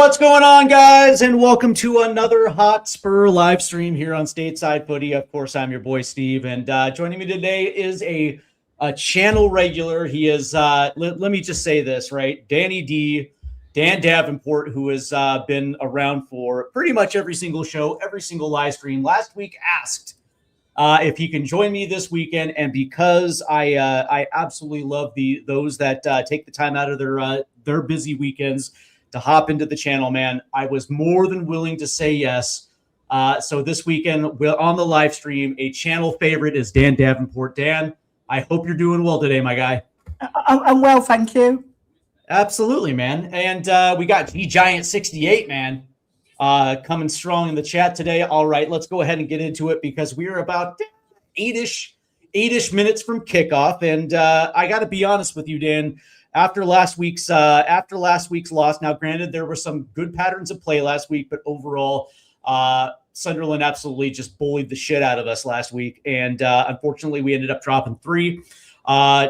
What's going on, guys? And welcome to another Hotspur live stream here on Stateside Footy. Of course, I'm your boy, Steve. And joining me today is a channel regular. He is, let me just say this, right? Danny D, Dan Davenport, who has been around for pretty much every single show, every single live stream. Last week asked if he can join me this weekend. And because I absolutely love those that take the time out of their busy weekends to hop into the channel, man, I was more than willing to say yes. So this weekend, we're on the live stream. A channel favorite is Dan Davenport. Dan, I hope you're doing well today, my guy. I'm well, thank you. Absolutely, man. And we got G-Giant68, man, coming strong in the chat today. All right, let's go ahead and get into it because we're about eight-ish minutes from kickoff. And I got to be honest with you, Dan. After last week's loss, now granted there were some good patterns of play last week, but overall, Sunderland absolutely just bullied the shit out of us last week, and unfortunately, we ended up dropping 3.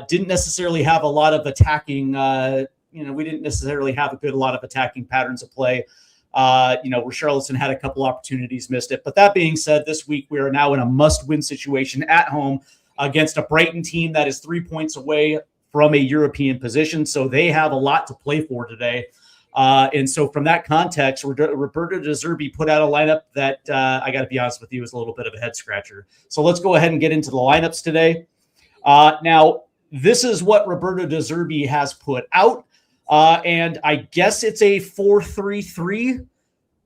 Didn't necessarily have a lot of attacking. We didn't necessarily have a lot of attacking patterns of play. Richarlison had a couple opportunities, missed it. But that being said, this week we are now in a must-win situation at home against a Brighton team that is 3 points away from a European position. So they have a lot to play for today. And so from that context, Roberto De Zerbi put out a lineup that I got to be honest with you is a little bit of a head scratcher. So let's go ahead and get into the lineups today. Now, this is what Roberto De Zerbi has put out. And I guess it's a 4-3-3.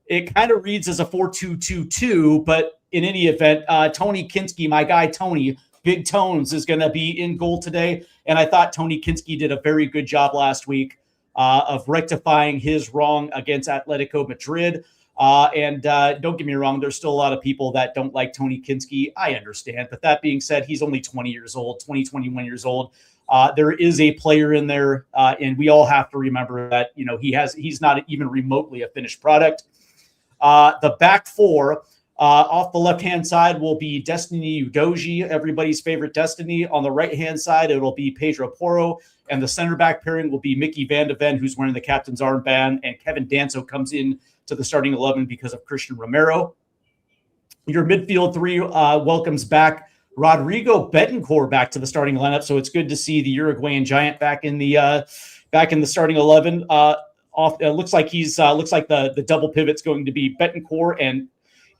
It kind of reads as a 4-2-2-2, but in any event, Tony Kinski, my guy Tony, Big Tones, is going to be in goal today. And I thought Tony Kinski did a very good job last week of rectifying his wrong against Atletico Madrid. And don't get me wrong, there's still a lot of people that don't like Tony Kinski. I understand. But that being said, he's only 20 years old, 21 years old. There is a player in there, and we all have to remember that, he's not even remotely a finished product. The back four, off the left-hand side will be Destiny Udogie, everybody's favorite Destiny. On the right-hand side, it'll be Pedro Porro. And the center back pairing will be Mickey Van de Ven, who's wearing the captain's armband. And Kevin Danso comes in to the starting 11 because of Christian Romero. Your midfield three welcomes back Rodrigo Betancourt back to the starting lineup. So it's good to see the Uruguayan giant back in the starting 11. It looks like the double pivot's going to be Betancourt and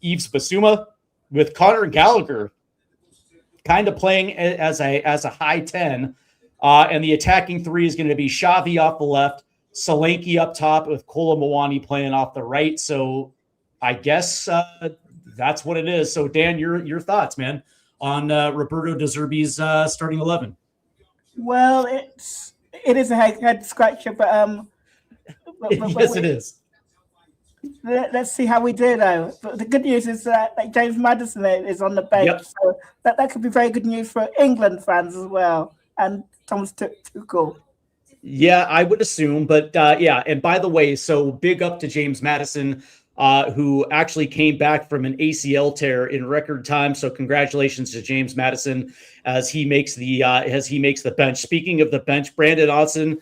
Yves Bissouma, with Conor Gallagher kind of playing as a high 10. And the attacking three is going to be Xavi off the left, Solanke up top, with Kolo Muani playing off the right. So I guess that's what it is. So Dan, your thoughts, man, on Roberto De Zerbi's starting 11? Well, it is a head scratcher, but yes, it is. Let's see how we do, though. But the good news is that James Maddison is on the bench, yep. So that could be very good news for England fans as well. And Thomas Tuchel. Yeah, I would assume. But yeah, and by the way, so big up to James Maddison, who actually came back from an ACL tear in record time. So congratulations to James Maddison as he makes the bench. Speaking of the bench, Brandon Odson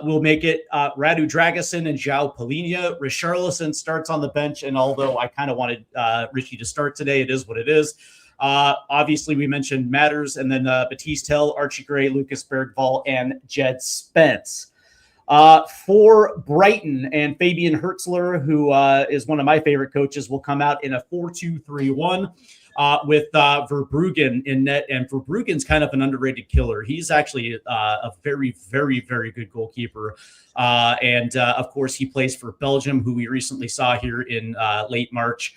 will make it. Radu Dragusin and João Palhinha. Richarlison starts on the bench, and although I kind of wanted Richie to start today, it is what it is. Obviously, we mentioned Matters, and then Baptiste Hill, Archie Gray, Lucas Bergvall, and Jed Spence. For Brighton, and Fabian Hertzler, who is one of my favorite coaches, will come out in a 4-2-3-1 with Verbruggen in net. And Verbruggen's kind of an underrated killer. He's actually a very, very, very good goalkeeper. And of course, he plays for Belgium, who we recently saw here in late March.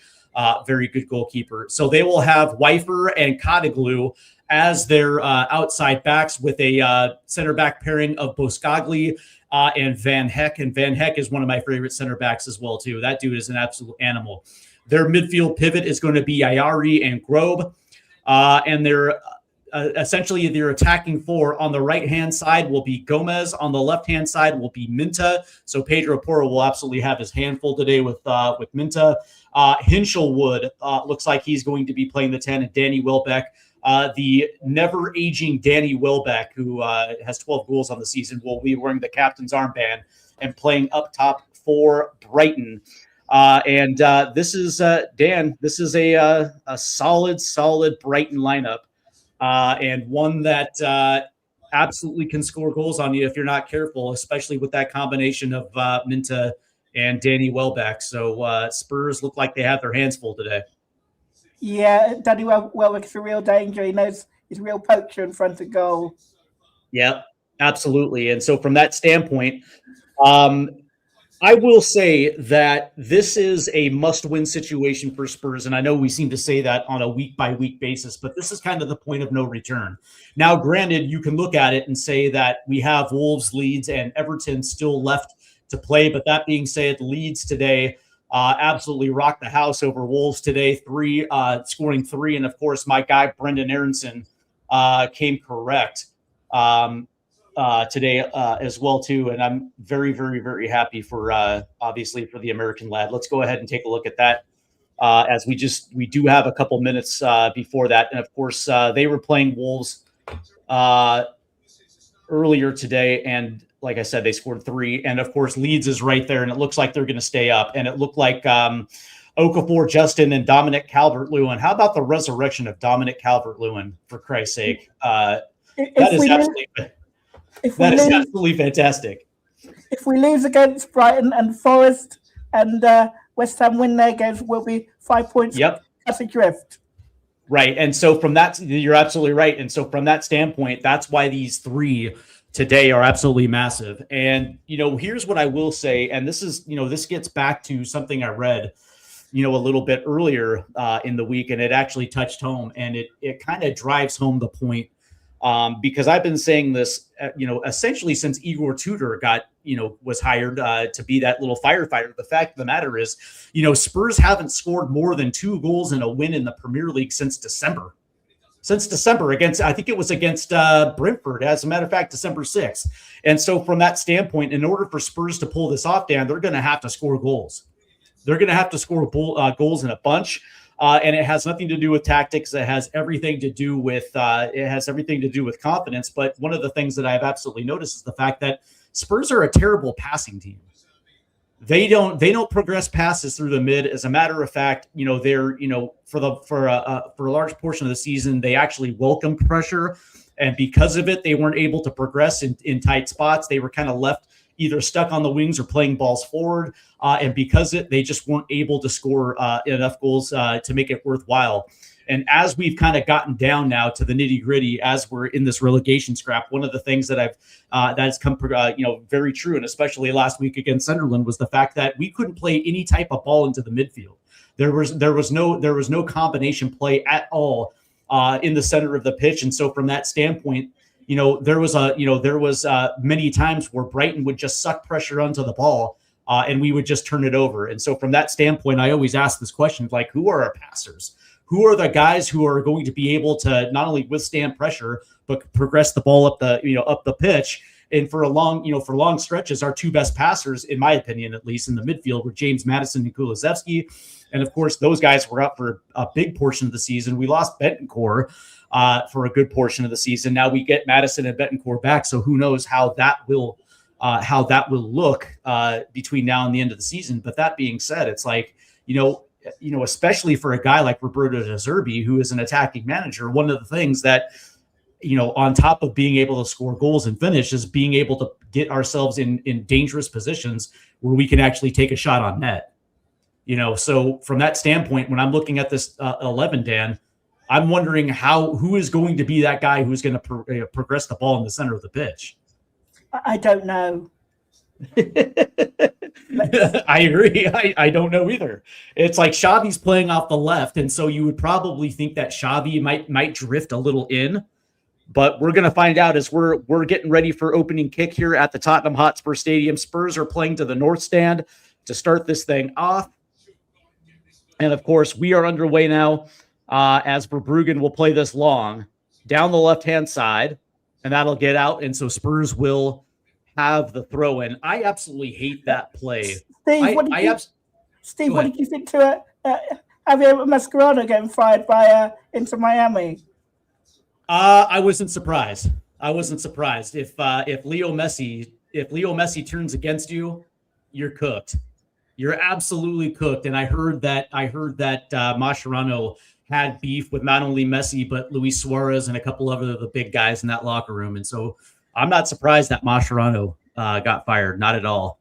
Very good goalkeeper. So they will have Weifer and Kodoglu as their outside backs, with a center back pairing of Boscagli and Van Heck. And Van Heck is one of my favorite center backs as well, too. That dude is an absolute animal. Their midfield pivot is going to be Ayari and Grobe. And they're essentially their attacking four. On the right-hand side will be Gomez. On the left-hand side will be Minta. So Pedro Porro will absolutely have his handful today with Minta. Hinchelwood looks like he's going to be playing the 10, and Danny Welbeck, the never-aging Danny Welbeck, who has 12 goals on the season, will be wearing the captain's armband and playing up top for Brighton. And this is, Dan, this is a solid Brighton lineup, and one that absolutely can score goals on you if you're not careful, especially with that combination of Minta and Danny Welbeck. So Spurs look like they have their hands full today. Yeah, Danny Welbeck's a real danger. He knows he's a real poacher in front of goal. Yeah, absolutely. And so from that standpoint, I will say that this is a must-win situation for Spurs, and I know we seem to say that on a week-by-week basis, but this is kind of the point of no return. Now, granted, you can look at it and say that we have Wolves, Leeds, and Everton still left to play, but that being said, Leeds today absolutely rocked the house over Wolves today, scoring 3, and of course, my guy Brendan Aronson came correct today as well too, and I'm very, very, very happy for obviously for the American lad. Let's go ahead and take a look at that as we do have a couple minutes before that, and of course they were playing Wolves earlier today, and like I said, they scored 3, and of course Leeds is right there, and it looks like they're going to stay up, and it looked like Okafor, Justin, and Dominic Calvert-Lewin. How about the resurrection of Dominic Calvert-Lewin, for Christ's sake? That is absolutely fantastic. If we lose against Brighton and Forest and West Ham win their games, we'll be 5 points as adrift. Right. And so from that, you're absolutely right. And so from that standpoint, that's why these 3 today are absolutely massive. And, here's what I will say. And this is, this gets back to something I read, a little bit earlier in the week, and it actually touched home, and it kind of drives home the point. Because I've been saying this, essentially since Igor Tudor was hired to be that little firefighter. The fact of the matter is, Spurs haven't scored more than 2 goals in a win in the Premier League since December. Against, I think it was against Brentford, as a matter of fact, December 6th. And so from that standpoint, in order for Spurs to pull this off, Dan, they're going to have to score goals. They're going to have to score goals in a bunch. And it has nothing to do with tactics. It has everything to do with confidence. But one of the things that I've absolutely noticed is the fact that Spurs are a terrible passing team. They don't progress passes through the mid. As a matter of fact, they're for a large portion of the season they actually welcomed pressure, and because of it, they weren't able to progress in tight spots. They were kind of left either stuck on the wings or playing balls forward. And because they just weren't able to score enough goals to make it worthwhile. And as we've kind of gotten down now to the nitty gritty, as we're in this relegation scrap, one of the things that that's come, very true, and especially last week against Sunderland, was the fact that we couldn't play any type of ball into the midfield. There was no combination play at all in the center of the pitch. And so from that standpoint, there was many times where Brighton would just suck pressure onto the ball and we would just turn it over. And so from that standpoint, I always ask this question, like, who are our passers? Who are the guys who are going to be able to not only withstand pressure, but progress the ball up the pitch? And for long stretches, our 2 best passers, in my opinion, at least in the midfield, were James Maddison and Kulusevski. And of course, those guys were up for a big portion of the season. We lost Bentancur for a good portion of the season. Now we get Maddison and Bentancur back. So who knows how that will look between now and the end of the season. But that being said, it's like, especially for a guy like Roberto De Zerbi, who is an attacking manager, one of the things that, on top of being able to score goals and finish, is being able to get ourselves in dangerous positions where we can actually take a shot on net. So from that standpoint, when I'm looking at this 11, Dan, I'm wondering who is going to be that guy who's going to progress the ball in the center of the pitch. I don't know. I agree. I don't know either. It's like Xavi's playing off the left, and so you would probably think that Xavi might drift a little in, but we're going to find out as we're getting ready for opening kick here at the Tottenham Hotspur Stadium. Spurs are playing to the north stand to start this thing off, and of course we are underway now. As Verbruggen will play this long down the left-hand side, and that'll get out, and so Spurs will have the throw in. I absolutely hate that play. Steve, what did you think to Javier Mascherano getting fired by Inter Miami? I wasn't surprised. If Leo Messi turns against you, you're cooked. You're absolutely cooked. And I heard that Mascherano had beef with not only Messi but Luis Suarez and a couple of the big guys in that locker room. And so I'm not surprised that Mascherano got fired. Not at all.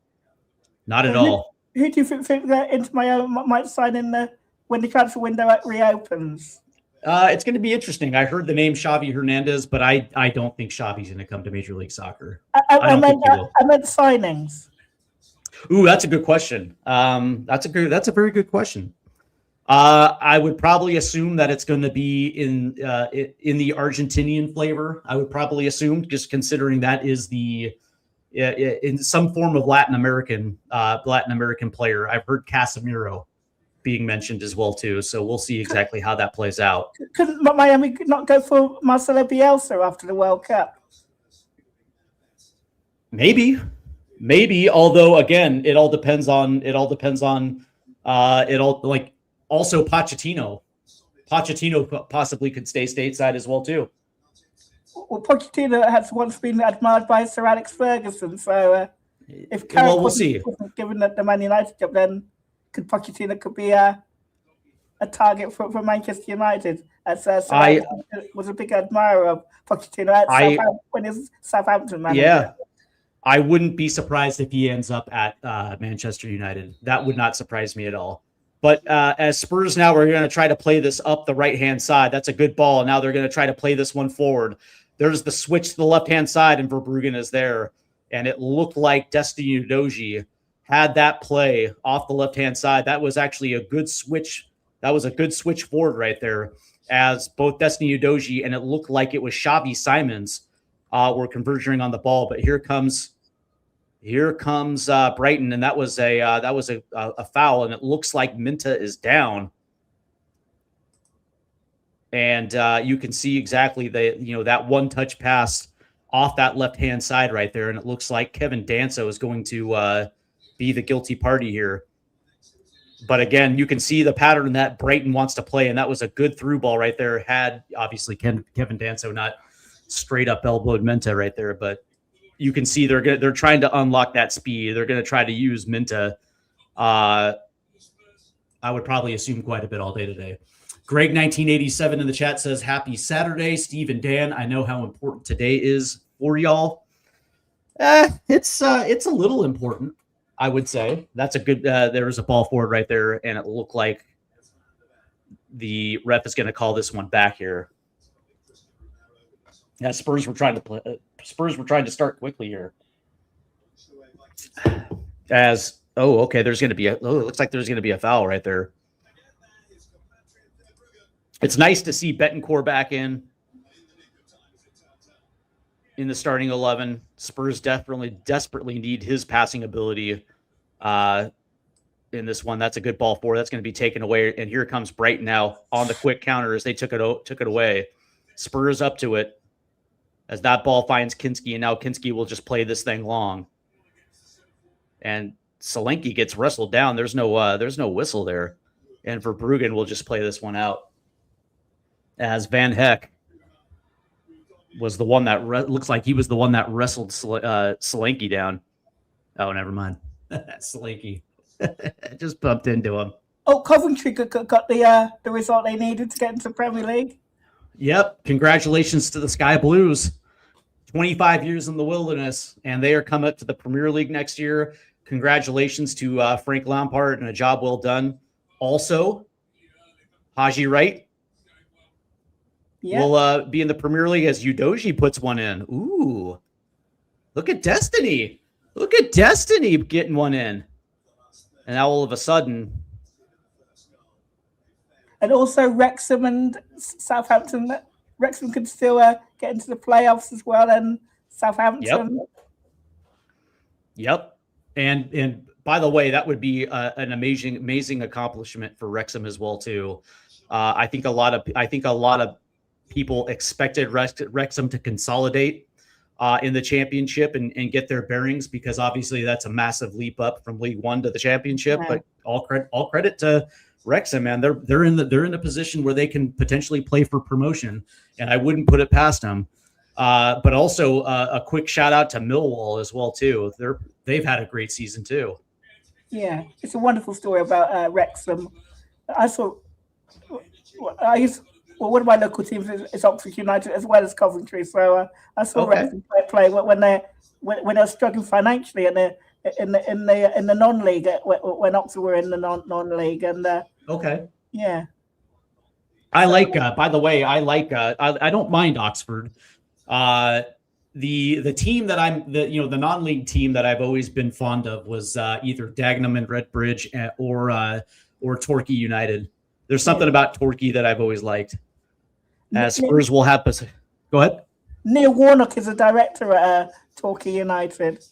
Not at all. Who do you think that Inter Miami might sign in when the transfer window reopens? It's going to be interesting. I heard the name Xavi Hernandez, but I don't think Xavi's going to come to Major League Soccer. I meant signings. Ooh, that's a good question. That's a very good question. I would probably assume that it's going to be in the Argentinian flavor. I would probably assume, just considering that is in some form of Latin American player. I've heard Casemiro being mentioned as well too. So we'll see exactly how that plays out. Couldn't Miami not go for Marcelo Bielsa after the World Cup? Maybe. Although again, it all depends on also Pochettino. Pochettino possibly could stay stateside as well too. Well, Pochettino has once been admired by Sir Alex Ferguson. So if Carrick wasn't given the Man United job, then Pochettino could be a target for Manchester United. As Sir Alex was a big admirer of Pochettino when he was Southampton manager. Yeah. I wouldn't be surprised if he ends up at Manchester United. That would not surprise me at all. But as Spurs now, we're going to try to play this up the right-hand side. That's a good ball. Now they're going to try to play this one forward. There's the switch to the left-hand side, and Verbruggen is there. And it looked like Destiny Udogie had that play off the left-hand side. That was actually a good switch. That was a good switch forward right there, as both Destiny Udogie and it looked like it was Xavi Simons were converging on the ball. But here comes Brighton, and that was a foul, and it looks like Minta is down. And you can see exactly that one-touch pass off that left-hand side right there, and it looks like Kevin Danso is going to be the guilty party here. But again, you can see the pattern that Brighton wants to play, and that was a good through ball right there. Had obviously Kevin Danso not straight up elbowed Minta right there, but you can see they're trying to unlock that speed. They're going to try to use Minta. I would probably assume quite a bit all day today. Greg 1987 in the chat says, "Happy Saturday, Steve and Dan. I know how important today is for y'all." It's a little important, I would say. That's a good. There was a ball forward right there, and it looked like the ref is going to call this one back here. Yeah, Spurs were trying to start quickly here. It looks like there's going to be a foul right there. It's nice to see Betancourt back in the starting 11. Spurs desperately need his passing ability in this one. That's a good ball forward. That's going to be taken away, and here comes Brighton now on the quick counter as they took it away. Spurs up to it. As that ball finds Kinski, and now Kinski will just play this thing long. And Solanke gets wrestled down. There's no whistle there. And Verbruggen will just play this one out. As Van Heck was the one that looks like he was the one that wrestled Solanke down. Oh, never mind. Solanke just bumped into him. Oh, Coventry got the result they needed to get into the Premier League. Yep. Congratulations to the Sky Blues. 25 years in the wilderness, and they are coming up to the Premier League next year. Congratulations to Frank Lampard and a job well done. Also, Haji Wright will be in the Premier League as Udogie puts one in. Ooh. Look at Destiny. Look at Destiny getting one in. And now all of a sudden... And also Wrexham and Southampton. Wrexham could still get into the playoffs as well, and Southampton. Yep. And by the way, that would be an amazing accomplishment for Wrexham as well too. I think a lot of people expected Wrexham to consolidate in the championship and get their bearings, because obviously that's a massive leap up from League One to the championship. Yeah. But all credit to Wrexham, man. They're in a position where they can potentially play for promotion, and I wouldn't put it past them. But also a quick shout out to Millwall as well too. They've had a great season too. Yeah, it's a wonderful story about Wrexham. I saw. One of my local teams is Oxford United as well as Coventry. So I saw Okay. Wrexham play when they're struggling financially and in the non-league when Oxford were in the non-league and Okay. yeah. I like. By the way, I like. I don't mind Oxford. The team that the non-league team that I've always been fond of was either Dagenham and Redbridge or Torquay United. There's something about Torquay that I've always liked. Spurs will have. Go ahead. Neil Warnock is a director at Torquay United.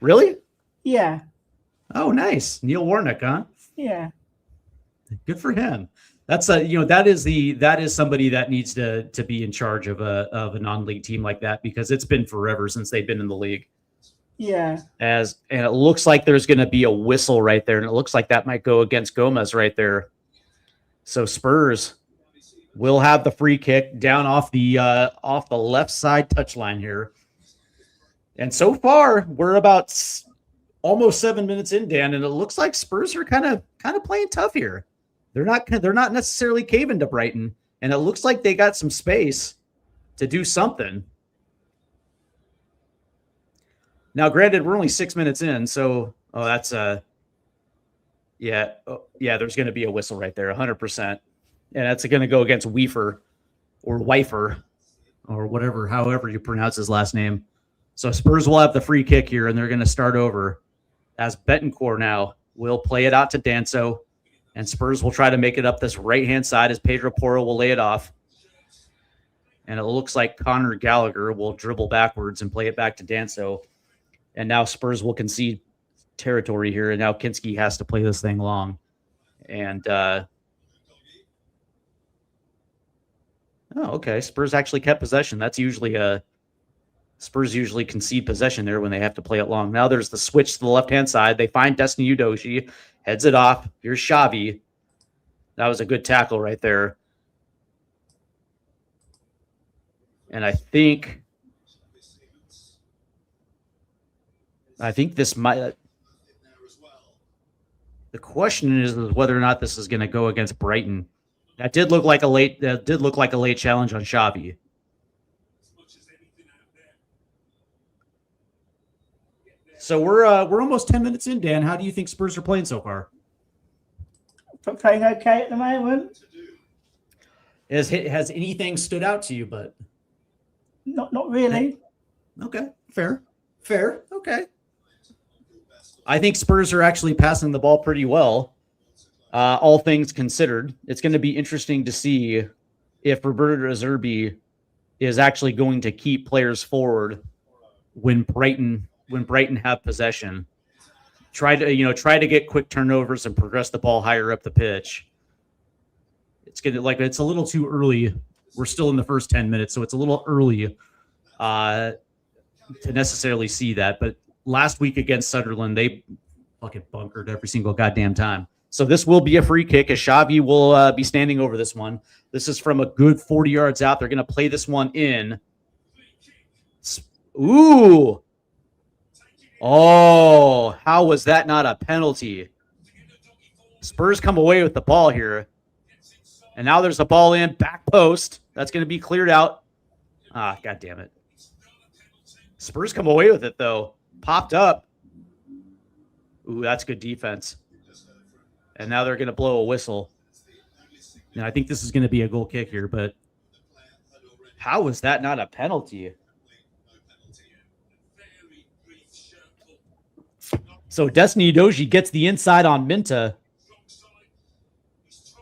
Really? Yeah. Oh, nice. Neil Warnock, huh? Yeah. Good for him. That's that is somebody that needs to be in charge of a non-league team like that, because it's been forever since they've been in the league. Yeah. And it looks like there's going to be a whistle right there, and it looks like that might go against Gomez right there. So Spurs will have the free kick down off the left side touchline here. And so far, we're about almost 7 minutes in, Dan, and it looks like Spurs are kind of playing tough here. They're not necessarily caving to Brighton, and it looks like they got some space to do something. Now, granted, we're only 6 minutes in, so there's going to be a whistle right there, 100%, and that's going to go against Weifer or Weifer or whatever, however you pronounce his last name. So Spurs will have the free kick here, and they're going to start over as Betancourt now will play it out to Danso. And Spurs will try to make it up this right-hand side as Pedro Porro will lay it off. And it looks like Connor Gallagher will dribble backwards and play it back to Danso. And now Spurs will concede territory here. And now Kinski has to play this thing long. And, okay. Spurs actually kept possession. That's usually Spurs usually concede possession there when they have to play it long. Now there's the switch to the left-hand side. They find Destiny Udoshi. Heads it off. Here's Xavi. That was a good tackle right there. And I think this might. The question is whether or not this is going to go against Brighton. That did look like a late challenge on Xavi. So we're almost 10 minutes in, Dan. How do you think Spurs are playing so far? Playing okay at the moment. Has anything stood out to you? But not really. Okay, fair. Okay. I think Spurs are actually passing the ball pretty well, all things considered. It's going to be interesting to see if Roberto De Zerbi is actually going to keep players forward when Brighton have possession. Try to get quick turnovers and progress the ball higher up the pitch. It's a little too early. We're still in the first 10 minutes, so it's a little early to necessarily see that. But last week against Sunderland, they fucking bunkered every single goddamn time. So this will be a free kick as Xavi will be standing over this one. This is from a good 40 yards out. They're going to play this one in. Ooh. Oh, how was that not a penalty? Spurs come away with the ball here. And now there's a ball in, back post. That's going to be cleared out. Ah, God damn it. Spurs come away with it, though. Popped up. Ooh, that's good defense. And now they're going to blow a whistle. And I think this is going to be a goal kick here, but how was that not a penalty? So Destiny Udoji gets the inside on Minta.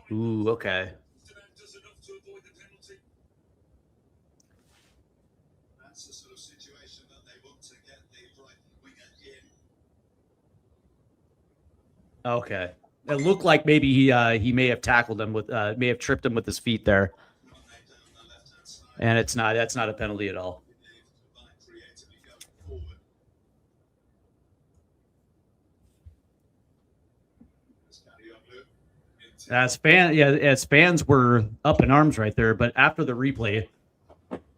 Ooh, okay. Okay. It looked like maybe he may have tackled him may have tripped him with his feet there. And that's not a penalty at all. As fans were up in arms right there, but after the replay,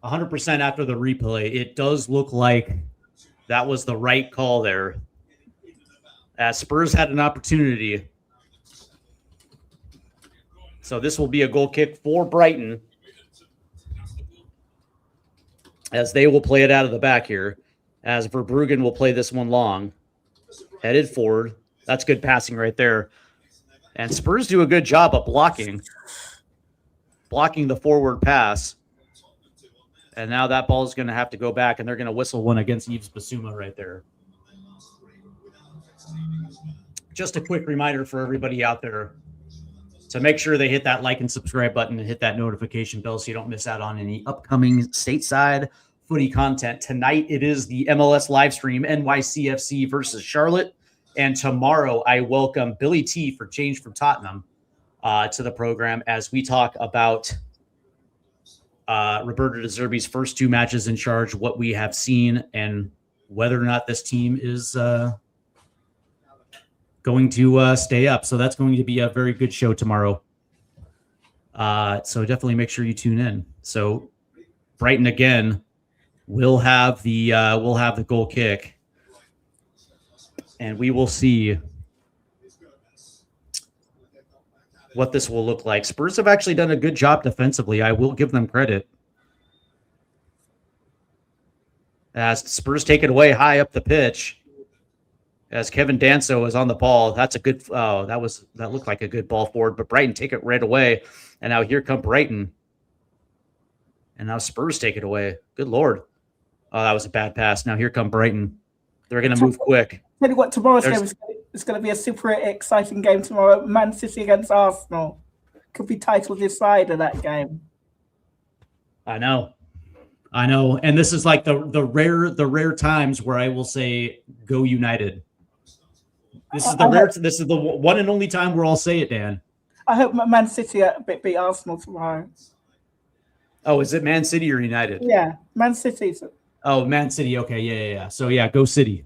100% after the replay, it does look like that was the right call there. as Spurs had an opportunity. So this will be a goal kick for Brighton, as they will play it out of the back here, as Verbruggen will play this one long. Headed forward. That's good passing right there. And Spurs do a good job of blocking the forward pass. And now that ball is going to have to go back, and they're going to whistle one against Yves Bissouma right there. Just a quick reminder for everybody out there to make sure they hit that like and subscribe button and hit that notification bell so you don't miss out on any upcoming stateside footy content. Tonight, it is the MLS live stream, NYCFC versus Charlotte. And tomorrow, I welcome Billy T for Change from Tottenham to the program as we talk about Roberto De Zerbi's first 2 matches in charge, what we have seen, and whether or not this team is going to stay up. So that's going to be a very good show tomorrow. So definitely make sure you tune in. So Brighton again will have the goal kick. And we will see what this will look like. Spurs have actually done a good job defensively. I will give them credit. As Spurs take it away high up the pitch, as Kevin Danso is on the ball. That's a good. Oh, that looked like a good ball forward, but Brighton take it right away. And now here come Brighton. And now Spurs take it away. Good Lord. Oh, that was a bad pass. Now here come Brighton. They're going to move quick. Tell you what, tomorrow's game is going to be a super exciting game tomorrow. Man City against Arsenal. Could be title decider, that game. I know. And this is like the rare times where I will say, go United. This is the one and only time where I'll say it, Dan. I hope Man City beat Arsenal tomorrow. Oh, is it Man City or United? Yeah, Man City. Oh, Man City. Okay, yeah. So yeah, go City.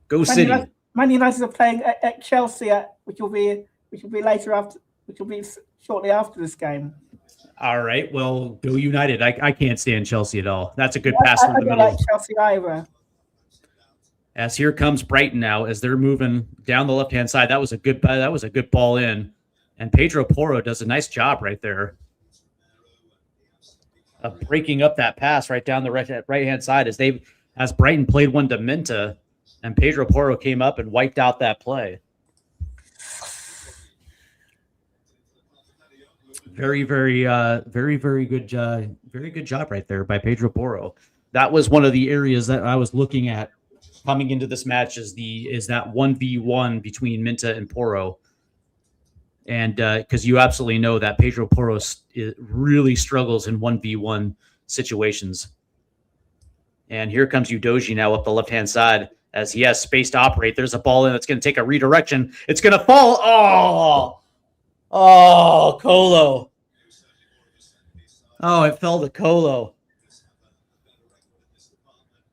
Go City. Man United are playing at Chelsea, which will be shortly after this game. All right. Well, go United. I can't stand Chelsea at all. That's a good pass through the middle. I don't like Chelsea either. As here comes Brighton now, as they're moving down the left-hand side. That was a good ball in, and Pedro Porro does a nice job right there of breaking up that pass right down the right-hand side as Brighton played one to Minta, and Pedro Porro came up and wiped out that play. Very, very good job. Very good job right there by Pedro Porro. That was one of the areas that I was looking at coming into this match is that 1v1 between Minta and Porro. And because you absolutely know that Pedro Porro really struggles in 1v1 situations. And here comes Udogie now up the left-hand side as he has space to operate. There's a ball in that's going to take a redirection. It's going to fall. Oh, Colo. Oh, it fell to Colo.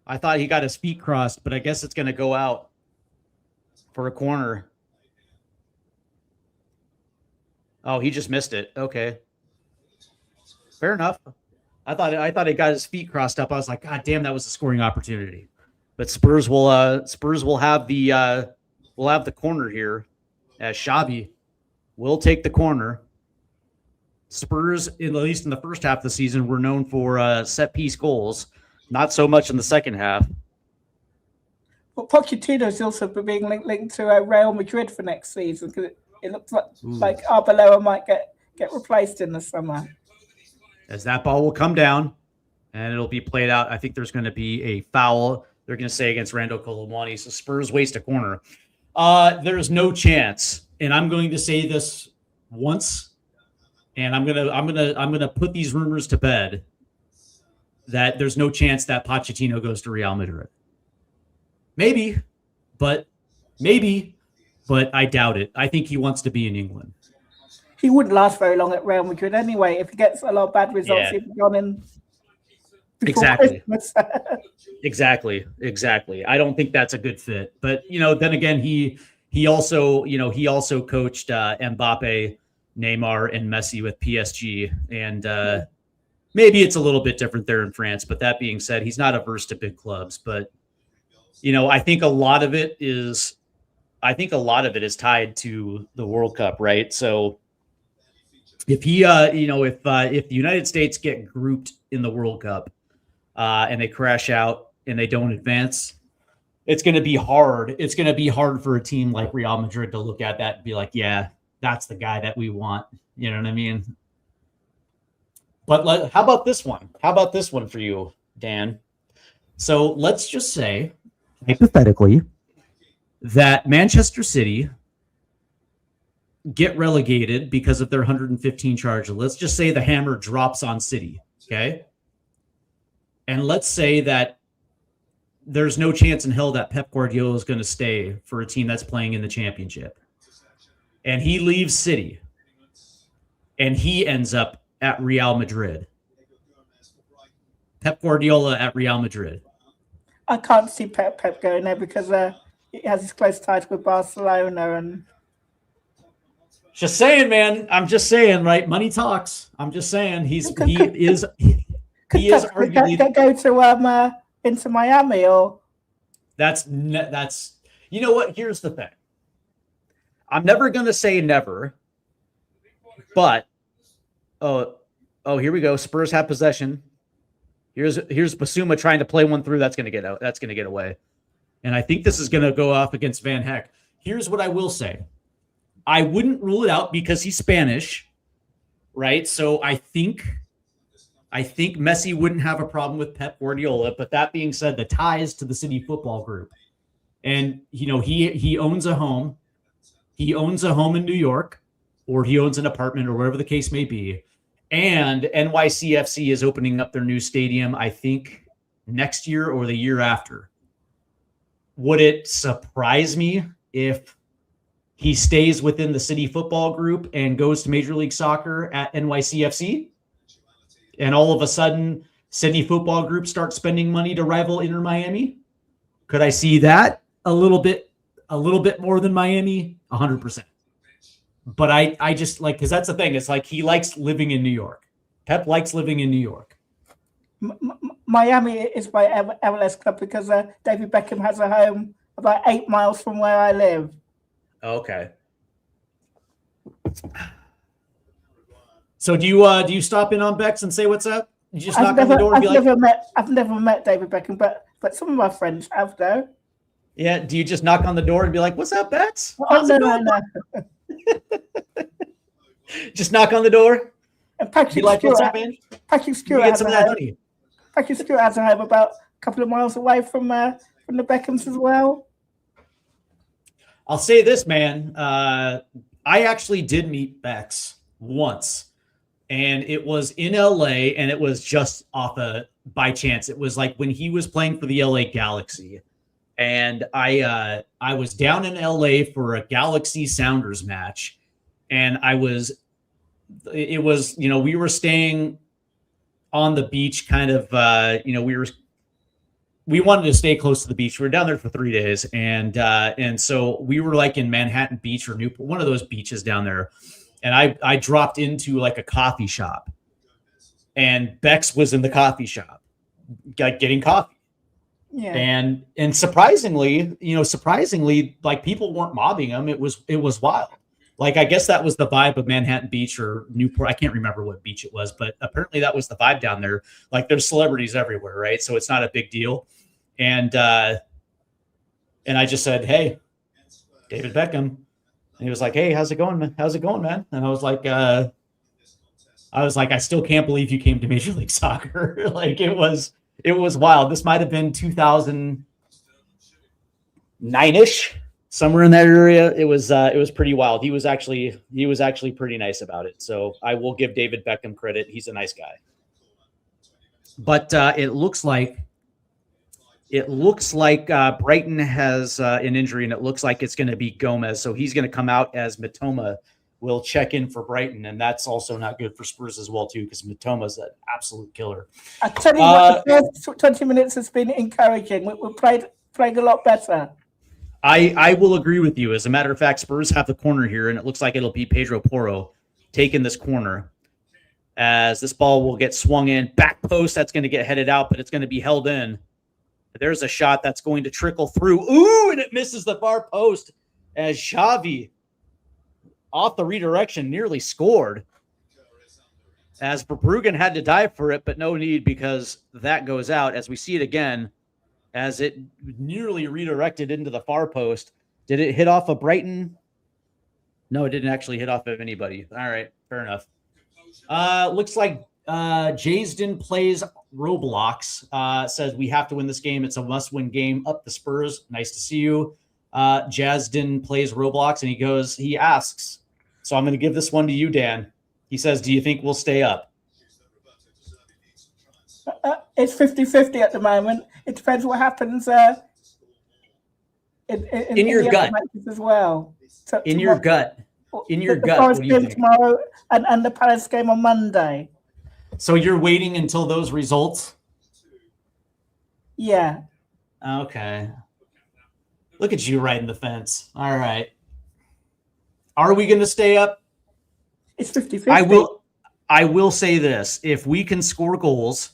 I thought he got his feet crossed, but I guess it's going to go out for a corner. Oh, he just missed it. Okay. Fair enough. I thought he got his feet crossed up. I was like, God damn, that was a scoring opportunity. But Spurs will have the corner here as Xavi will take the corner. Spurs, at least in the first half of the season, were known for set piece goals. Not so much in the second half. Well, Pochettino is also being linked to Real Madrid for next season because it looks like Arbeloa might get replaced in the summer. As that ball will come down and it'll be played out. I think there's going to be a foul. They're going to say against Rando Colomwani. So Spurs waste a corner. There's no chance, and I'm going to say this once, and I'm gonna put these rumors to bed, that there's no chance that Pochettino goes to Real Madrid. Maybe, but I doubt it. I think he wants to be in England. He wouldn't last very long at Real Madrid anyway. If he gets a lot of bad results, he'd be gone in before Christmas. Exactly. I don't think that's a good fit. But then again, he also coached Mbappe, Neymar, and Messi with PSG, and maybe it's a little bit different there in France. But that being said, he's not averse to big clubs. But I think a lot of it is tied to the World Cup, right? So if if the United States get grouped in the World Cup and they crash out and they don't advance, it's going to be hard. It's going to be hard for a team like Real Madrid to look at that and be like, yeah, that's the guy that we want. You know what I mean? But how about this one? How about this one for you, Dan? So let's just say, hypothetically, that Manchester City get relegated because of their 115 charge. Let's just say the hammer drops on City, okay? And let's say that there's no chance in hell that Pep Guardiola is going to stay for a team that's playing in the championship. And he leaves City. And he ends up at Real Madrid. Pep Guardiola at Real Madrid. I can't see Pep going there because he has his close ties with Barcelona. And just saying, man. I'm just saying, right? Money talks. I'm just saying he is arguably go to into Miami or that's you know what? Here's the thing. I'm never gonna say never, but oh, here we go. Spurs have possession. Here's Basuma trying to play one through. That's gonna get out. That's gonna get away. And I think this is gonna go off against Van Heck. Here's what I will say. I wouldn't rule it out because he's Spanish, right? So I think Messi wouldn't have a problem with Pep Guardiola. But that being said, the ties to the City Football Group, and he owns a home. He owns a home in New York, or he owns an apartment, or whatever the case may be. And NYCFC is opening up their new stadium, I think, next year or the year after. Would it surprise me if he stays within the City Football Group and goes to Major League Soccer at NYCFC? And all of a sudden, City Football Group starts spending money to rival Inter Miami? Could I see that a little bit more than Miami? 100%. But I just like, because that's the thing. It's like he likes living in New York. Pep likes living in New York. Miami is my MLS club because David Beckham has a home about 8 miles from where I live. Okay. So do you stop in on Bex and say what's up? You just knock on the door and be like, I've never met David Beckham, but some of my friends have though. Yeah. Do you just knock on the door and be like, "What's up, Bex?" Oh, no. Just knock on the door. And Patrick like, Stewart, what's up, man? Patrick Stewart get some of that honey. Patrick Stewart has a home about a couple of miles away from the Beckhams as well. I'll say this, man. I actually did meet Bex once, and it was in LA, and it was just by chance. It was like when he was playing for the LA Galaxy, and I was down in LA for a Galaxy Sounders match, and we were staying on the beach, kind of, we wanted to stay close to the beach. We were down there for 3 days. And so we were like in Manhattan Beach or Newport, one of those beaches down there. And I dropped into like a coffee shop, and Bex was in the coffee shop getting coffee. Yeah. And surprisingly, like people weren't mobbing him. It was wild. Like, I guess that was the vibe of Manhattan Beach or Newport. I can't remember what beach it was, but apparently that was the vibe down there. Like, there's celebrities everywhere, right? So it's not a big deal. And I just said, "Hey, David Beckham." And he was like, "Hey, how's it going, man? How's it going, man?" And I was like, I still can't believe you came to Major League Soccer. Like, it was wild. This might have been 2009-ish. Somewhere in that area. It was pretty wild. He was actually pretty nice about it. So I will give David Beckham credit. He's a nice guy. But it looks like Brighton has an injury, and it looks like it's going to be Gomez. So he's going to come out as Mitoma will check in for Brighton, and that's also not good for Spurs as well too, because Mitoma's an absolute killer. I tell you what, the first 20 minutes has been encouraging. We're playing a lot better. I will agree with you. As a matter of fact, Spurs have the corner here, and it looks like it'll be Pedro Porro taking this corner. As this ball will get swung in, back post, that's going to get headed out, but it's going to be held in. There's a shot that's going to trickle through. Ooh, and it misses the far post as Xavi off the redirection nearly scored. As Verbruggen had to dive for it, but no need because that goes out as we see it again as it nearly redirected into the far post. Did it hit off of Brighton? No, it didn't actually hit off of anybody. All right, fair enough. Looks like Jaysden plays Roblox. Says we have to win this game. It's a must-win game. Up the Spurs. Nice to see you. Jaysden plays Roblox, and he asks, so I'm going to give this one to you, Dan. He says, do you think we'll stay up? It's 50-50 at the moment. It depends what happens in your gut as well. So in your gut. In your gut. Forest game tomorrow and the Palace game on Monday. So you're waiting until those results? Yeah. Okay. Look at you riding the fence. All right. Are we going to stay up? It's 50-50. I will say this. If we can score goals,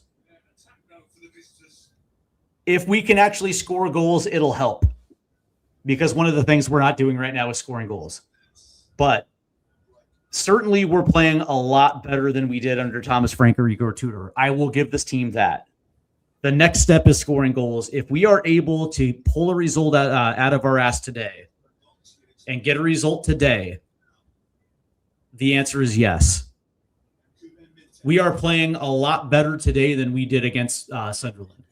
if we can actually score goals, it'll help. Because one of the things we're not doing right now is scoring goals. But certainly we're playing a lot better than we did under Thomas Frank or Igor Tudor. I will give this team that. The next step is scoring goals. If we are able to pull a result out of our ass today and get a result today, the answer is yes. We are playing a lot better today than we did against Sunderland.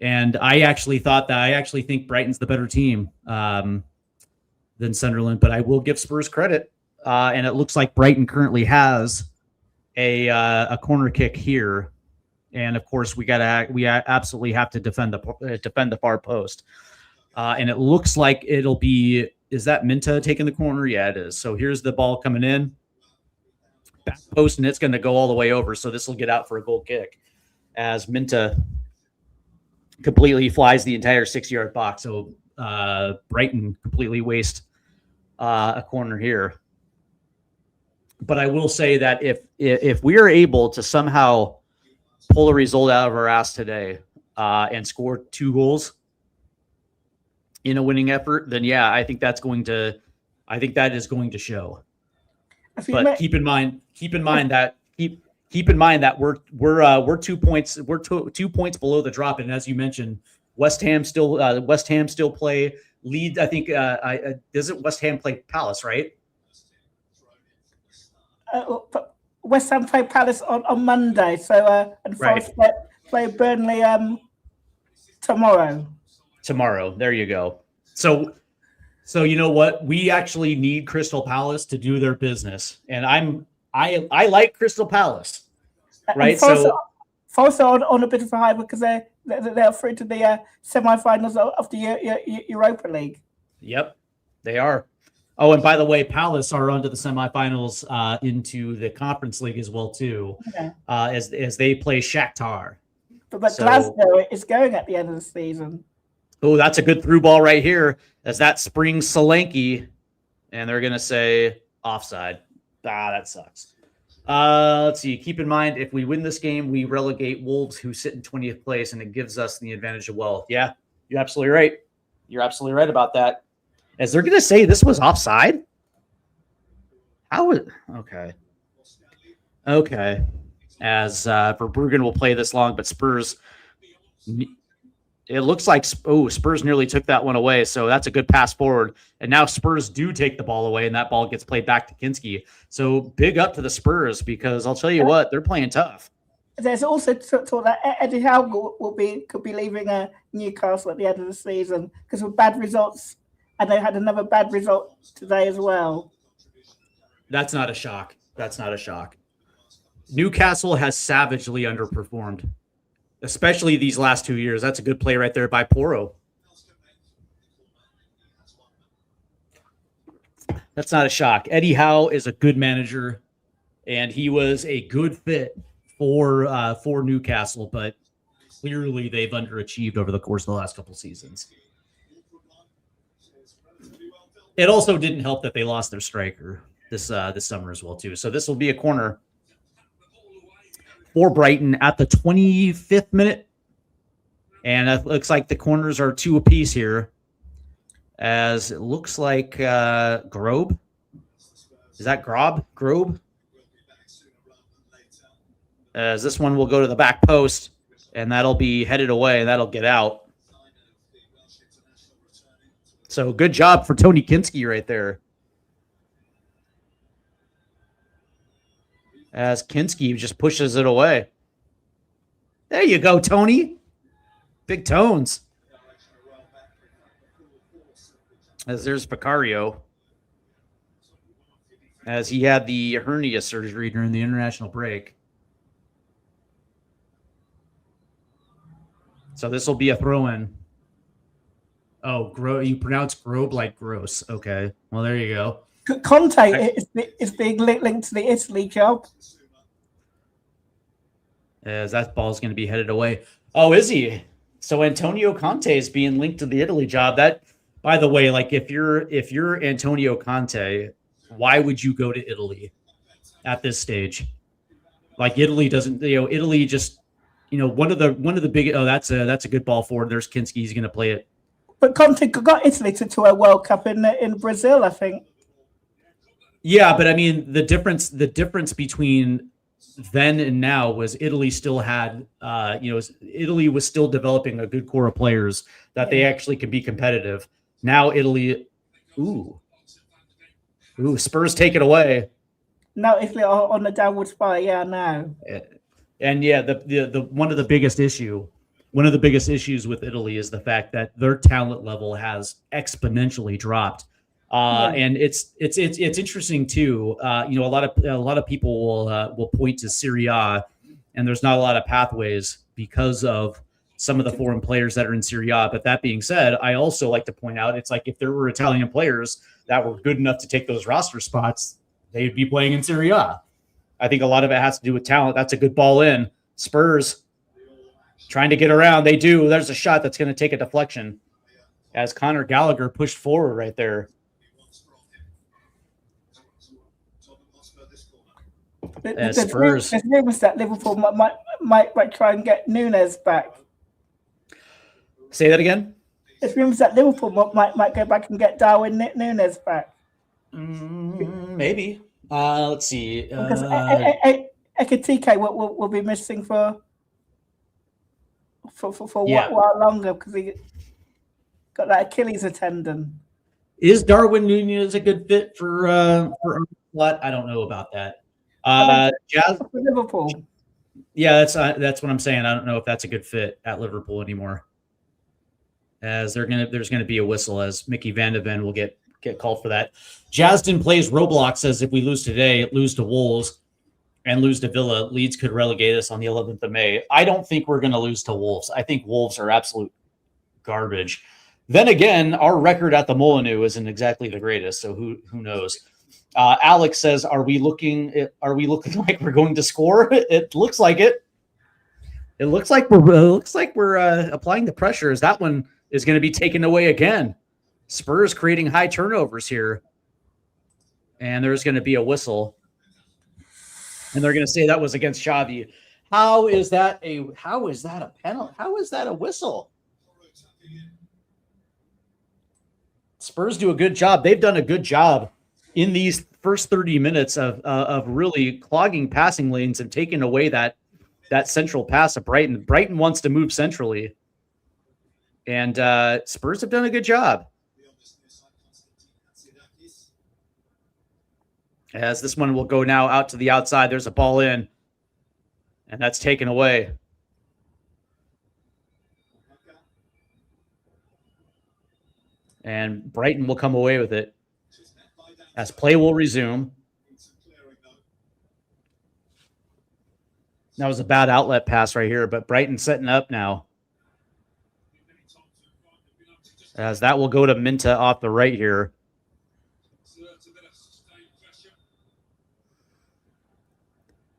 And I actually think Brighton's the better team than Sunderland, but I will give Spurs credit. And it looks like Brighton currently has a corner kick here. And of course we absolutely have to defend the far post. And it looks like it'll be, is that Minta taking the corner? Yeah, it is. So here's the ball coming in. Back post, and it's going to go all the way over. So this will get out for a goal kick as Minta completely flies the entire 6-yard box. So Brighton completely waste a corner here. But I will say that if we are able to somehow pull a result out of our ass today and score 2 goals in a winning effort, then yeah, I think that is going to show. But keep in mind that we're 2 points. We're 2 points below the drop, and as you mentioned, West Ham still play Leeds. I think doesn't West Ham play Palace, right? West Ham play Palace on Monday. So and Forest play Burnley tomorrow. Tomorrow, there you go. So you know what? We actually need Crystal Palace to do their business, and I like Crystal Palace, right? Forest are on a bit of a high because they're through to the semi-finals of the Europa League. Yep, they are. Oh, and by the way, Palace are onto the semi-finals into the Conference League as well too, as they play Shakhtar. But Glasgow is going at the end of the season. Oh, that's a good through ball right here as that springs Solanke, and they're going to say offside. That sucks. Let's see. Keep in mind, if we win this game, we relegate Wolves, who sit in 20th place, and it gives us the advantage of wealth. Yeah, you're absolutely right. You're absolutely right about that. As they're going to say this was offside? Okay. As Verbruggen will play this long, but Spurs... It looks like Spurs nearly took that one away, so that's a good pass forward. And now Spurs do take the ball away, and that ball gets played back to Kinski. So big up to the Spurs because I'll tell you what, they're playing tough. There's also talk that Eddie Howe could be leaving Newcastle at the end of the season because of bad results, and they had another bad result today as well. That's not a shock. Newcastle has savagely underperformed, especially these last 2 years. That's a good play right there by Porro. That's not a shock. Eddie Howe is a good manager, and he was a good fit for Newcastle, but clearly they've underachieved over the course of the last couple seasons. It also didn't help that they lost their striker this summer as well too. So this will be a corner for Brighton at the 25th minute. And it looks like the corners are 2 apiece here. As it looks like Grobe. Is that Grob? Grobe? As this one will go to the back post, and that'll be headed away. That'll get out. So good job for Tony Kinski right there. As Kinski just pushes it away. There you go, Tony. Big tones. As there's Vicario. As he had the hernia surgery during the international break. So this will be a throw-in. Oh, you pronounce Grobe like gross. Okay. Well, there you go. Conte is being linked to the Italy job. As that ball is going to be headed away. Oh, is he? So Antonio Conte is being linked to the Italy job. That, by the way, like if you're Antonio Conte, why would you go to Italy at this stage? Like Italy doesn't, Italy just, one of the big. Oh, that's a good ball forward. There's Kinski. He's going to play it. But Conte got Italy to a World Cup in Brazil, I think. Yeah, but I mean the difference between then and now was Italy still had, Italy was still developing a good core of players that they actually can be competitive. Now Italy, Spurs take it away. Now Italy are on the downward spiral. Yeah, now. And yeah, the one of the biggest issues with Italy is the fact that their talent level has exponentially dropped. And it's interesting too. A lot of people will point to Serie A, and there's not a lot of pathways because of some of the foreign players that are in Serie A. But that being said, I also like to point out it's like if there were Italian players that were good enough to take those roster spots, they'd be playing in Serie A. I think a lot of it has to do with talent. That's a good ball in. Spurs trying to get around. They do. There's a shot that's going to take a deflection as Conor Gallagher pushed forward right there. There's rumors that Liverpool might try and get Nunes back. Say that again? There's rumors that Liverpool might go back and get Darwin Nunes back. Maybe. Let's see. Because Ekitike will be missing for a while longer because he got that Achilles tendon. Is Darwin Nunez a good fit for what? I don't know about that. Jazz for Liverpool. Yeah, that's what I'm saying. I don't know if that's a good fit at Liverpool anymore. As there's gonna be a whistle as Mickey Van de Ven will get called for that. Jasden plays Roblox, says if we lose today, lose to Wolves and lose to Villa, Leeds could relegate us on the 11th of May. I don't think we're going to lose to Wolves. I think Wolves are absolute garbage. Then again, our record at the Molineux isn't exactly the greatest, so who knows? Alex says, "Are we looking like we're going to score?" It looks like it. It looks like we're applying the pressure. As that one is going to be taken away again. Spurs creating high turnovers here, and there's going to be a whistle, and they're going to say that was against Xavi. How is that a penalty? How is that a whistle? Spurs do a good job. They've done a good job in these first 30 minutes of really clogging passing lanes and taking away that central pass of Brighton. Brighton wants to move centrally, and Spurs have done a good job. As this one will go now out to the outside. There's a ball in, and that's taken away. And Brighton will come away with it as play will resume. That was a bad outlet pass right here, but Brighton setting up now. As that will go to Minta off the right here.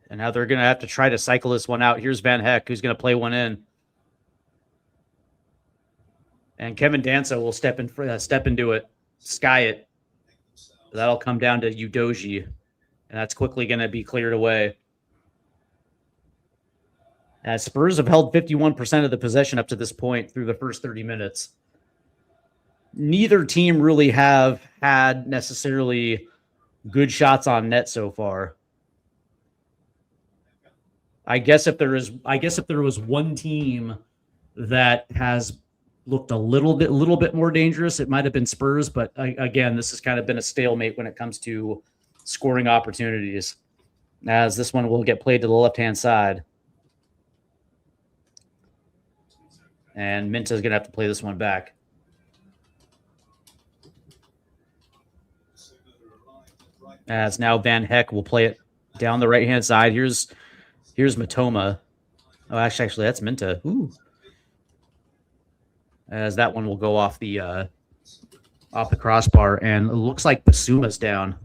And now they're going to have to try to cycle this one out. Here's Van Heck, who's going to play one in. And Kevin Danso will step into it, sky it. That'll come down to Udoji. And that's quickly going to be cleared away. Spurs have held 51% of the possession up to this point through the first 30 minutes. Neither team really have had necessarily good shots on net so far. I guess if there was one team that has looked a little bit more dangerous, it might have been Spurs. But again, this has kind of been a stalemate when it comes to scoring opportunities, as this one will get played to the left-hand side. And Minta's going to have to play this one back. As now Van Heck will play it down the right-hand side. Here's Matoma. Oh, actually, that's Minta. Ooh. As that one will go off the crossbar, and it looks like Basuma's down.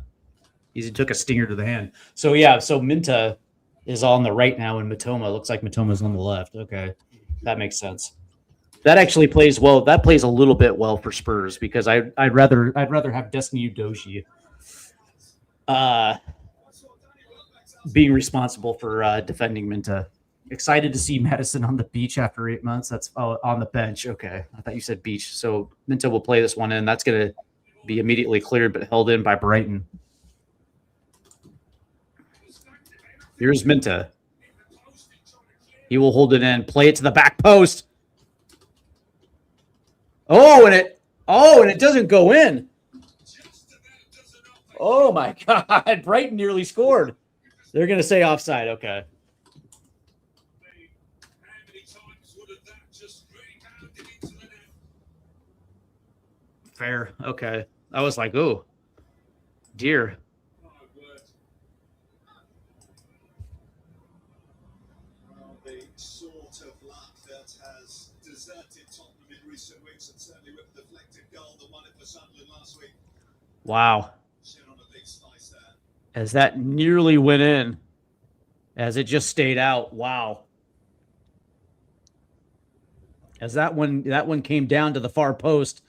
He took a stinger to the hand. So yeah, so Minta is on the right now, and Matoma looks like Matoma's on the left. Okay, that makes sense. That actually plays well. That plays a little bit well for Spurs, because I'd rather have Destiny Udogie being responsible for defending Minta. Excited to see Madison on the beach after 8 months. That's on the bench. Okay, I thought you said beach. So Minta will play this one in. That's going to be immediately cleared, but held in by Brighton. Here's Minta. He will hold it in, play it to the back post. Oh, and it doesn't go in. Oh my God! Brighton nearly scored. They're going to say offside. Okay. Fair. Okay. I was like, oh, dear. Well, the sort of luck that has deserted Tottenham in recent weeks, and certainly with the deflected goal that won it for Sunderland last week. Wow. As that nearly went in, as it just stayed out. Wow. As that one came down to the far post,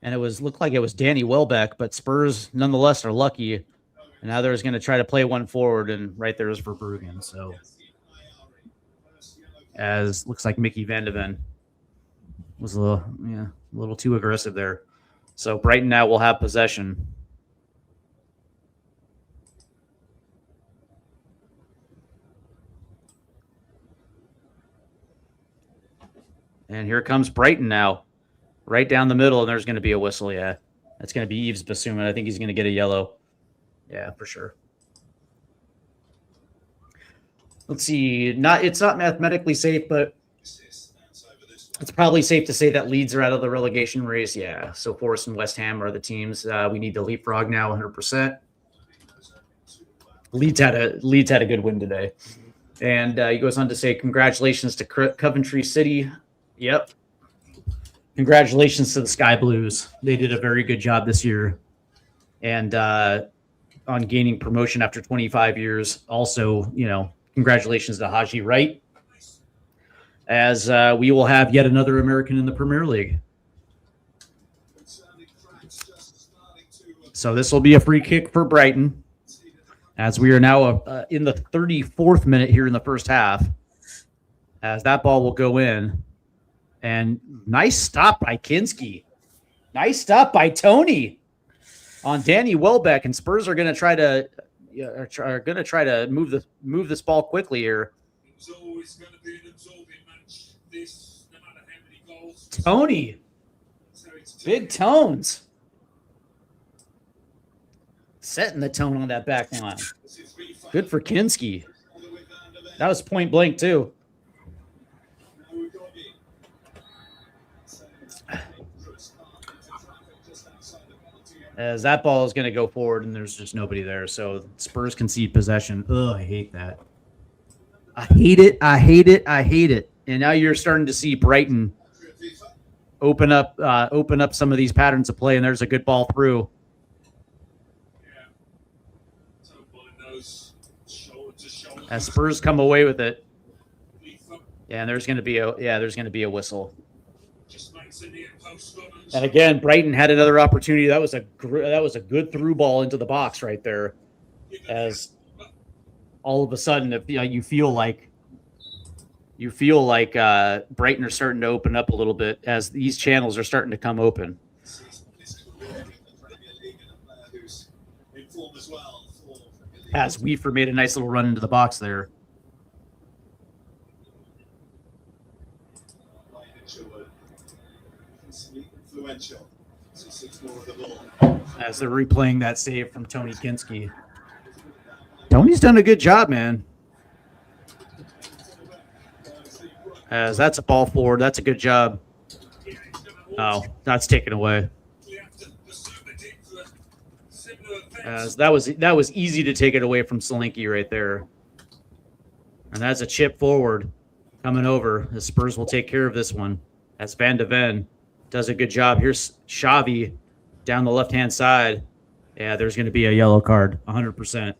and looked like it was Danny Welbeck, but Spurs nonetheless are lucky. And now they're going to try to play one forward, and right there is Verbruggen. So, as looks like Mickey Van de Ven was a little too aggressive there. So Brighton now will have possession. And here comes Brighton now. Right down the middle, and there's going to be a whistle, yeah. That's going to be Yves Bissouma. I think he's going to get a yellow. Yeah, for sure. Let's see. It's not mathematically safe, but it's probably safe to say that Leeds are out of the relegation race. Yeah, so Forest and West Ham are the teams. We need to leapfrog now 100%. Leeds had a good win today. And he goes on to say, congratulations to Coventry City. Yep. Congratulations to the Sky Blues. They did a very good job this year. And on gaining promotion after 25 years. Also, congratulations to Haji Wright, as we will have yet another American in the Premier League. So this will be a free kick for Brighton, as we are now in the 34th minute here in the first half, as that ball will go in. And nice stop by Kinski. Nice stop by Tony on Danny Welbeck, and Spurs are going to try to move this ball quickly here. It was always going to be an absorbing match. This, no matter how many goals. Tony, big tones, setting the tone on that back line. Good for Kinski. That was point blank too. As that ball is going to go forward, and there's just nobody there. So Spurs concede possession. Oh, I hate that. I hate it. And now you're starting to see Brighton open up some of these patterns of play, and there's a good ball through. As Spurs come away with it. Yeah, and there's going to be a whistle. And again, Brighton had another opportunity. That was a good through ball into the box right there. As all of a sudden, you feel like you feel like Brighton are starting to open up a little bit as these channels are starting to come open. As Weaver made a nice little run into the box there. As they're replaying that save from Tony Kinski. Tony's done a good job, man. As that's a ball forward. That's a good job. Oh, that's taken away. As that was easy to take it away from Solanke right there. And that's a chip forward coming over. The Spurs will take care of this one. That's Van de Ven. Does a good job. Here's Xavi down the left-hand side. Yeah, there's going to be a yellow card, 100%.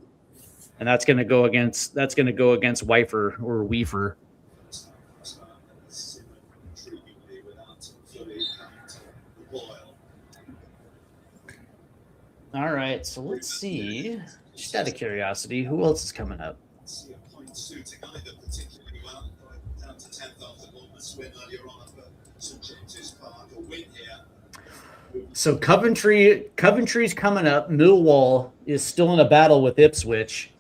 And that's going to go against Weaver or Weaver. All right, so let's see. Just out of curiosity, who else is coming up? So Coventry's coming up. Millwall is still in a battle with Ipswich.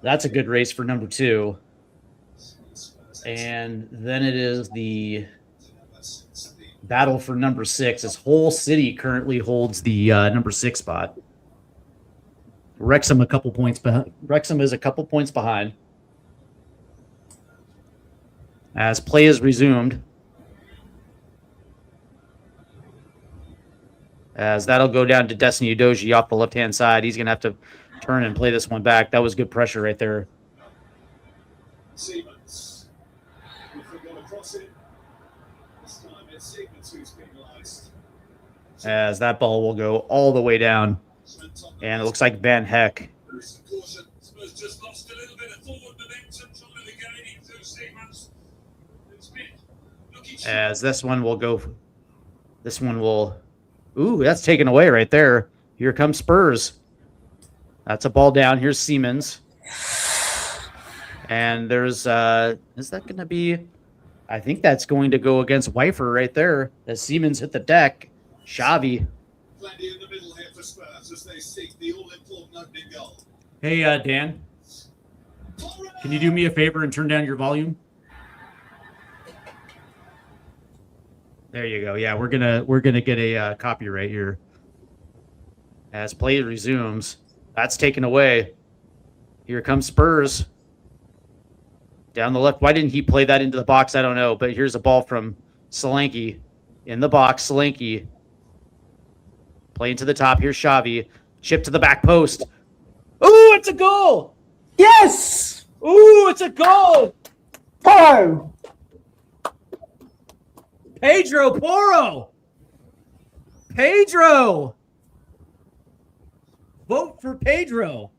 That's a good race for number 2. And then it is the battle for number 6 as Hull City currently holds the number 6 spot. Wrexham is a couple points behind. As play is resumed. As that'll go down to Destiny Udoji off the left-hand side. He's going to have to turn and play this one back. That was good pressure right there. Siemens. We've got across it. This time it's Siemens who's penalised. As that ball will go all the way down. And it looks like Van Heck. Spurs just lost a little bit of forward momentum, trying to gain it through Siemens. As this one will go. This one will. Ooh, that's taken away right there. Here comes Spurs. That's a ball down. Here's Siemens. And there's, is that going to be, I think that's going to go against Weaver right there as Siemens hit the deck. Xavi. Plenty in the middle here for Spurs as they seek the all-important opening goal. Hey, Dan, can you do me a favor and turn down your volume? There you go. Yeah, we're gonna get a copyright here. As play resumes, that's taken away. Here comes Spurs. Down the left. Why didn't he play that into the box? I don't know. But here's a ball from Solanke in the box. Solanke play into the top. Here's Xavi. Chip to the back post. Ooh, it's a goal! Yes! Ooh, it's a goal! Oh! Pedro Porro. Pedro. Vote for Pedro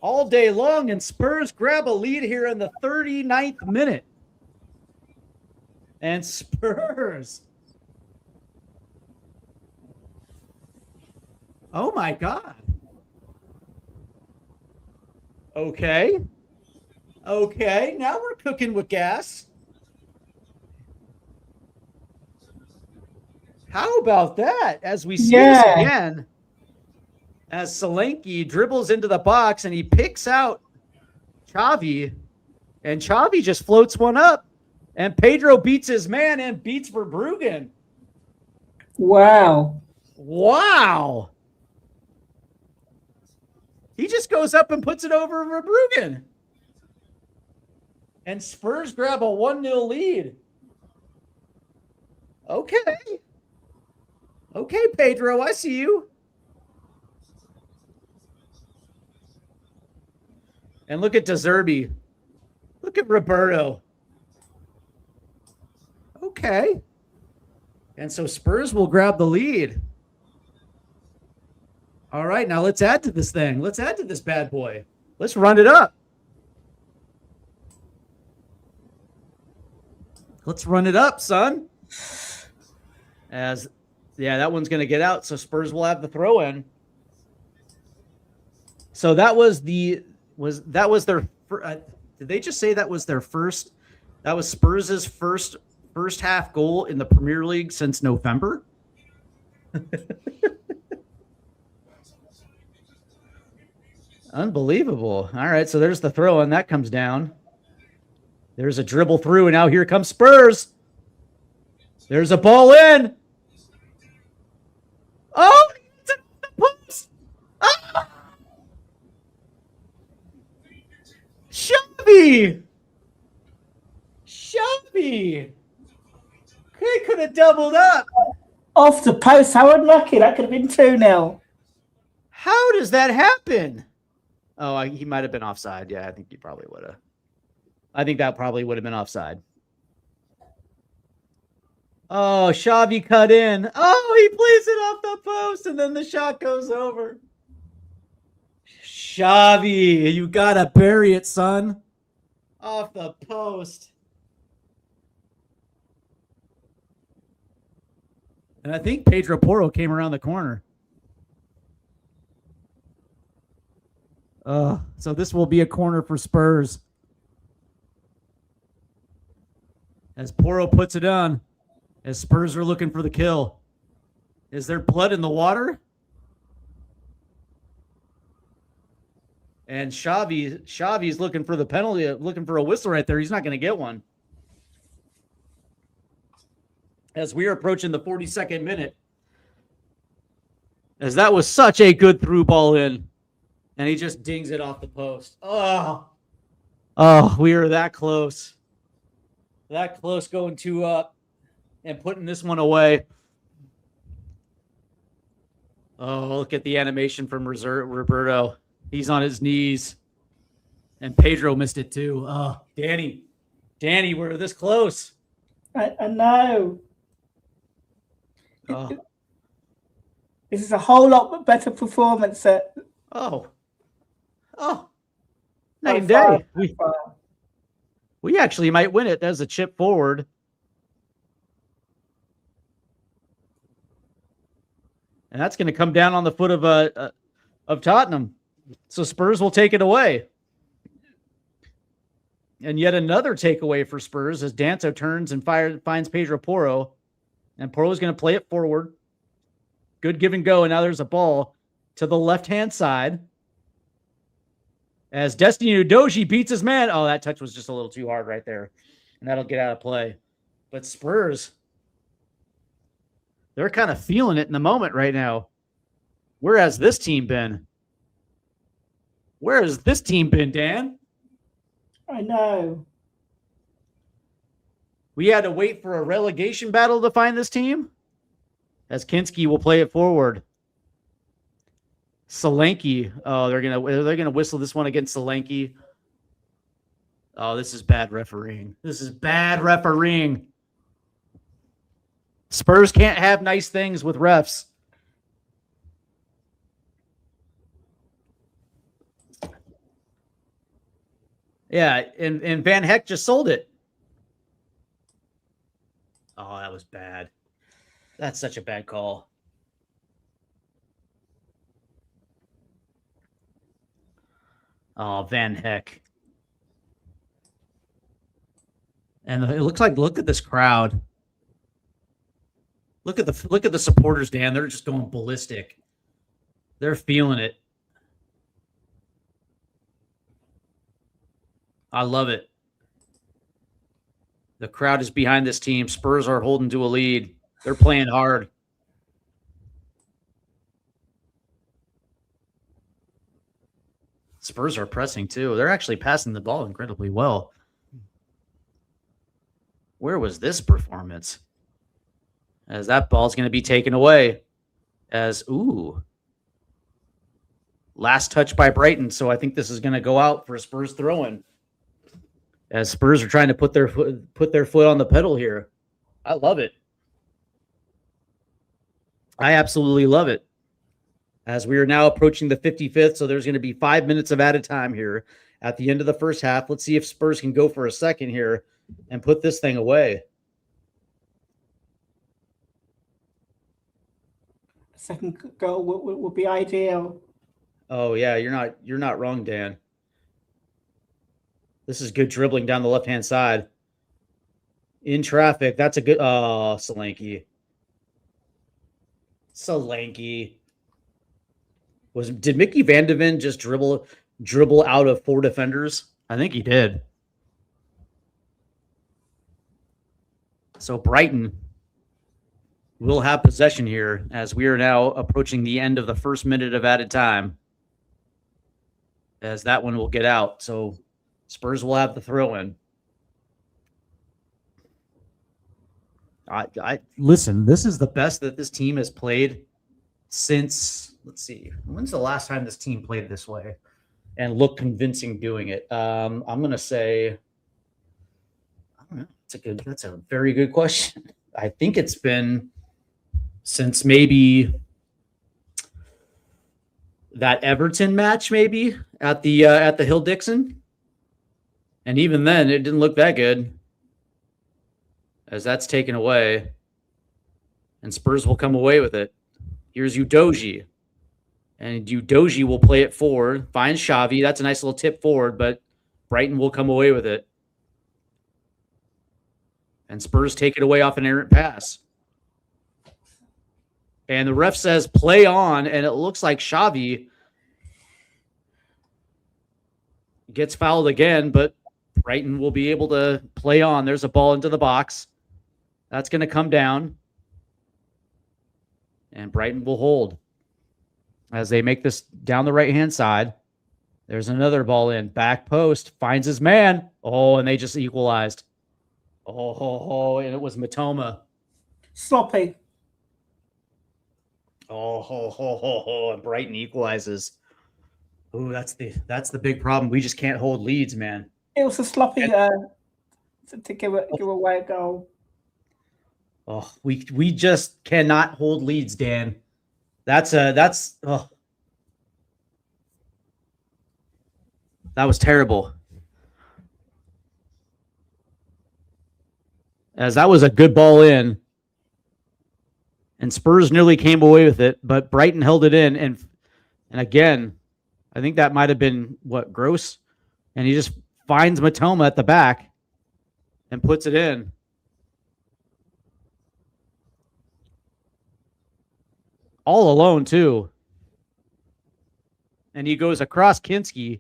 all day long, and Spurs grab a lead here in the 39th minute. And Spurs. Oh, my God. Okay. Okay, now we're cooking with gas. How about that? As we see this again, as Solanke dribbles into the box and he picks out Xavi, and Xavi just floats one up, and Pedro beats his man and beats Verbruggen. Wow. Wow. He just goes up and puts it over Verbruggen. And Spurs grab a 1-0 lead. Okay. Okay, Pedro, I see you. And look at De Zerbi. Look at Roberto. Okay. And so Spurs will grab the lead. All right, now let's add to this thing. Let's add to this bad boy. Let's run it up. Let's run it up, son. Yeah, that one's going to get out, so Spurs will have the throw in. So that was their did they just say that was their first That was Spurs' first half goal in the Premier League since November. Unbelievable. All right, so there's the throw, and that comes down. There's a dribble through, and now here comes Spurs. There's a ball in. Oh, it's the post. Oh! Shelby. He could have doubled up. Off the post. How unlucky. That could have been 2-0. How does that happen? Oh, he might have been offside. Yeah, I think he probably would have. I think that probably would have been offside. Oh, Xavi cut in. Oh, he plays it off the post, and then the shot goes over. Xavi, you got to bury it, son. Off the post. And I think Pedro Porro came around the corner. So this will be a corner for Spurs. As Porro puts it on, as Spurs are looking for the kill. Is there blood in the water? And Xavi's looking for the penalty, looking for a whistle right there. He's not going to get one. As we are approaching the 42nd minute. As that was such a good through ball in. And he just dings it off the post. Oh, we are that close. That close going 2 up and putting this one away. Oh, look at the animation from Roberto. He's on his knees. And Pedro missed it too. Oh, Danny, we're this close. I know. Oh. This is a whole lot better performance. Night and day. We actually might win it. There's a chip forward. And that's going to come down on the foot of Tottenham. So Spurs will take it away. And yet another takeaway for Spurs as Danto turns and finds Pedro Porro. And Porro's going to play it forward. Good give and go. And now there's a ball to the left-hand side. As Destiny Udoji beats his man. Oh, that touch was just a little too hard right there. And that'll get out of play. But Spurs, they're kind of feeling it in the moment right now. Where has this team been? Where has this team been, Dan? I know. We had to wait for a relegation battle to find this team. As Kinski will play it forward. Solanke. Oh, they're gonna whistle this one against Solanke. Oh, this is bad refereeing. Spurs can't have nice things with refs. Yeah, and Van Heck just sold it. Oh, that was bad. That's such a bad call. Oh, Van Heck. And it looks like, look at this crowd. Look at the supporters, Dan. They're just going ballistic. They're feeling it. I love it. The crowd is behind this team. Spurs are holding to a lead. They're playing hard. Spurs are pressing too. They're actually passing the ball incredibly well. Where was this performance? As that ball's going to be taken away. Last touch by Brighton. So I think this is going to go out for a Spurs throw-in. As Spurs are trying to put their foot on the pedal here. I love it. I absolutely love it. As we are now approaching the 55th, so there's going to be 5 minutes of added time here at the end of the first half. Let's see if Spurs can go for a second here and put this thing away. Second goal would be ideal. Oh yeah, you're not wrong, Dan. This is good dribbling down the left-hand side. in traffic. That's a good. Oh, Solanke. Solanke. Did Mickey Van de Ven just dribble out of 4 defenders? I think he did. So Brighton will have possession here as we are now approaching the end of the first minute of added time. As that one will get out. So Spurs will have the throw in. I listen, this is the best that this team has played since, let's see, when's the last time this team played this way and looked convincing doing it? I'm going to say, I don't know. That's a very good question. I think it's been since maybe that Everton match, maybe at the Hill Dixon. And even then it didn't look that good, as that's taken away and Spurs will come away with it. Here's Udogie, and Udogie will play it forward, finds Xavi. That's a nice little tip forward, but Brighton will come away with it. And Spurs take it away off an errant pass. And the ref says play on, and it looks like Xavi gets fouled again, but Brighton will be able to play on. There's a ball into the box. That's going to come down. And Brighton will hold as they make this down the right-hand side. There's another ball in. Back post. Finds his man. Oh, and they just equalized. Oh, and it was Matoma. Sloppy. And Brighton equalizes. Ooh, that's the big problem. We just can't hold leads, man. It was a sloppy to give away a goal. Oh, we just cannot hold leads, Dan. That was terrible. As that was a good ball in. And Spurs nearly came away with it, but Brighton held it in. And again, I think that might have been Gross. And he just finds Matoma at the back and puts it in. All alone, too. And he goes across Kinski.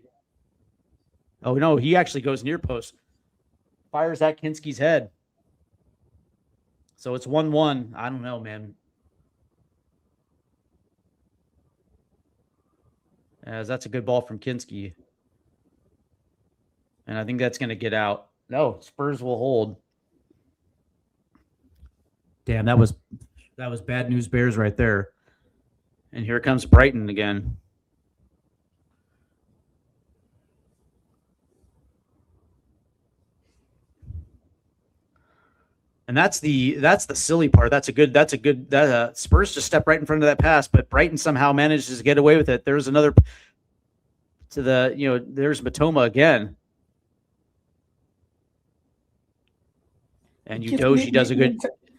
Oh, no, he actually goes near post. Fires at Kinski's head. So it's 1-1. I don't know, man. As that's a good ball from Kinski. And I think that's going to get out. No, Spurs will hold. Damn, that was bad news Bears right there. And here comes Brighton again. And that's the silly part. That's a good Spurs just step right in front of that pass, but Brighton somehow manages to get away with it. There's another to the, there's Matoma again. And Udogie does a good.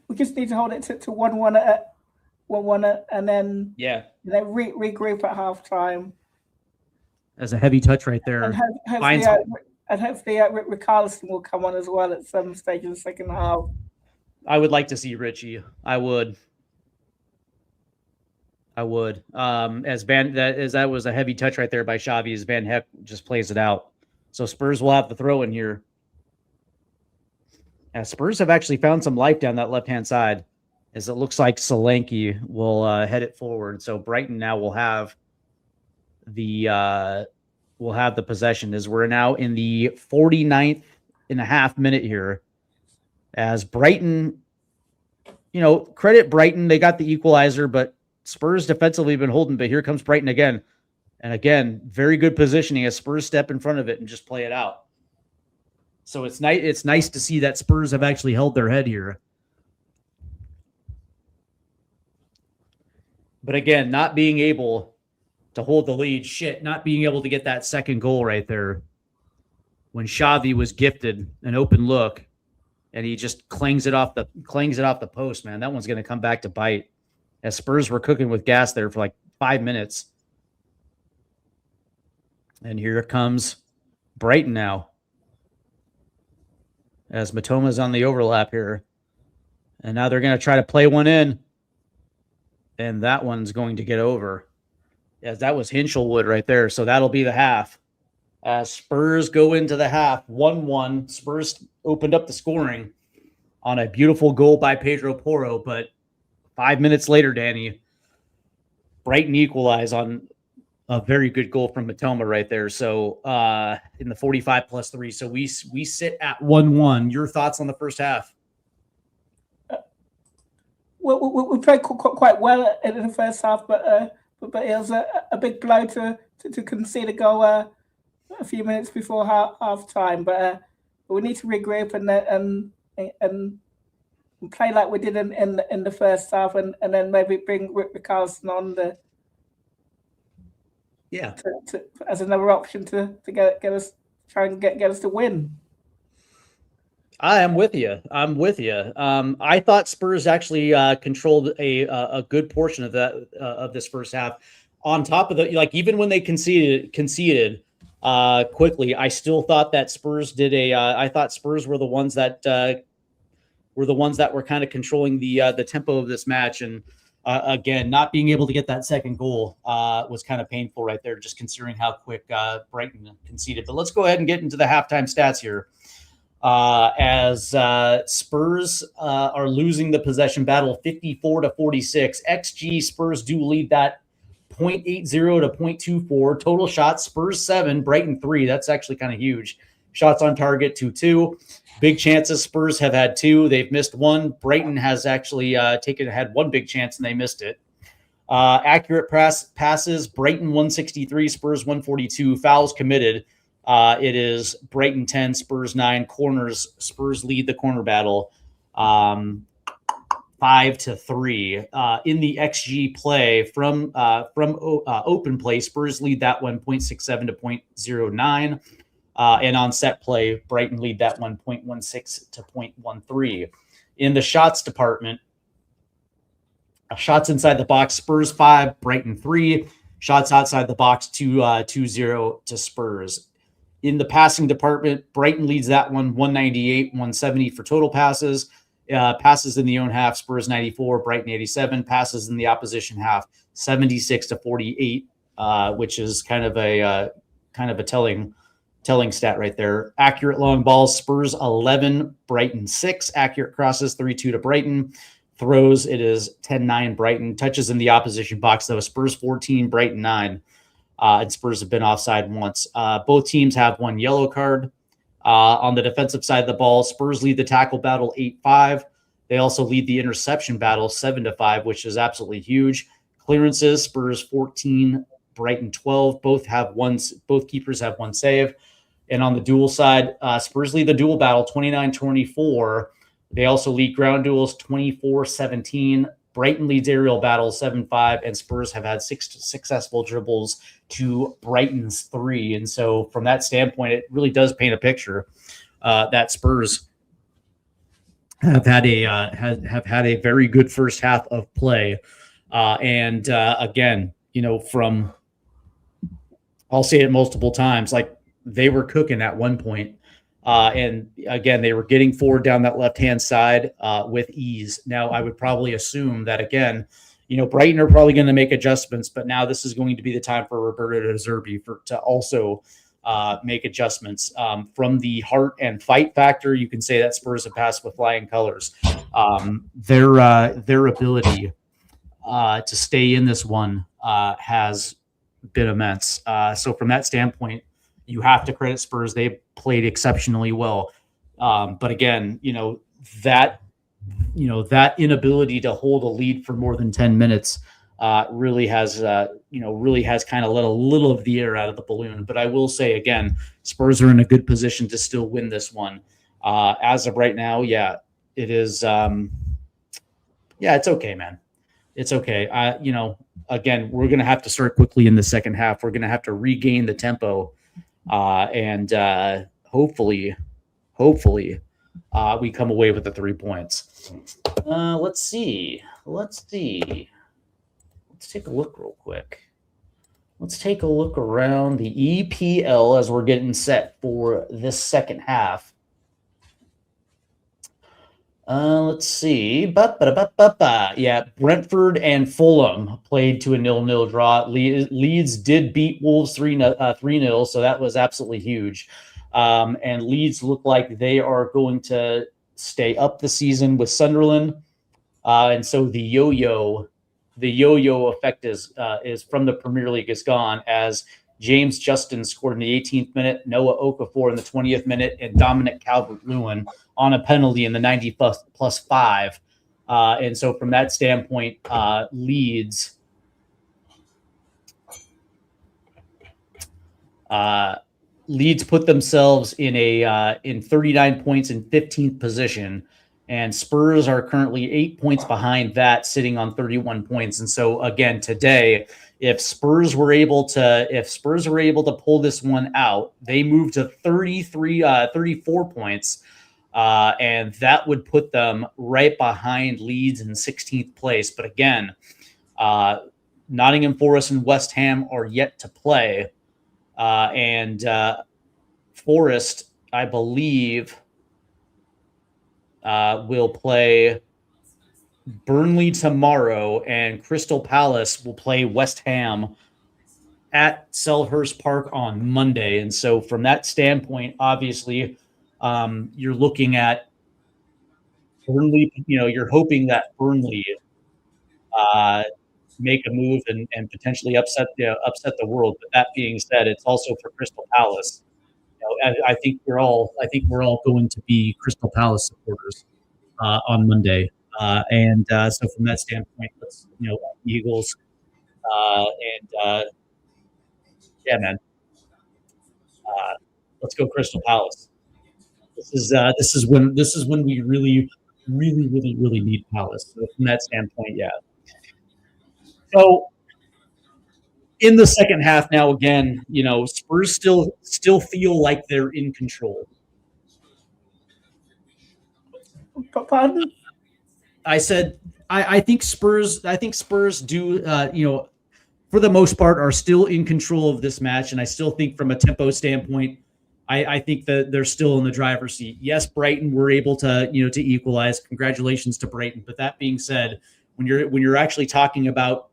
We just need to hold it to 1-1 at 1-1, and then regroup at halftime. As a heavy touch right there. And hopefully, Richarlison will come on as well at some stage in the second half. I would like to see Richie. I would. As that was a heavy touch right there by Xavi, as Van Heck just plays it out. So Spurs will have the throw in here. Spurs have actually found some life down that left-hand side, as it looks like Solanke will head it forward. So Brighton now will have the possession, as we're now in the 49th and a half minute here. As Brighton, credit Brighton, they got the equalizer, but Spurs defensively have been holding. But here comes Brighton again. And again, very good positioning as Spurs step in front of it and just play it out. So it's nice to see that Spurs have actually held their head here. But again, not being able to hold the lead, not being able to get that second goal right there when Xavi was gifted an open look and he just clangs it off the post, man. That one's going to come back to bite, as Spurs were cooking with gas there for like 5 minutes. And here comes Brighton now. as Matoma's on the overlap here. And now they're going to try to play one in. And that one's going to get over. Yes, that was Hinchelwood right there. So that'll be the half. As Spurs go into the half, 1-1. Spurs opened up the scoring on a beautiful goal by Pedro Porro. But 5 minutes later, Danny, Brighton equalize on a very good goal from Matoma right there. So in the 45+3. So we sit at 1-1. Your thoughts on the first half? We played quite well in the first half, but it was a big blow to concede a goal a few minutes before half time. But we need to regroup and play like we did in the first half, and then maybe bring Richarlison on as another option to get us to win. I am with you. I thought Spurs actually controlled a good portion of that of this first half. On top of even when they conceded quickly, I still thought that Spurs did I thought Spurs were the ones that were kind of controlling the tempo of this match. And again, not being able to get that second goal was kind of painful right there, just considering how quick Brighton conceded. But let's go ahead and get into the halftime stats here. As Spurs are losing the possession battle 54-46. XG, Spurs do lead that 0.80 to 0.24. Total shots, Spurs 7, Brighton 3. That's actually kind of huge. Shots on target 2-2. Big chances, Spurs have had 2. They've missed 1. Brighton has actually had 1 big chance and they missed it. Accurate passes, Brighton 163, Spurs 142. Fouls committed. It is Brighton 10, Spurs 9. Corners, Spurs lead the corner battle 5-3. In the XG play from open play, Spurs lead that one 0.67 to 0.09. And on set play, Brighton lead that one 0.16 to 0.13. In the shots department, shots inside the box, Spurs 5, Brighton 3. Shots outside the box 2-0 to Spurs. In the passing department, Brighton leads that one 198, 170 for total passes. Passes in the own half, Spurs 94, Brighton 87. Passes in the opposition half, 76 to 48, which is kind of a telling stat right there. Accurate long balls, Spurs 11, Brighton 6. Accurate crosses 3-2 to Brighton. Throws, it is 10-9 Brighton. Touches in the opposition box, though, Spurs 14, Brighton 9. And Spurs have been offside once. Both teams have 1 yellow card. On the defensive side of the ball, Spurs lead the tackle battle 8-5. They also lead the interception battle 7-5, which is absolutely huge. Clearances, Spurs 14, Brighton 12. Both keepers have 1 save. And on the duel side, Spurs lead the duel battle 29-24. They also lead ground duels 24-17. Brighton leads aerial battles 7-5, and Spurs have had 6 successful dribbles to Brighton's 3. And so from that standpoint, it really does paint a picture that Spurs have had a very good first half of play. And again, I'll say it multiple times, like they were cooking at one point. And again, they were getting forward down that left-hand side with ease. Now, I would probably assume that, again, Brighton are probably going to make adjustments, but now this is going to be the time for Roberto De Zerbi to also make adjustments. From the heart and fight factor, you can say that Spurs have passed with flying colors. Their ability to stay in this one has been immense. So from that standpoint, you have to credit Spurs. They played exceptionally well. But again, that inability to hold a lead for more than 10 minutes really has kind of let a little of the air out of the balloon. But I will say again, Spurs are in a good position to still win this one. As of right now, it is. It's okay, man. It's okay. Again, we're going to have to start quickly in the second half. We're going to have to regain the tempo. And hopefully we come away with the 3 points. Let's see. Let's take a look real quick. Let's take a look around the EPL as we're getting set for this second half. Let's see. Yeah, Brentford and Fulham played to a 0-0 draw. Leeds did beat Wolves 3-0, so that was absolutely huge. And Leeds look like they are going to stay up the season with Sunderland. And so the yo-yo effect is from the Premier League is gone, as James Justin scored in the 18th minute, Noah Okafor in the 20th minute, and Dominic Calvert-Lewin on a penalty in the 90 plus 5. And so from that standpoint, Leeds put themselves in 39 points in 15th position, and Spurs are currently 8 points behind that, sitting on 31 points. And so again, today, if Spurs were able to pull this one out, they move to 34 points. And that would put them right behind Leeds in 16th place. But again, Nottingham Forest and West Ham are yet to play. And Forest, I believe, will play Burnley tomorrow, and Crystal Palace will play West Ham at Selhurst Park on Monday. And so from that standpoint, obviously, you're looking at Burnley, you're hoping that Burnley make a move and potentially upset the world. But that being said, it's also for Crystal Palace. I think we're all going to be Crystal Palace supporters on Monday. So from that standpoint, let's Eagles yeah, man. Let's go Crystal Palace. This is when we really need Palace. So from that standpoint, yeah. So in the second half now, again, Spurs still feel like they're in control. Pardon? I said I think Spurs do for the most part are still in control of this match, and I still think from a tempo standpoint, I think that they're still in the driver's seat. Yes, Brighton were able to equalize. Congratulations to Brighton. But that being said, when you're actually talking about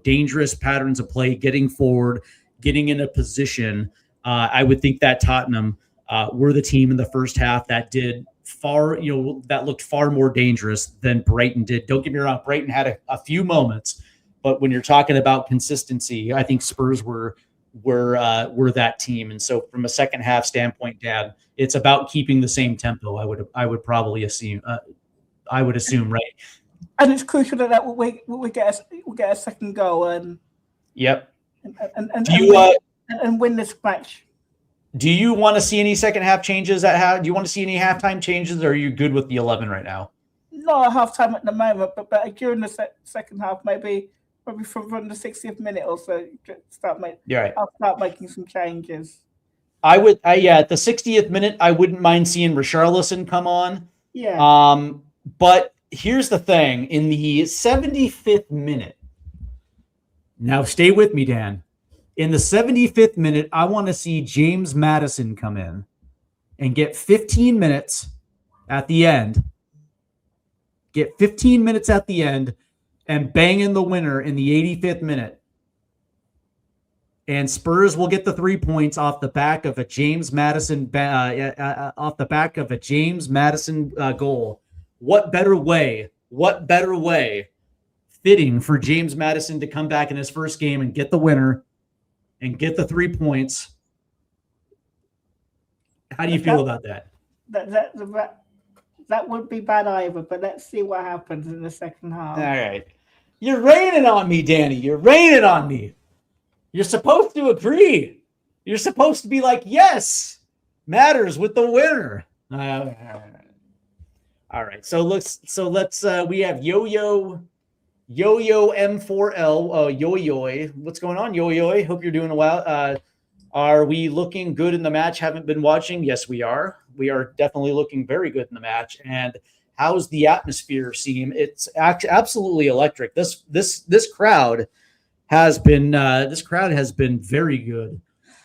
dangerous patterns of play, getting forward, getting in a position, I would think that Tottenham were the team in the first half that did that looked far more dangerous than Brighton did. Don't get me wrong, Brighton had a few moments, but when you're talking about consistency, I think Spurs were that team. And so from a second half standpoint, Dad, it's about keeping the same tempo. I would probably assume. I would assume, right? And it's crucial that we get a second goal and yep. And win this match. Do you want to see any second half changes? Do you want to see any halftime changes, or are you good with the 11 right now? Not a halftime at the moment, but during the second half, maybe from the 60th minute or so, start making some changes. I would, at the 60th minute, I wouldn't mind seeing Richarlison come on. Yeah. But here's the thing: in the 75th minute, now stay with me, Dan. In the 75th minute, I want to see James Maddison come in and get 15 minutes at the end. Get 15 minutes at the end and bang in the winner in the 85th minute. And Spurs will get the 3 points off the back of a James Maddison goal. What better way fitting for James Maddison to come back in his first game and get the winner and get the 3 points? How do you feel about that? That wouldn't be bad either, but let's see what happens in the second half. All right. You're raining on me, Danny. You're raining on me. You're supposed to agree. You're supposed to be like, yes, matters with the winner. All right. So let's we have Yo-Yo M4L. Yo-Yo. What's going on, Yo-Yo? Hope you're doing well. Are we looking good in the match? Haven't been watching? Yes, we are. We are definitely looking very good in the match. And how's the atmosphere seem? It's absolutely electric. This crowd has been very good.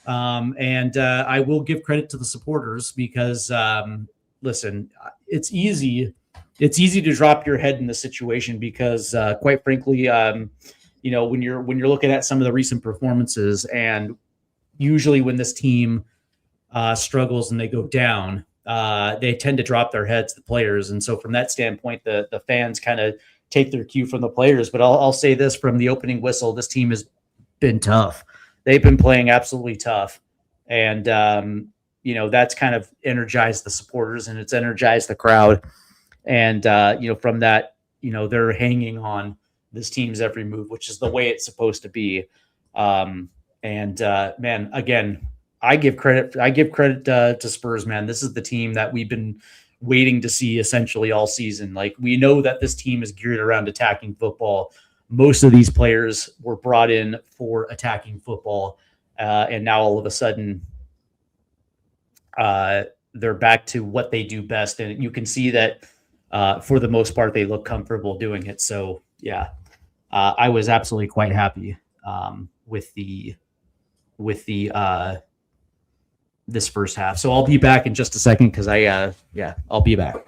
And I will give credit to the supporters because listen, it's easy it's easy to drop your head in the situation because, quite frankly, you know, when you're looking at some of the recent performances, and usually when this team struggles and they go down, they tend to drop their heads, the players. And so from that standpoint, the fans kind of take their cue from the players. But I'll say this from the opening whistle, this team has been tough. They've been playing absolutely tough. And, you know, that's kind of energized the supporters and it's energized the crowd. And, you know, from that, you know, they're hanging on this team's every move, which is the way it's supposed to be. Man, again, I give credit to Spurs, man. This is the team that we've been waiting to see essentially all season. Like, we know that this team is geared around attacking football. Most of these players were brought in for attacking football. And now all of a sudden, they're back to what they do best. And you can see that for the most part, they look comfortable doing it. So yeah, I was absolutely quite happy with this first half. So I'll be back in just a second because I'll be back.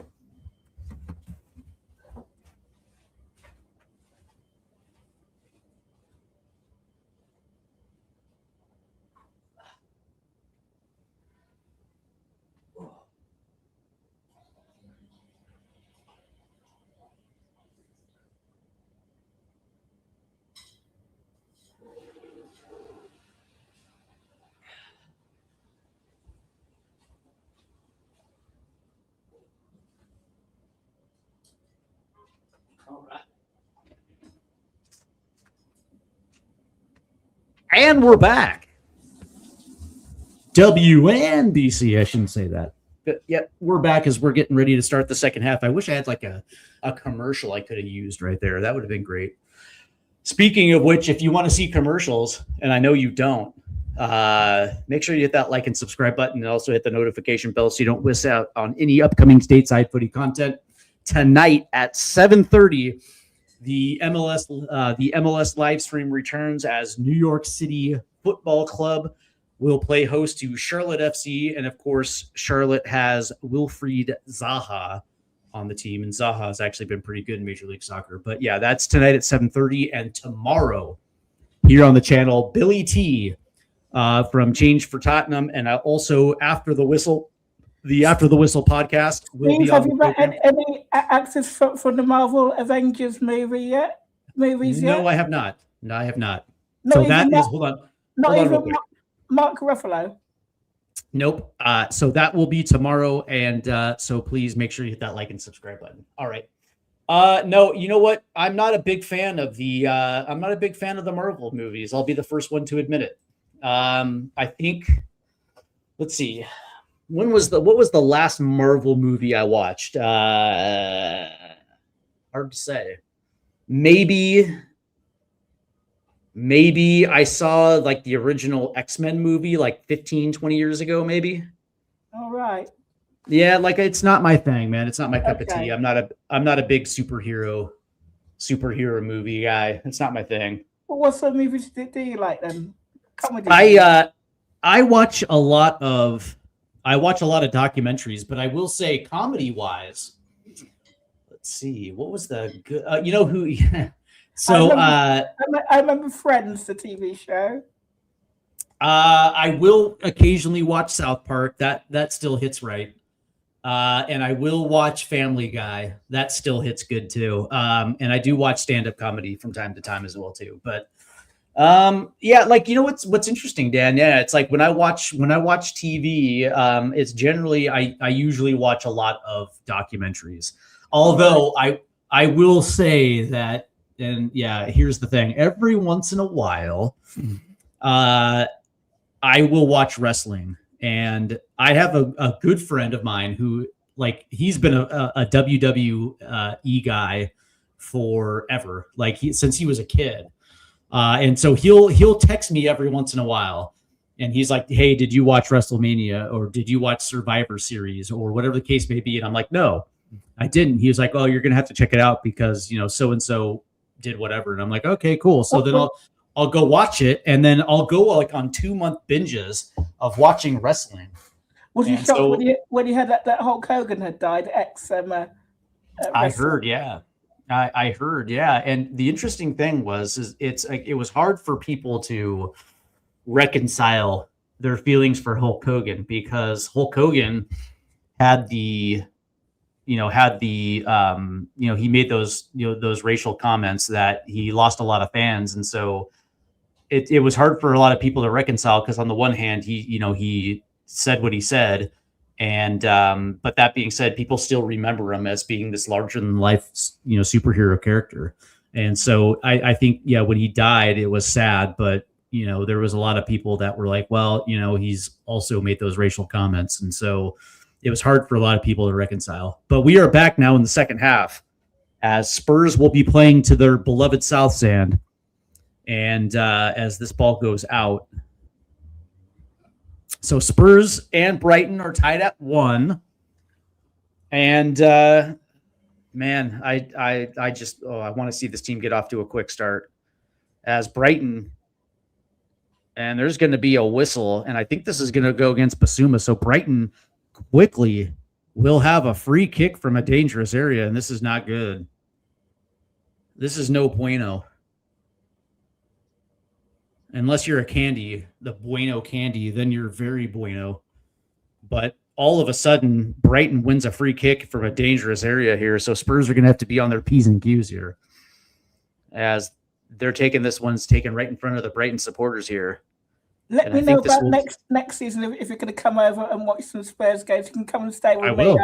And we're back. WNBC, I shouldn't say that. But yeah, we're back as we're getting ready to start the second half. I wish I had like a commercial I could have used right there. That would have been great. Speaking of which, if you want to see commercials, and I know you don't, make sure you hit that like and subscribe button and also hit the notification bell so you don't miss out on any upcoming Stateside Footy content. Tonight at 7:30, the MLS live stream returns as New York City Football Club will play host to Charlotte FC. And of course, Charlotte has Wilfried Zaha on the team. And Zaha has actually been pretty good in Major League Soccer. But yeah, that's tonight at 7:30. And tomorrow here on the channel, Billy T from Change for Tottenham. And also After the Whistle, the After the Whistle podcast will be on. Have you got any access for the Marvel Avengers movie yet? No, I have not. No, I have not. Not So that even is, hold on. Not Hold on real even quick. Mark Ruffalo. Nope. So that will be tomorrow. And so please make sure you hit that like and subscribe button. All right. No, you know what? I'm not a big fan of the Marvel movies. I'll be the first one to admit it. I think, let's see. What was the last Marvel movie I watched? Hard to say. Maybe I saw like the original X-Men movie like 15, 20 years ago, maybe. All right. Yeah, like it's not my thing, man. It's not my cup of Okay. tea. I'm not a big superhero movie guy. It's not my thing. Well, what sort of movies do you like then? Comedy. I watch a lot of documentaries, but I will say comedy wise, let's see, what was the good you know who so I remember Friends, the TV show. I will occasionally watch South Park. That still hits right. And I will watch Family Guy. That still hits good too. And I do watch stand-up comedy from time to time as well too. But yeah, like, you know what's interesting, Dan? Yeah, it's like when I watch TV, it's generally I usually watch a lot of documentaries. Although I will say that, and yeah, here's the thing: every once in a while, I will watch wrestling. And I have a good friend of mine who, like, he's been a WWE guy forever, like since he was a kid. And so he'll text me every once in a while, and he's like, "Hey, did you watch WrestleMania, or did you watch Survivor Series, or whatever the case may be?" And I'm like, "No, I didn't." He was like, "Oh, you're gonna have to check it out because, you know, so and so did whatever." And I'm like, "Okay, cool." So then I'll go watch it, and then I'll go like on 2-month binges of watching wrestling. Was you And shocked so- when you had that Hulk Hogan had died? I heard, yeah. I heard, yeah. And the interesting thing was, it was hard for people to reconcile their feelings for Hulk Hogan, because Hulk Hogan had the, he made those, those racial comments that he lost a lot of fans. And so it was hard for a lot of people to reconcile, because on the one hand, he said what he said. And, but that being said, people still remember him as being this larger than life, superhero character. And so I think, yeah, when he died, it was sad, but, there was a lot of people that were like, well, he's also made those racial comments. And so it was hard for a lot of people to reconcile. But we are back now in the second half, as Spurs will be playing to their beloved South Stand. And as this ball goes out, so Spurs and Brighton are tied at 1. And man, I want to see this team get off to a quick start, as Brighton, and there's going to be a whistle, and I think this is going to go against Basuma. So Brighton quickly will have a free kick from a dangerous area, and this is not good. This is no bueno. Unless you're a candy, the bueno candy, then you're very bueno. But all of a sudden, Brighton wins a free kick from a dangerous area here. So Spurs are going to have to be on their P's and Q's here, as they're taking this one's taken right in front of the Brighton supporters here. Let me know about next season. If you're going to come over and watch some Spurs games, you can come and stay with me.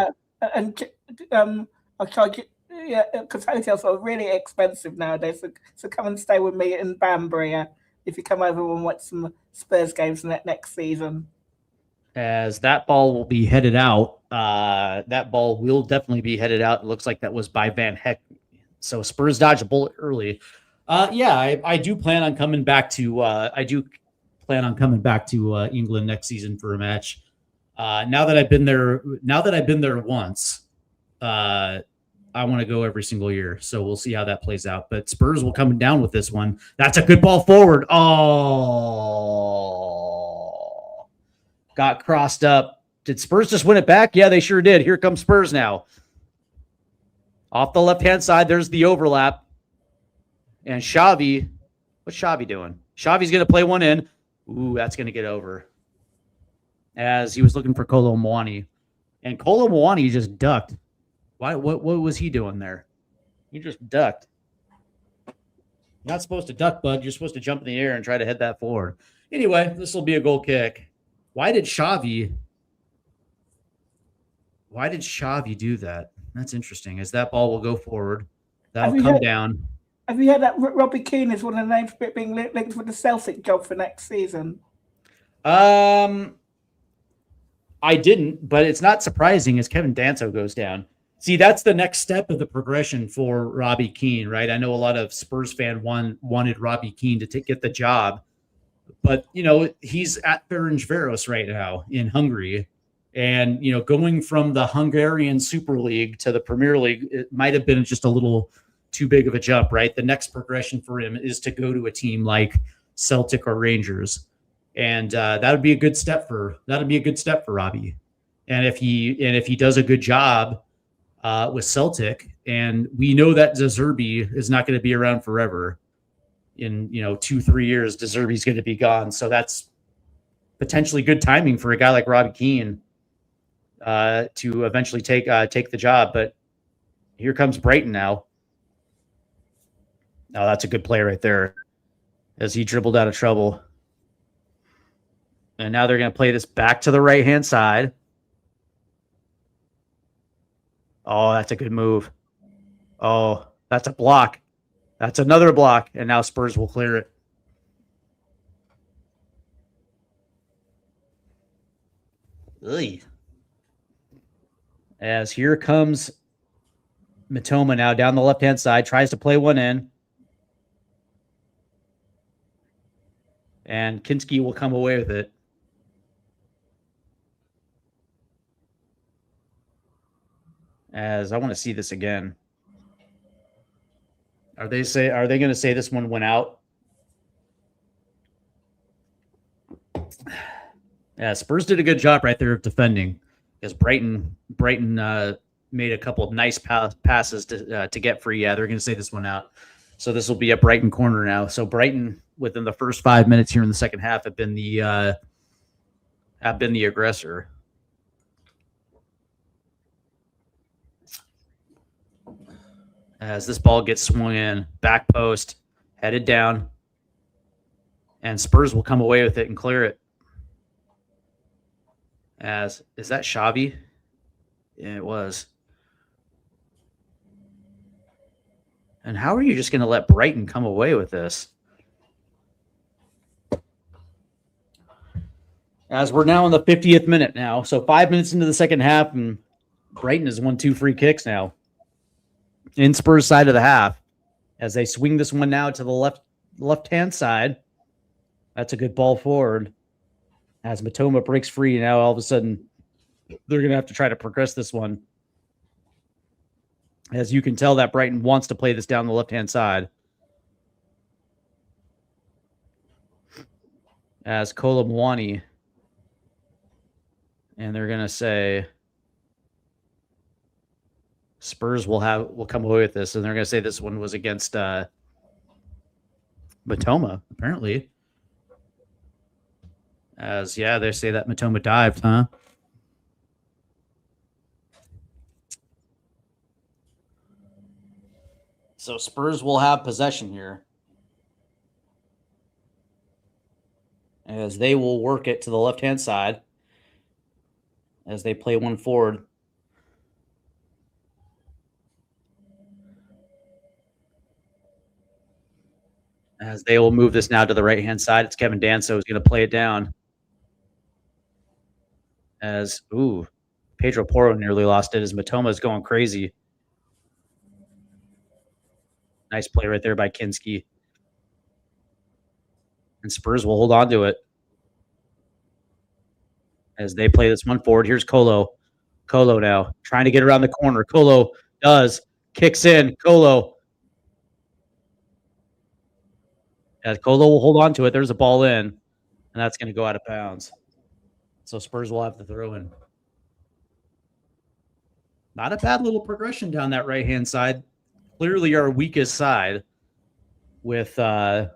I'll charge you. Yeah, because hotels are really expensive nowadays. So come and stay with me in Banbury. If you come over and watch some Spurs games next season. As that ball will be headed out, that ball will definitely be headed out. It looks like that was by Van Heck. So Spurs dodge a bullet early. I do plan on coming back to England next season for a match. Now that I've been there once, I want to go every single year. So we'll see how that plays out. But Spurs will come down with this one. That's a good ball forward. Oh, got crossed up. Did Spurs just win it back? Yeah, they sure did. Here comes Spurs now. Off the left-hand side, there's the overlap. And Xavi, what's Xavi doing? Xavi's going to play one in. Ooh, that's going to get over. As he was looking for Kolo Muani. And Kolo Muani just ducked. Why? What was he doing there? He just ducked. You're not supposed to duck, bud. You're supposed to jump in the air and try to head that forward. Anyway, this will be a goal kick. Why did Xavi do that? That's interesting, as that ball will go forward. That'll come down. Have you heard that Robbie Keane is one of the names being linked with the Celtic job for next season? I didn't, but it's not surprising as Kevin Danso goes down. See, that's the next step of the progression for Robbie Keane, right? I know a lot of Spurs fan wanted Robbie Keane to get the job, but he's at Ferencváros right now in Hungary, and going from the Hungarian Super League to the Premier League, it might have been just a little too big of a jump, right? The next progression for him is to go to a team like Celtic or Rangers, and that would be a good step for Robbie. And if he does a good job with Celtic, and we know that De Zerbi is not going to be around forever. In 2-3 years, De Zerbi's going to be gone, so that's potentially good timing for a guy like Robbie Keane to eventually take the job. But here comes Brighton now. Oh, that's a good play right there, as he dribbled out of trouble. And now they're going to play this back to the right-hand side. Oh, that's a good move. Oh, that's a block. That's another block. And now Spurs will clear it. Ugh. As here comes Mitoma now down the left-hand side. Tries to play one in. And Kinski will come away with it. As I want to see this again. Are they going to say this one went out? Yeah, Spurs did a good job right there of defending, because Brighton made a couple of nice passes to get free. Yeah, they're going to say this one out. So this will be a Brighton corner now. So Brighton, within the first 5 minutes here in the second half, have been the aggressor. As this ball gets swung in, back post, headed down, and Spurs will come away with it and clear it. Is that Xavi? Yeah, it was. And how are you just going to let Brighton come away with this? As we're now in the 50th minute now. So 5 minutes into the second half, and Brighton has won 2 free kicks now. In Spurs side of the half. As they swing this one now to the left-hand side. That's a good ball forward. As Matoma breaks free, now all of a sudden they're going to have to try to progress this one. As you can tell that Brighton wants to play this down the left-hand side. As Kola Mwani. And they're going to say Spurs will come away with this. And they're going to say this one was against Matoma, apparently. Yeah, they say that Matoma dived, huh? So Spurs will have possession here. As they will work it to the left-hand side. As they play one forward. As they will move this now to the right-hand side. It's Kevin Danso who's going to play it down. Pedro Porro nearly lost it as Matoma is going crazy. Nice play right there by Kinski. And Spurs will hold on to it. As they play this one forward. Here's Kolo. Kolo now trying to get around the corner. Kolo does. Kicks in. Kolo. As Kolo will hold on to it. There's a ball in. And that's going to go out of bounds. So Spurs will have to throw in. Not a bad little progression down that right-hand side. Clearly our weakest side with Pedro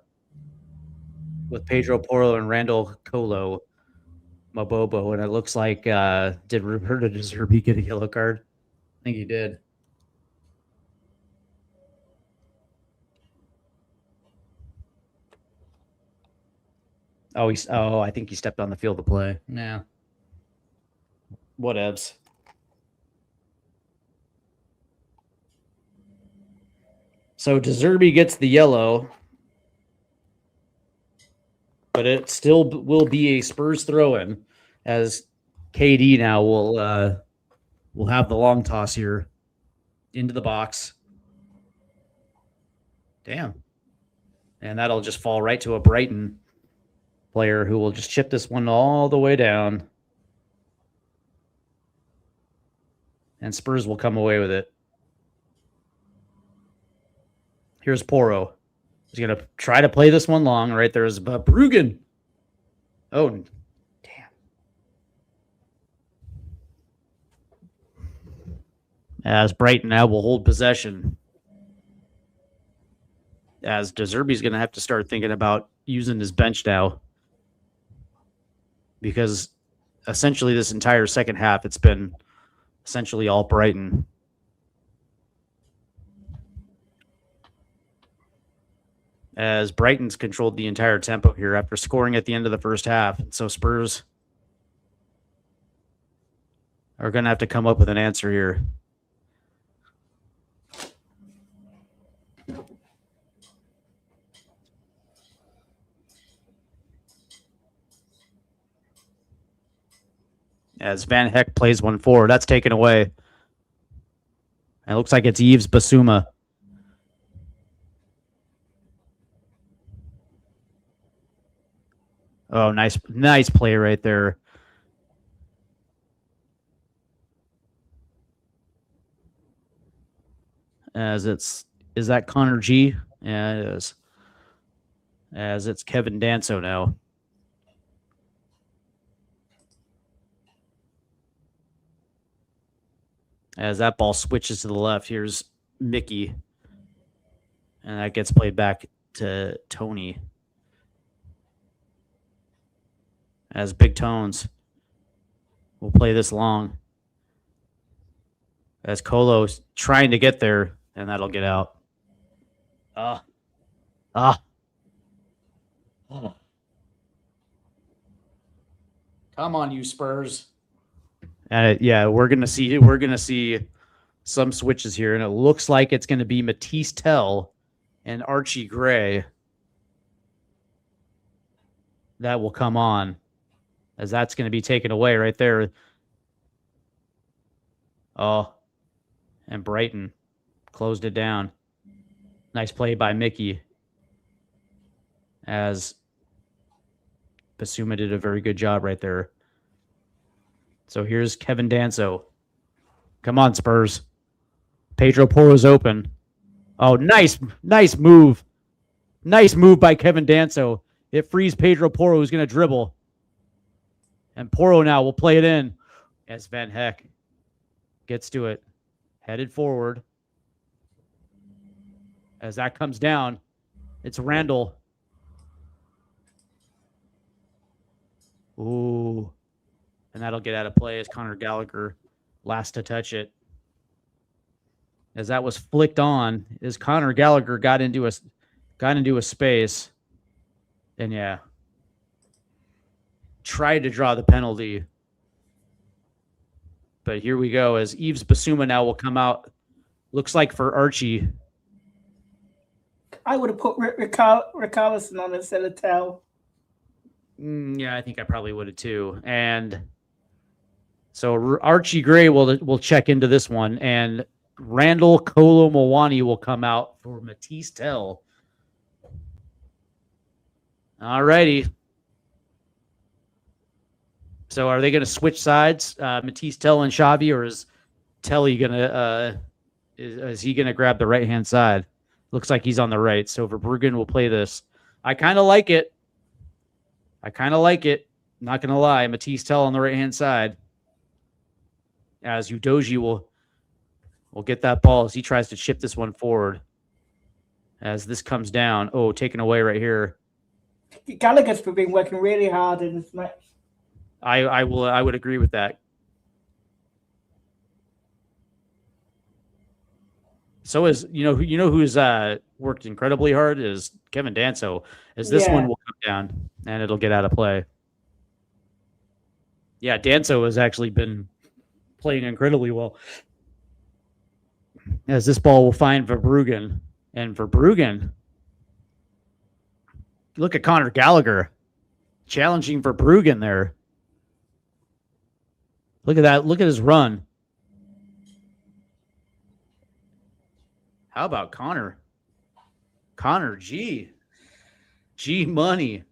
Porro and Randall Kolo Mabobo. And it looks like, did Roberto De Zerbi get a yellow card? I think he did. I think he stepped on the field to play. Nah. Whatevs. So De Zerbi gets the yellow. But it still will be a Spurs throw-in as KD now will have the long toss here into the box. Damn. And that'll just fall right to a Brighton player who will just chip this one all the way down. And Spurs will come away with it. Here's Porro. He's going to try to play this one long. Right there is Bruggen. Oh, damn. As Brighton now will hold possession. As De Zerbi's going to have to start thinking about using his bench now. Because essentially this entire second half, it's been essentially all Brighton. As Brighton's controlled the entire tempo here after scoring at the end of the first half. So Spurs are going to have to come up with an answer here. As Van Heck plays one forward, that's taken away. It looks like it's Yves Basuma. Oh, nice play right there. Is that Connor G? Yeah, it is. As it's Kevin Danso now. As that ball switches to the left, here's Mickey. And that gets played back to Tony. As Big Tones will play this long. As Colo's trying to get there, and that'll get out. Oh. Come on, you Spurs. Yeah, we're gonna see some switches here, and it looks like it's gonna be Matisse Tell and Archie Gray that will come on, as that's gonna be taken away right there. Oh, and Brighton closed it down. Nice play by Mickey, as Basuma did a very good job right there. So here's Kevin Danso. Come on, Spurs. Pedro Porro's open. Oh, nice move. Nice move by Kevin Danso. It frees Pedro Porro, who's going to dribble. And Porro now will play it in as Van Heck gets to it. Headed forward. As that comes down, it's Randall. Ooh. And that'll get out of play as Conor Gallagher last to touch it. As that was flicked on, as Conor Gallagher got into a space. And yeah. Tried to draw the penalty. But here we go, as Yves Basuma now will come out. Looks like for Archie. I would have put Richarlison on instead of Tell. Yeah, I think I probably would have too. And so Archie Gray will check into this one, and Randall Kolo Mwani will come out for Matisse Tell. All righty. So are they going to switch sides, Matisse Tell and Xavi, or is Telly going to is he going to grab the right-hand side? Looks like he's on the right. So Verbruggen will play this. I kind of like it. Not going to lie. Matisse Tell on the right-hand side. As Udoji will get that ball as he tries to chip this one forward. As this comes down. Oh, taken away right here. Gallagher's been working really hard in this match. I would agree with that. So is who's worked incredibly hard is Kevin Danso. As this one will come down and it'll get out of play. Yeah, Danso has actually been playing incredibly well. As this ball will find Verbruggen, and Verbruggen. Look at Conor Gallagher challenging Verbruggen there. Look at that. Look at his run. How about Connor? Connor G money.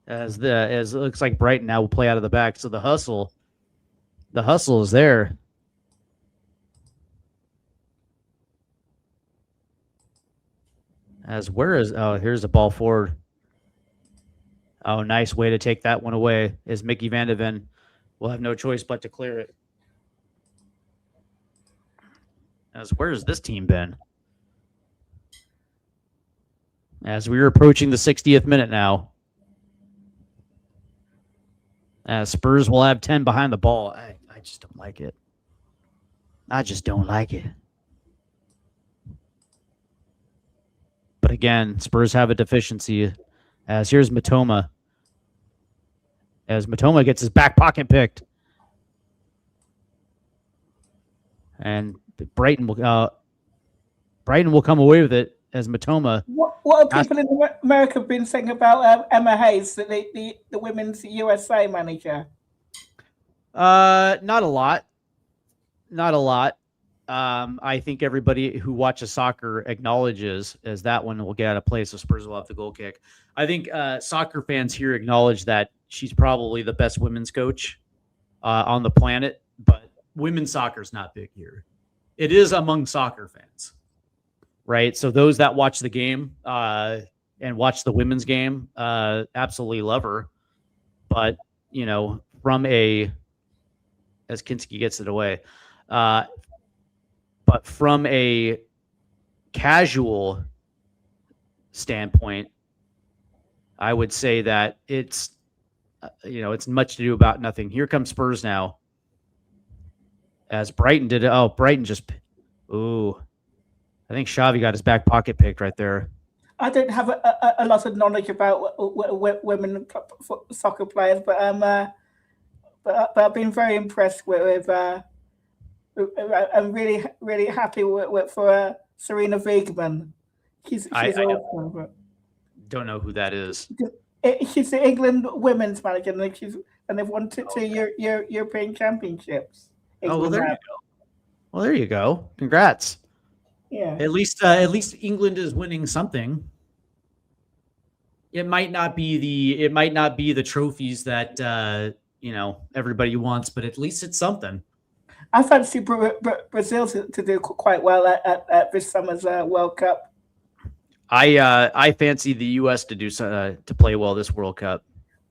As it looks like Brighton now will play out of the back. So the hustle is there. Here's the ball forward. Oh, nice way to take that one away. As Mickey Van de Ven will have no choice but to clear it. As where has this team been? As we are approaching the 60th minute now. As Spurs will have 10 behind the ball. I just don't like it. I just don't like it. But again, Spurs have a deficiency. As here's Matoma. As Matoma gets his back pocket picked. And Brighton will come away with it as Matoma. What have people in America been saying about Emma Hayes, the women's USA manager? Not a lot. I think everybody who watches soccer acknowledges as that one will get out of play, so Spurs will have the goal kick. I think soccer fans here acknowledge that she's probably the best women's coach on the planet, but women's soccer is not big here. It is among soccer fans, right? So those that watch the game and watch the women's game absolutely love her. But, from a as Kinski gets it away. But from a casual standpoint, I would say that it's it's much to do about nothing. Here comes Spurs now. As Brighton did. Oh, Brighton just. Ooh. I think Xavi got his back pocket picked right there. I don't have a lot of knowledge about women soccer players, but I've been very impressed with I'm really happy for Serena Wiegman. She's awesome. Don't know who that is. She's the England women's manager, and they've won two European championships. Well, there you go. Well, there you go. Congrats. Yeah. At least England is winning something. It might not be the trophies that everybody wants, but at least it's something. I fancy Brazil to do quite well at this summer's World Cup. I fancy the U.S. to do to play well this World Cup.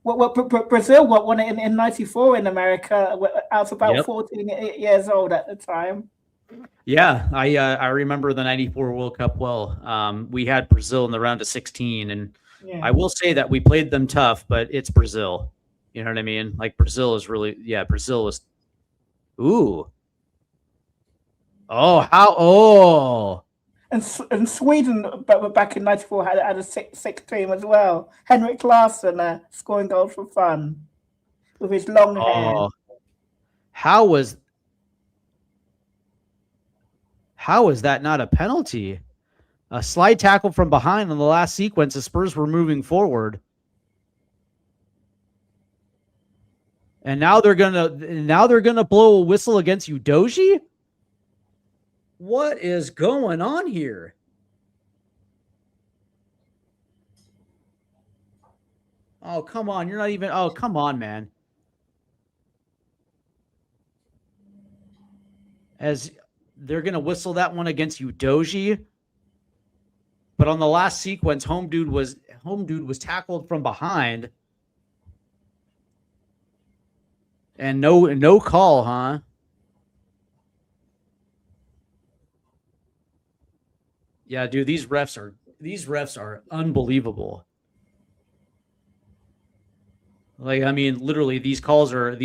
Well, Brazil won it in '94 in America. I was about 14 years old at the time. Yeah, I remember the '94 World Cup well. We had Brazil in the round of 16, and I will say that we played them tough, but it's Brazil. You know what I mean? Like Brazil is really, Brazil is. Ooh. Oh, how? Oh. And Sweden, but back in '94, had a six team as well. Henrik Larsson scoring goals for fun with his long hair. How was that not a penalty? A slide tackle from behind in the last sequence. The Spurs were moving forward, and now they're gonna blow a whistle against Udoji. What is going on here? Oh, come on. You're not even... Oh, come on, man. As they're going to whistle that one against Udoji. But on the last sequence, home dude was tackled from behind. And no call, huh? Yeah, dude, these refs are unbelievable. Like, I mean, literally, these calls are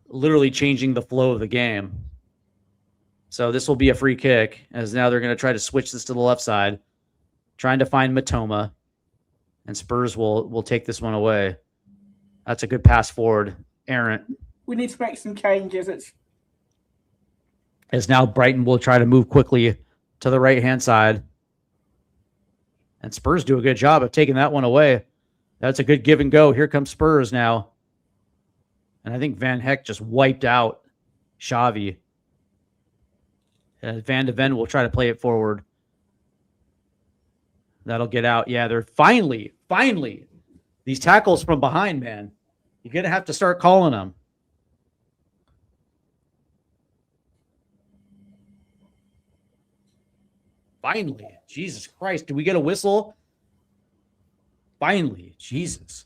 literally changing the flow of the game. So this will be a free kick, as now they're going to try to switch this to the left side, trying to find Matoma, and Spurs will take this one away. That's a good pass forward, errant. We need to make some changes. As now Brighton will try to move quickly to the right-hand side. And Spurs do a good job of taking that one away. That's a good give and go. Here comes Spurs now. And I think Van Heck just wiped out Xavi. Van de Ven will try to play it forward. That'll get out. Yeah, they're finally, these tackles from behind, man. You're going to have to start calling them. Finally. Jesus Christ. Did we get a whistle? Finally. Jesus.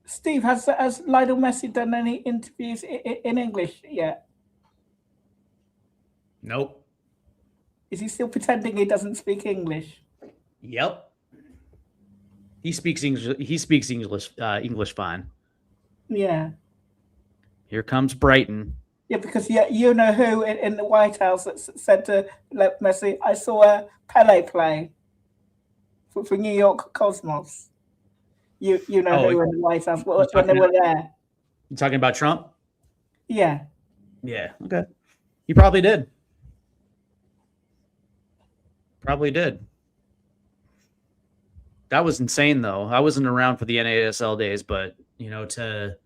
Steve, has Lionel Messi done any interviews in English yet? Nope. Is he still pretending he doesn't speak English? Yep. He speaks English. He speaks English fine. Yeah. Here comes Brighton. Yeah, because you know who in the White House that said to Messi, I saw Pele play for New York Cosmos. You know who in the White House when they were there. You talking about Trump? Yeah. Yeah. Okay. He probably did. Probably did. That was insane, though. I wasn't around for the NASL days, but to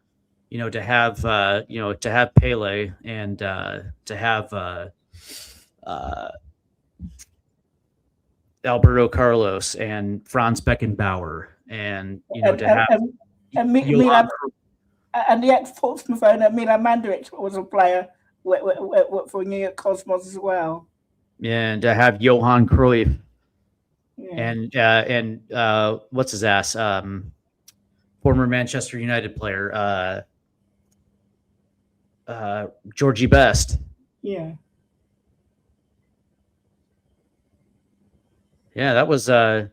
have Pele and to have Alberto Carlos and Franz Beckenbauer and to have Milan, and the ex-Portsmouth owner Milan Mandaric was a player for New York Cosmos as well. Yeah, and to have Johan Cruyff and what's his ass, former Manchester United player. Georgie Best. Yeah. Yeah, that was the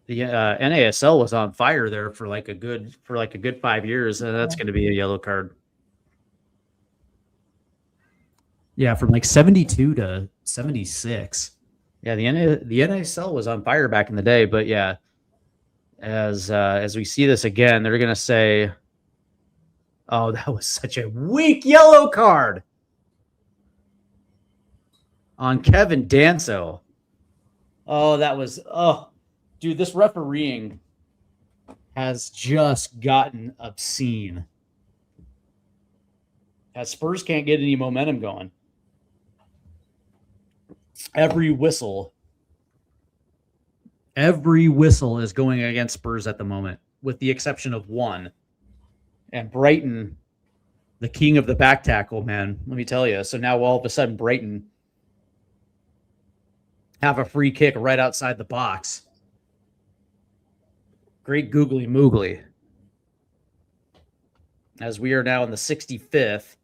NASL was on fire there for like a good 5 years, and that's going to be a yellow card. Yeah, from like 72 to 76. Yeah, the NASL was on fire back in the day, but yeah, as we see this again, they're going to say, "Oh, that was such a weak yellow card on Kevin Danso." Oh, that was dude, this refereeing has just gotten obscene. As Spurs can't get any momentum going. Every whistle is going against Spurs at the moment, with the exception of one. And Brighton, the king of the back tackle, man, let me tell you. So now all of a sudden Brighton have a free kick right outside the box. Great googly moogly. As we are now in the 65th.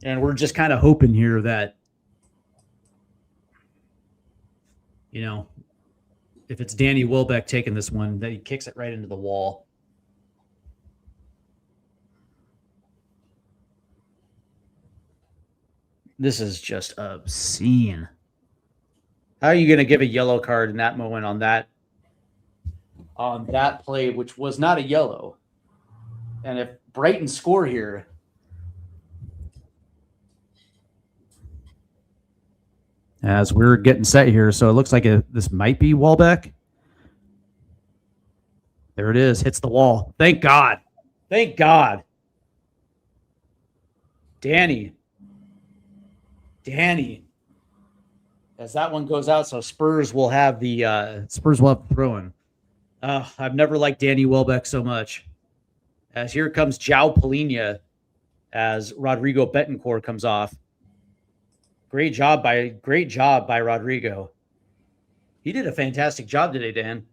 And we're just kind of hoping here that, you know, if it's Danny Welbeck taking this one, that he kicks it right into the wall. This is just obscene. How are you going to give a yellow card in that moment on that play, which was not a yellow? And if Brighton score here, as we're getting set here, so it looks like this might be Welbeck. There it is, hits the wall. Thank God. Thank God. Danny. As that one goes out, so Spurs will have the throw-in. I've never liked Danny Welbeck so much. As here comes João Palhinha as Rodrigo Betancourt comes off. Great job by Rodrigo. He did a fantastic job today, Dan.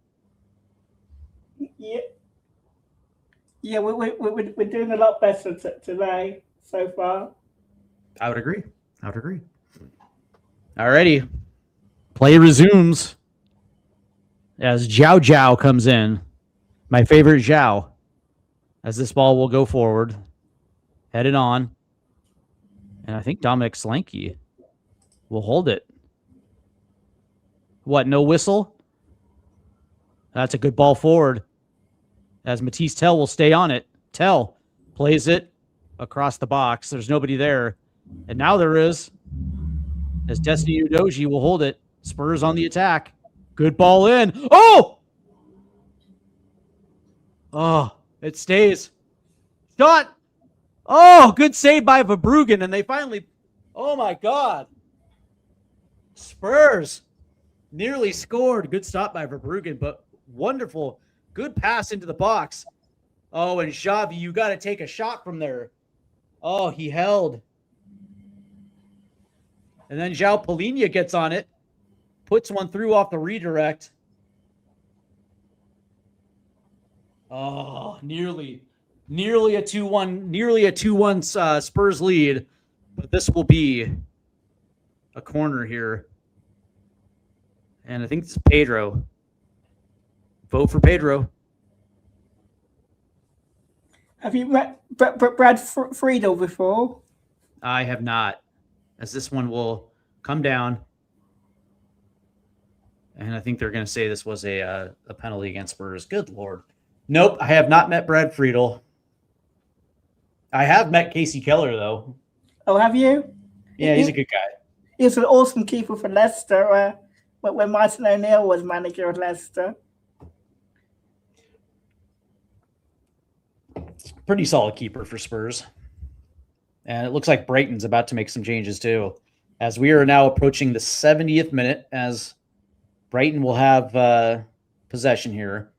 Yeah, we're doing a lot better today so far. I would agree. Alrighty. Play resumes as João comes in. My favorite João. As this ball will go forward. Headed on. And I think Dominic Solanke will hold it. What, no whistle? That's a good ball forward. As Matisse Tell will stay on it. Tell plays it across the box. There's nobody there. And now there is. As Destiny Udoji will hold it. Spurs on the attack. Good ball in. Oh! Oh, it stays. Shot. Oh, good save by Verbruggen. And they finally... Oh, my God. Spurs nearly scored. Good stop by Verbruggen, but wonderful. Good pass into the box. Oh, and Xavi, you got to take a shot from there. Oh, he held. And then João Palhinha gets on it. Puts one through off the redirect. Oh, nearly a 2-1 Spurs lead. But this will be a corner here. And I think it's Pedro. Vote for Pedro. Have you met Brad Friedel before? I have not. As this one will come down. And I think they're going to say this was a penalty against Spurs. Good Lord. Nope, I have not met Brad Friedel. I have met Casey Keller, though. Oh, have you? Yeah, he's a good guy. He was an awesome keeper for Leicester when Martin O'Neill was manager of Leicester. Pretty solid keeper for Spurs. And it looks like Brighton's about to make some changes, too. As we are now approaching the 70th minute, as Brighton will have possession here.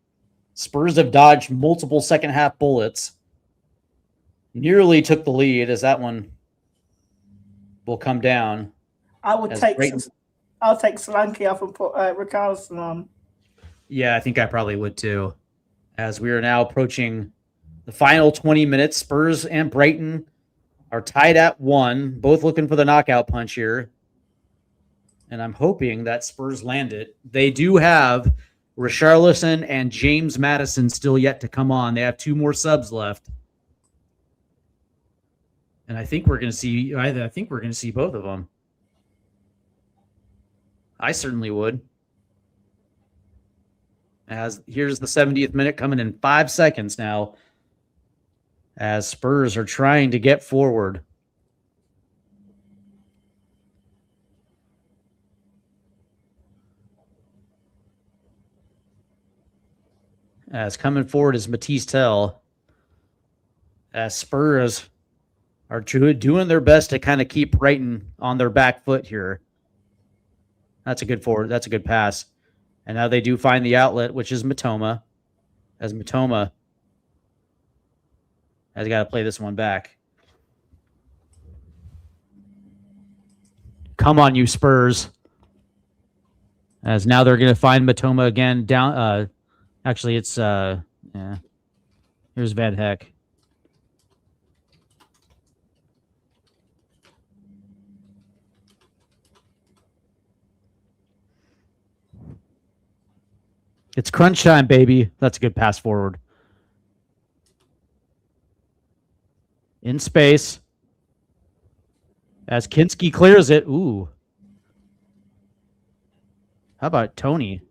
Spurs have dodged multiple second-half bullets. Nearly took the lead as that one will come down. I'll take Solanke off and put Richarlison on. Yeah, I think I probably would too. As we are now approaching The final 20 minutes, Spurs and Brighton are tied at 1, both looking for the knockout punch here. And I'm hoping that Spurs land it. They do have Richarlison and James Maddison still yet to come on. They have 2 more subs left. And I think we're going to see both of them. I certainly would. As here's the 70th minute coming in 5 seconds now, as Spurs are trying to get forward. As coming forward is Matisse Tell. As Spurs are doing their best to kind of keep Brighton on their back foot here. That's a good forward. That's a good pass. And now they do find the outlet, which is Matoma. As Matoma has got to play this one back. Come on, you Spurs. As now they're going to find Matoma again down. Actually, it's yeah. Here's Van Heck. It's crunch time, baby. That's a good pass forward. In space. As Kinski clears it. Ooh. How about Tony?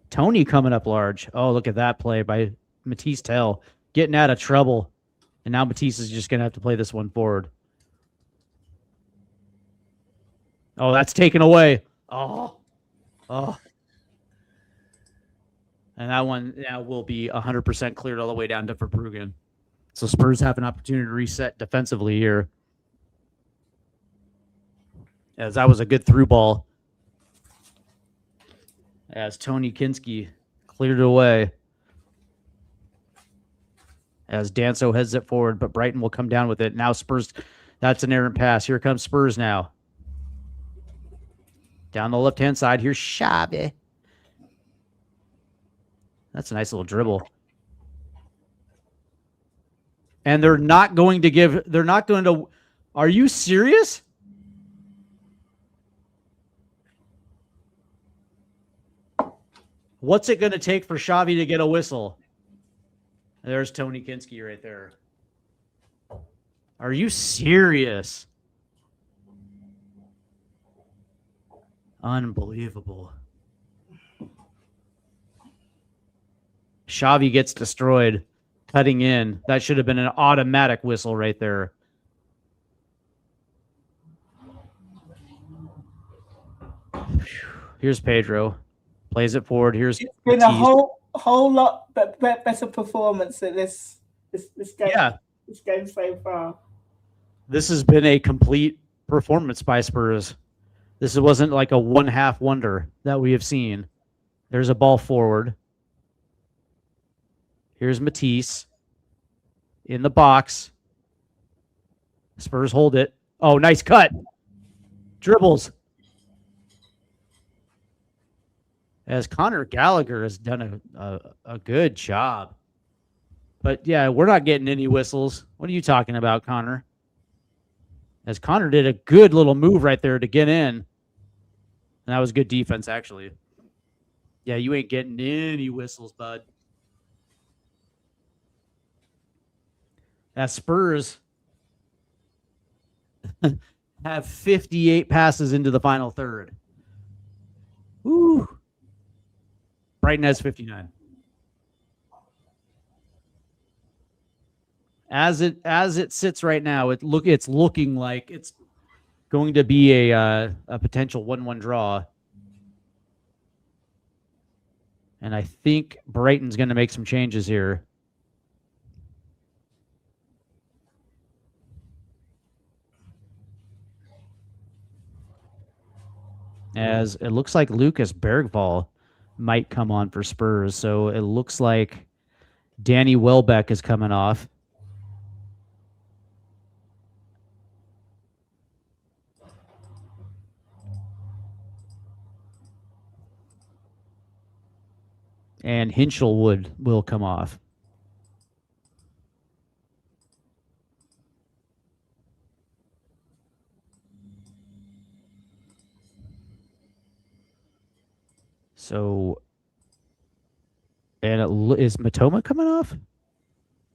Tony coming up large. Oh, look at that play by Matisse Tell. Getting out of trouble. And now Matisse is just going to have to play this one forward. Oh, that's taken away. Oh. Oh. And that one now will be 100% cleared all the way down to Verbruggen. So Spurs have an opportunity to reset defensively here. As that was a good through ball. As Tony Kinski cleared it away. As Danso heads it forward, but Brighton will come down with it. Now Spurs, that's an errant pass. Here comes Spurs now. Down the left-hand side, here's Xavi. That's a nice little dribble. And they're not going to, are you serious? What's it going to take for Xavi to get a whistle? There's Tony Kinski right there. Are you serious? Unbelievable. Xavi gets destroyed, cutting in. That should have been an automatic whistle right there. Here's Pedro. Plays it forward. Here's it's been a whole lot better performance at this game. Yeah. This game so far. This has been a complete performance by Spurs. This wasn't like a one-half wonder that we have seen. There's a ball forward. Here's Matisse in the box. Spurs hold it. Oh, nice cut. Dribbles. As Conor Gallagher has done a good job. But, yeah, we're not getting any whistles. What are you talking about, Conor? As Conor did a good little move right there to get in. And that was good defense, actually. Yeah, you ain't getting any whistles, bud. As Spurs have 58 passes into the final third. Woo. Brighton has 59. As it sits right now, it's looking like it's going to be a potential 1-1 draw. And I think Brighton's going to make some changes here. As it looks like Lucas Bergvall might come on for Spurs. So it looks like Danny Welbeck is coming off. And Hinchelwood will come off. So, and is Matoma coming off?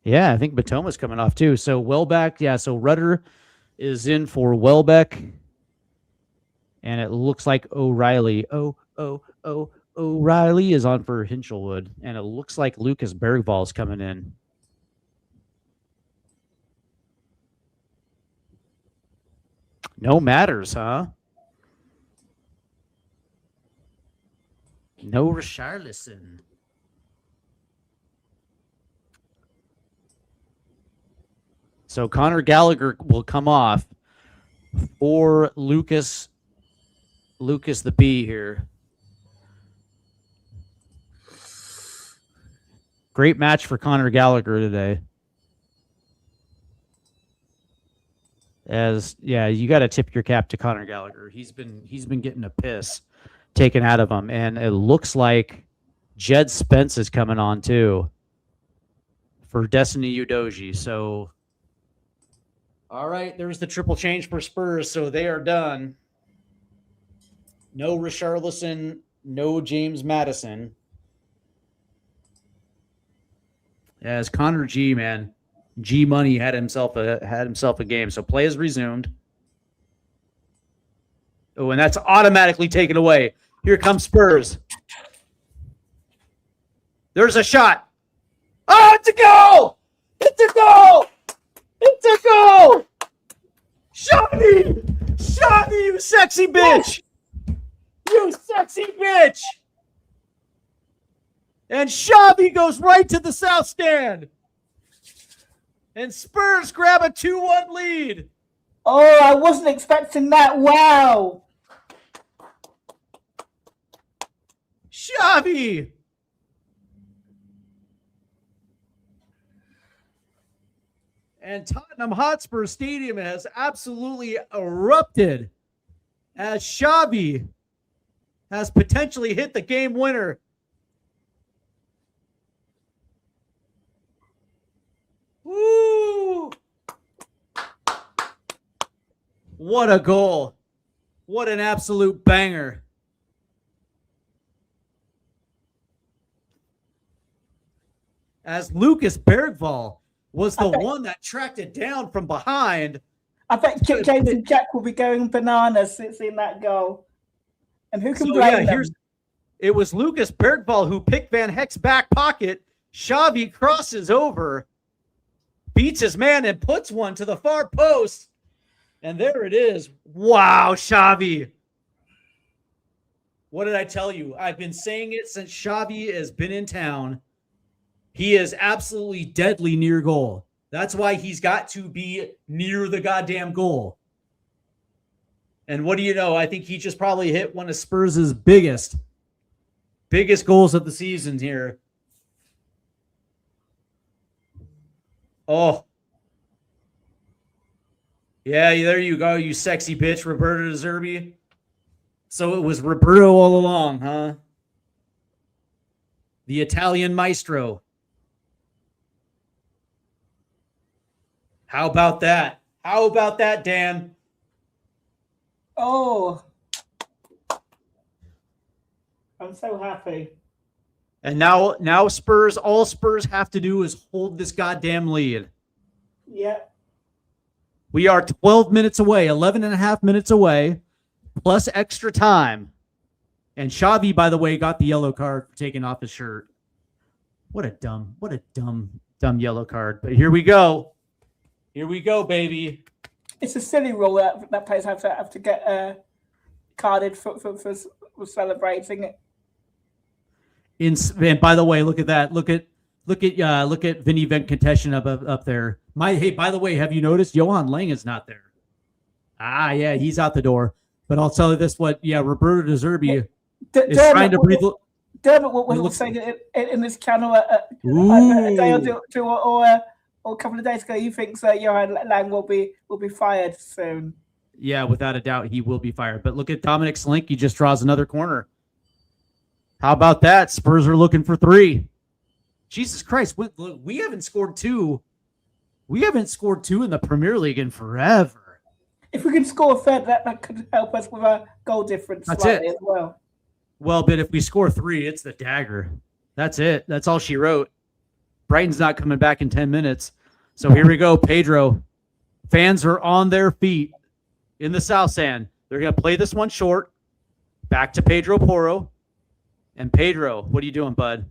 Yeah, I think Matoma's coming off too. So Welbeck, yeah. So Rudder is in for Welbeck, and it looks like O'Reilly. O'Reilly is on for Hinchelwood, and it looks like Lucas Bergvall is coming in. No matters, huh? No Richarlison. So Connor Gallagher will come off for Lucas the B here. Great match for Connor Gallagher today. You got to tip your cap to Connor Gallagher. He's been getting a piss taken out of him, and it looks like Jed Spence is coming on too for Destiny Udoji. So, all right, there's the triple change for Spurs, so they are done. No Richarlison, no James Madison. As Connor G, man, G Money had himself a game. So play is resumed. Oh, and that's automatically taken away. Here comes Spurs. There's a shot. Oh, it's a goal! It's a goal! It's a goal! Xavi! Xavi, you sexy bitch! You sexy bitch! And Xavi goes right to the south stand. And Spurs grab a 2-1 lead. Oh, I wasn't expecting that. Wow. Xavi. And Tottenham Hotspur Stadium has absolutely erupted as Xavi has potentially hit the game winner. Woo! What a goal. What an absolute banger. As Lucas Bergvall was the one that tracked it down from behind. I bet James and Jack will be going bananas seeing that goal. And who can blame them? It was Lucas Bergvall who picked Van Heck's back pocket. Xavi crosses over, beats his man, and puts one to the far post. And there it is. Wow, Xavi. What did I tell you? I've been saying it since Xavi has been in town. He is absolutely deadly near goal. That's why he's got to be near the goddamn goal. And what do you know? I think he just probably hit one of Spurs' biggest goals of the season here. Oh. Yeah, there you go, you sexy bitch, Roberto De Zerbi. So it was Roberto all along, huh? The Italian maestro. How about that? How about that, Dan? Oh. I'm so happy. And now Spurs, all Spurs have to do is hold this goddamn lead. Yeah. We are 12 minutes away, 11 and a half minutes away, plus extra time. And Xavi, by the way, got the yellow card for taking off his shirt. What a dumb yellow card. But here we go. Here we go, baby. It's a silly rule that players have to get carded for celebrating it. And by the way, look at that. Look at Vinny Venkateshan up there. By the way, have you noticed Johan Lang is not there? Yeah, he's out the door. But I'll tell you this: Roberto De Zerbi is trying to breathe. Dermot was saying in this channel a day or two or a couple of days ago. He thinks Johan Lang will be fired soon. Yeah, without a doubt, he will be fired. But look at Dominic Slink. He just draws another corner. How about that? Spurs are looking for 3. Jesus Christ, we haven't scored 2. We haven't scored 2 in the Premier League in forever. If we can score a third, that could help us with a goal difference slightly as well. Well, but if we score 3, it's the dagger. That's it. That's all she wrote. Brighton's not coming back in 10 minutes. So here we go, Pedro. Fans are on their feet in the South Stand. They're going to play this one short. Back to Pedro Porro. And Pedro, what are you doing, bud?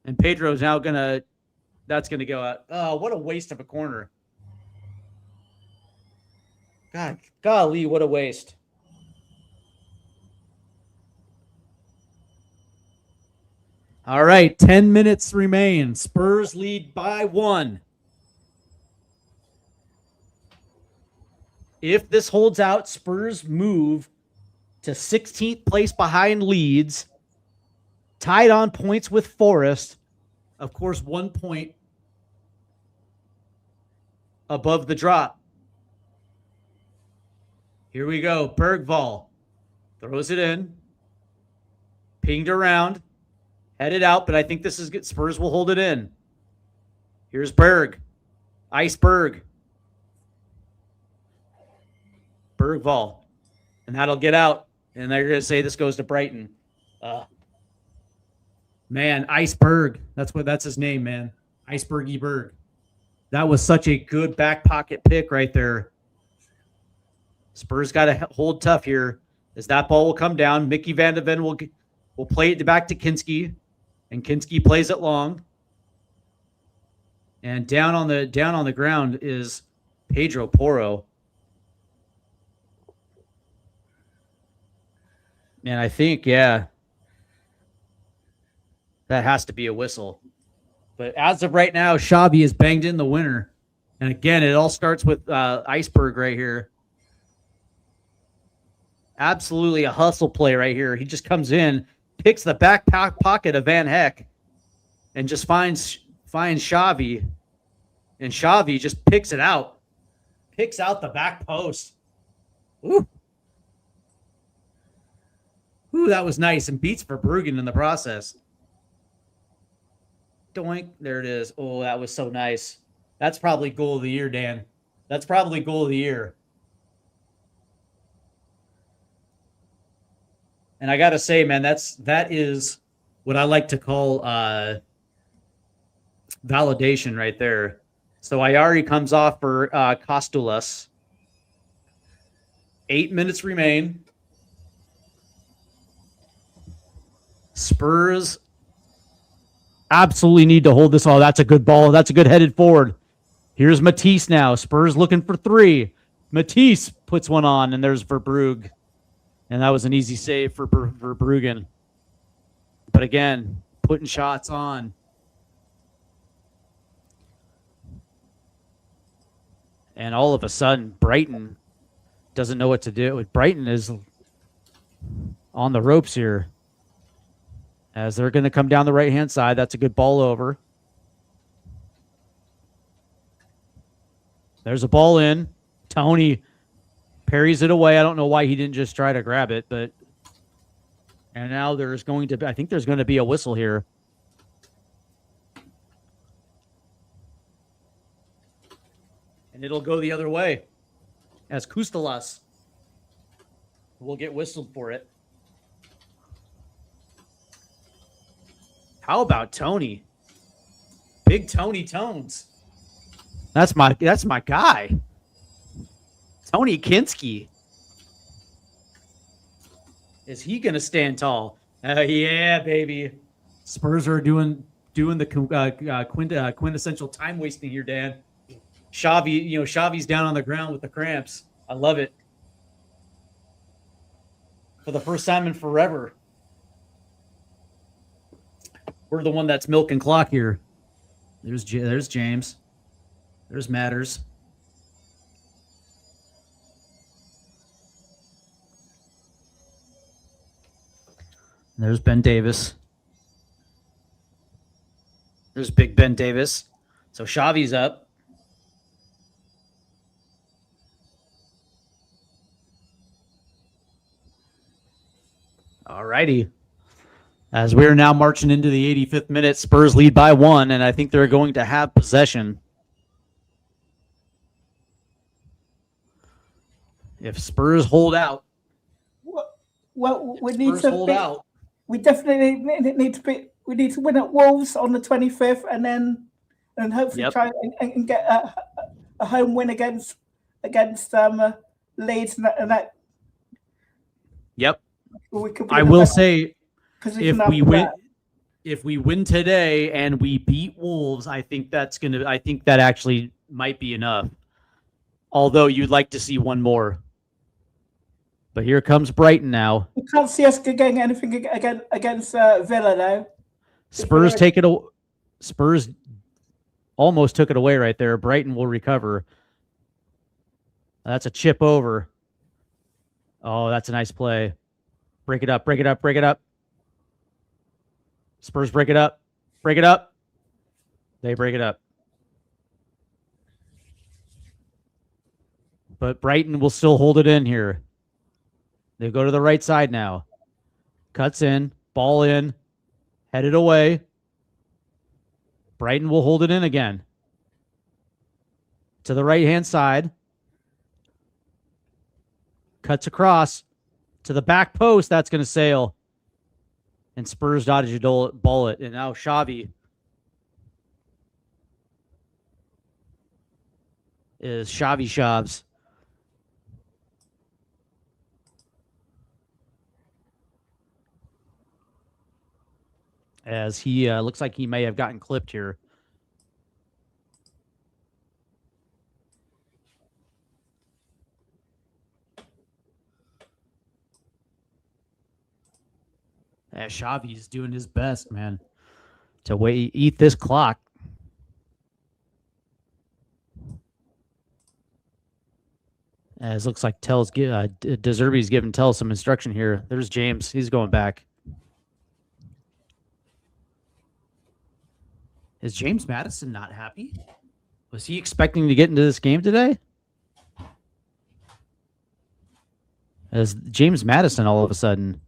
And Pedro's now going to – that's going to go out. Oh, what a waste of a corner. God, golly, what a waste. All right, 10 minutes remain. Spurs lead by 1. If this holds out, Spurs move to 16th place behind Leeds, tied on points with Forest. Of course, 1 point above the drop. Here we go. Bergvall throws it in, pinged around. Headed out, but I think this is good. Spurs will hold it in. Here's Berg. Iceberg. Bergvall. And that'll get out. And they're going to say this goes to Brighton. Man, Iceberg. That's his name, man. Icebergy Berg. That was such a good back pocket pick right there. Spurs got to hold tough here as that ball will come down. Mickey Van de Ven will play it back to Kinski. And Kinski plays it long. And down on the ground is Pedro Porro. And I think, yeah, that has to be a whistle. But as of right now, Xavi has banged in the winner. And again, it all starts with Iceberg right here. Absolutely a hustle play right here. He just comes in, picks the back pocket of Van Heck, and just finds Xavi, and Xavi just picks it out, picks out the back post. Ooh, that was nice, and beats Verbruggen in the process. Doink, there it is. Oh, that was so nice. That's probably goal of the year, Dan. That's probably goal of the year. And I gotta say, man, that is what I like to call validation right there. So Ayari comes off for Costulas. 8 minutes remain. Spurs absolutely need to hold this. Oh, that's a good ball. That's a good headed forward. Here's Matisse now. Spurs looking for 3. Matisse puts one on, and there's Verbrugge. And that was an easy save for Verbruggen. But again, putting shots on. And all of a sudden, Brighton doesn't know what to do. Brighton is on the ropes here. As they're going to come down the right-hand side. That's a good ball over. There's a ball in. Tony parries it away. I don't know why he didn't just try to grab it, but and now there's going to be, I think there's going to be a whistle here. And it'll go the other way as Kustalas will get whistled for it. How about Tony? Big Tony Tones. That's my guy. Tony Kinski. Is he going to stand tall? Yeah, baby. Spurs are doing the quintessential time wasting here, Dan. Xavi's down on the ground with the cramps. I love it. For the first time in forever. We're the one that's milking clock here. There's James. There's Matters. There's Ben Davis. There's Big Ben Davis. So Xavi's up. All righty. As we are now marching into the 85th minute, Spurs lead by 1, and I think they're going to have possession. If Spurs hold out. Well, we need Spurs to hold beat, out. we definitely need to be. We need to win at Wolves on the 25th, and hopefully try and get a home win against Leeds, and that Yep. we could. Be I in a will better say, position if we after win, that. if we win today and we beat Wolves, I think that actually might be enough. Although you'd like to see one more. But here comes Brighton now. You can't see us getting anything against Villa though. Spurs Spurs almost took it away right there. Brighton will recover. That's a chip over. Oh, that's a nice play. Break it up, break it up, break it up. Spurs break it up. Break it up. They break it up. But Brighton will still hold it in here. They go to the right side now. Cuts in. Ball in. Headed away. Brighton will hold it in again. To the right-hand side. Cuts across. To the back post. That's going to sail. And Spurs dodge a bullet. And now Xavi is Xavi Shavs. As he looks like he may have gotten clipped here. Xavi's doing his best, man, to eat this clock. As looks like De Zerbi's giving Tell some instruction here. There's James. He's going back. Is James Madison not happy? Was he expecting to get into this game today? As James Madison all of a sudden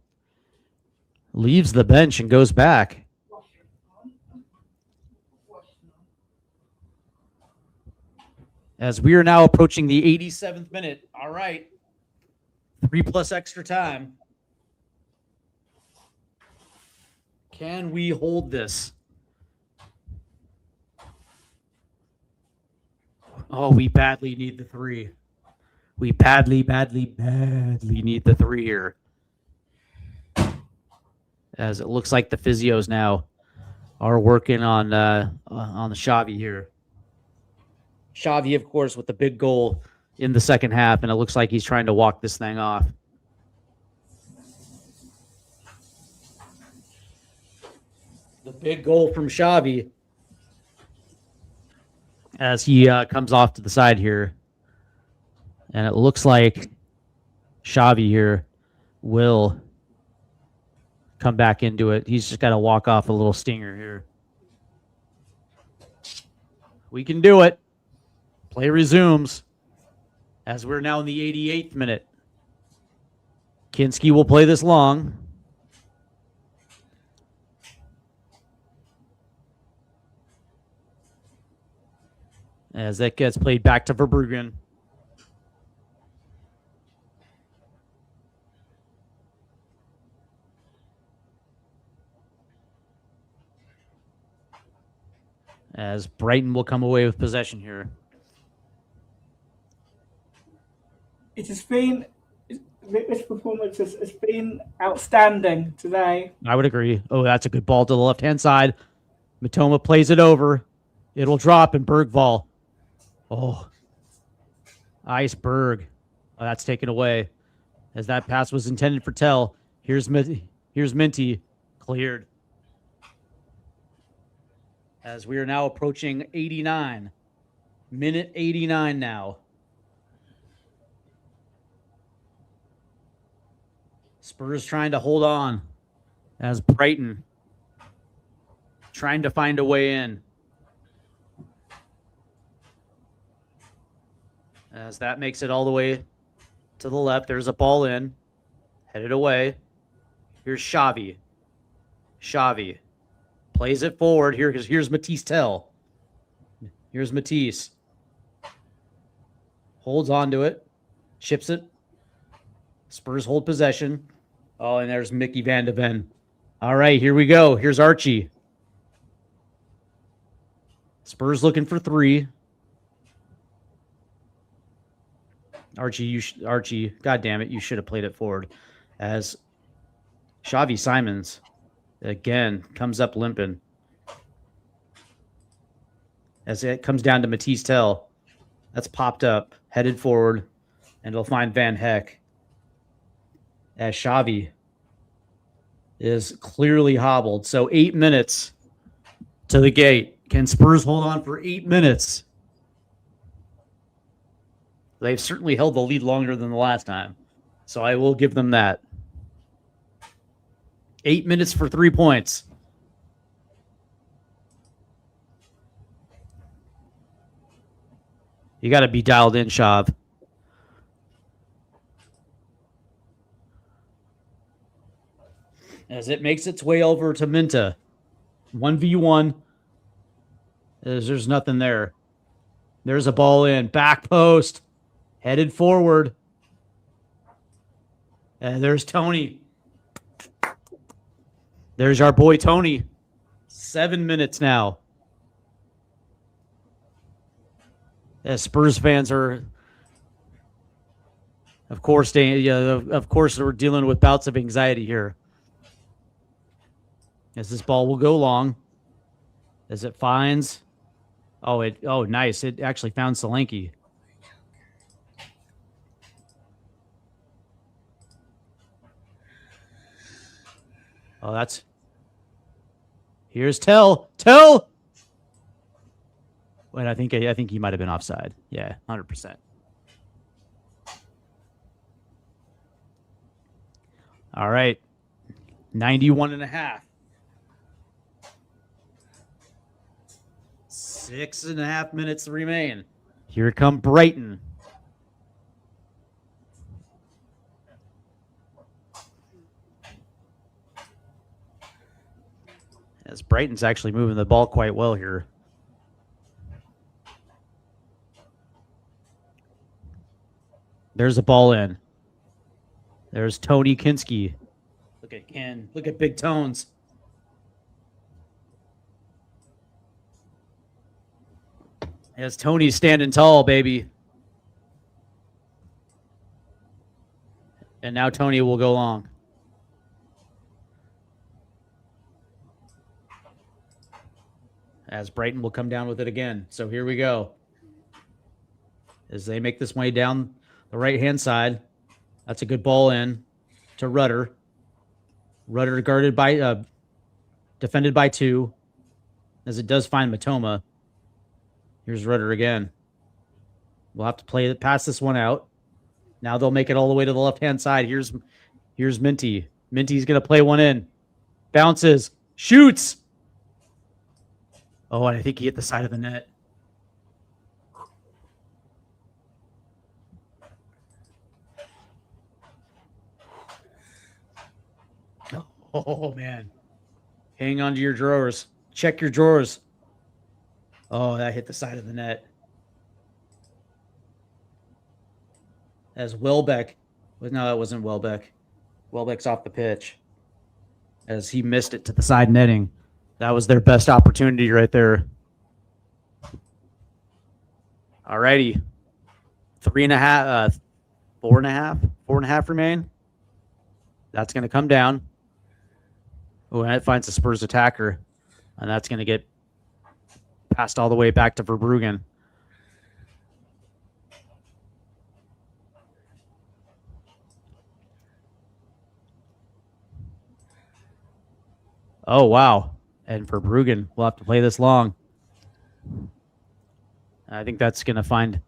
leaves the bench and goes back. As we are now approaching the 87th minute. All right. 3+ extra time. Can we hold this? Oh, we badly need the 3. We badly need the 3 here. As it looks like the physios now are working on the Xavi here. Xavi, of course, with the big goal in the second half, and it looks like he's trying to walk this thing off. The big goal from Xavi. As he comes off to the side here. And it looks like Xavi here will come back into it. He's just got to walk off a little stinger here. We can do it. Play resumes. As we're now in the 88th minute. Kinski will play this long. As that gets played back to Verbruggen. As Brighton will come away with possession here. It has been, this performance has been outstanding today. I would agree. Oh, that's a good ball to the left-hand side. Matoma plays it over. It'll drop in Bergvall. Oh, Iceberg. Oh, that's taken away. As that pass was intended for Tell. Here's Minty. Cleared. As we are now approaching 89. Minute 89 now. Spurs trying to hold on. As Brighton trying to find a way in. As that makes it all the way to the left. There's a ball in. Headed away. Here's Xavi. Xavi plays it forward. Here's Matisse Tell. Here's Matisse. Holds on to it. Chips it. Spurs hold possession. Oh, and there's Mickey Van de Ven. All right, here we go. Here's Archie. Spurs looking for 3. Archie, God damn it, you should have played it forward. As Xavi Simons again comes up limping. As it comes down to Matisse Tell. That's popped up, headed forward, and it'll find Van Heck. As Xavi is clearly hobbled. So 8 minutes to the gate. Can Spurs hold on for 8 minutes? They've certainly held the lead longer than the last time. So I will give them that. 8 minutes for 3 points. You got to be dialed in, Shav. As it makes its way over to Minta. 1v1. There's nothing there. There's a ball in. Back post. Headed forward. And there's Tony. There's our boy Tony. 7 minutes now. As Spurs fans are, of course, we're dealing with bouts of anxiety here. As this ball will go long. As it finds... Oh, nice. It actually found Solanke. Oh, that's... Here's Tell. Tell! Wait, I think he might have been offside. Yeah, 100%. All right. 91.5. 6.5 minutes remain. Here come Brighton. As Brighton's actually moving the ball quite well here. There's a ball in. There's Tony Kinski. Look at Ken. Look at Big Tones. As Tony's standing tall, baby. And now Tony will go long. As Brighton will come down with it again. So here we go. As they make this way down the right-hand side. That's a good ball in to Rudder. Rudder guarded by, defended by 2. As it does find Matoma. Here's Rudder again. We'll have to pass this one out. Now they'll make it all the way to the left-hand side. Here's Minty. Minty's going to play one in. Bounces. Shoots. Oh, and I think he hit the side of the net. Oh, man. Hang on to your drawers. Check your drawers. Oh, that hit the side of the net. As Welbeck. No, that wasn't Welbeck. Welbeck's off the pitch. As he missed it to the side netting. That was their best opportunity right there. Alrighty. 3.5, 4.5 remain. That's going to come down. Oh, and it finds the Spurs attacker. And that's going to get passed all the way back to Verbruggen. Oh, wow. And Verbruggen will have to play this long. I think that's going to find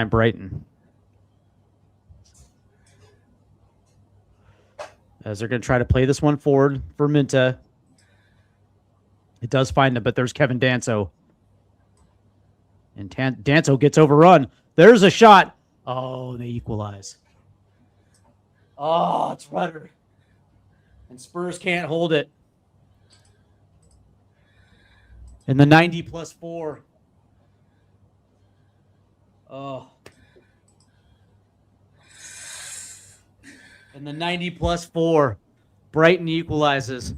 Brighton. As they're going to try to play this one forward for Minta. It does find him, but there's Kevin Danso. And Danso gets overrun. There's a shot. Oh, they equalize. Oh, it's Rudder. And Spurs can't hold it. In the 90+4. Oh. In And the 90+4. Brighton equalizes.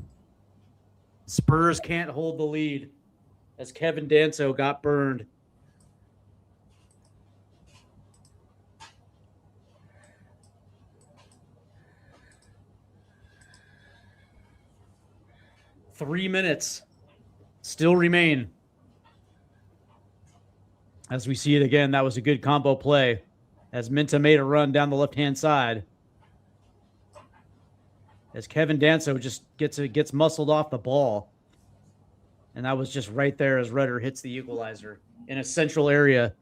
Spurs can't hold the lead as Kevin Danso got burned. Three minutes still remain. As we see it again, that was a good combo play as Minta made a run down the left-hand side. As Kevin Danso just gets muscled off the ball. And that was just right there as Rudder hits the equalizer in a central area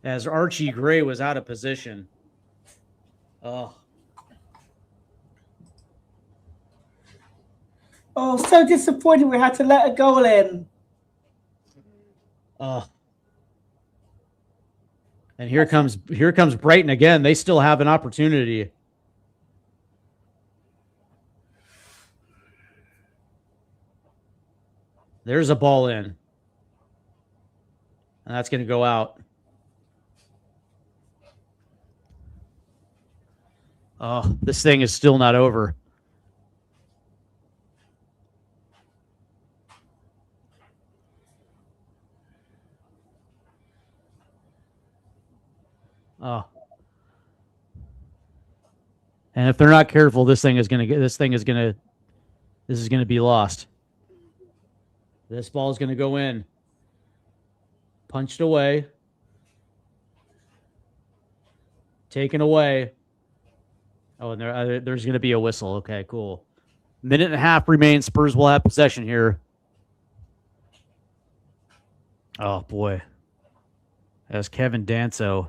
as Archie Gray was out of position. Oh, Oh, so disappointed we had to let a goal in. oh. And here comes Brighton again. They still have an opportunity. There's a ball in. And that's going to go out. Oh, this thing is still not over. Oh. And if they're not careful, this is going to be lost. This ball is going to go in. Punched away. Taken away. Oh, and there's going to be a whistle. Okay, cool. Minute and a half remains. Spurs will have possession here. Oh, boy. That's Kevin Danso.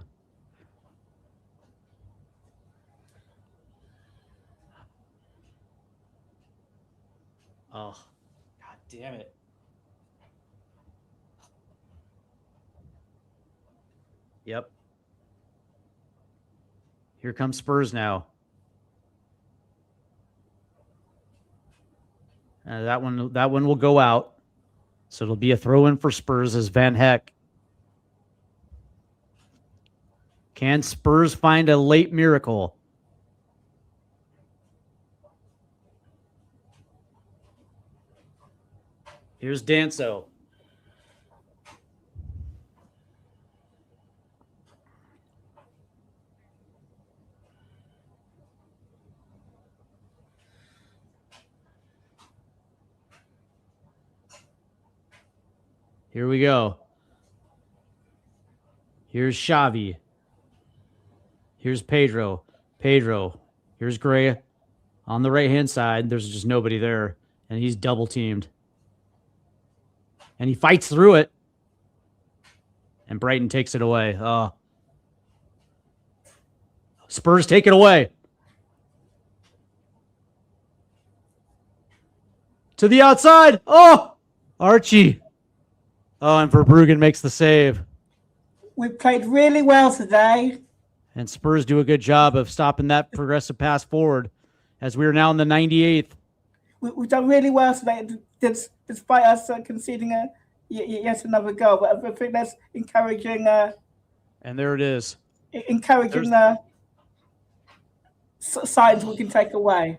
Oh, God damn it. Yep. Here comes Spurs now. That one will go out. So it'll be a throw in for Spurs as Van Heck. Can Spurs find a late miracle? Here's Danso. Here we go. Here's Xavi. Here's Pedro. Here's Gray on the right-hand side. There's just nobody there, and he's double-teamed. And he fights through it. And Brighton takes it away. Oh. Spurs take it away. To the outside. Oh! Archie. Oh, and Verbruggen makes the save. We played really well today. And Spurs do a good job of stopping that progressive pass forward as we are now in the 98th. We've done really well today, despite us conceding yet another goal. But I think that's encouraging. And there it is. Encouraging signs we can take away.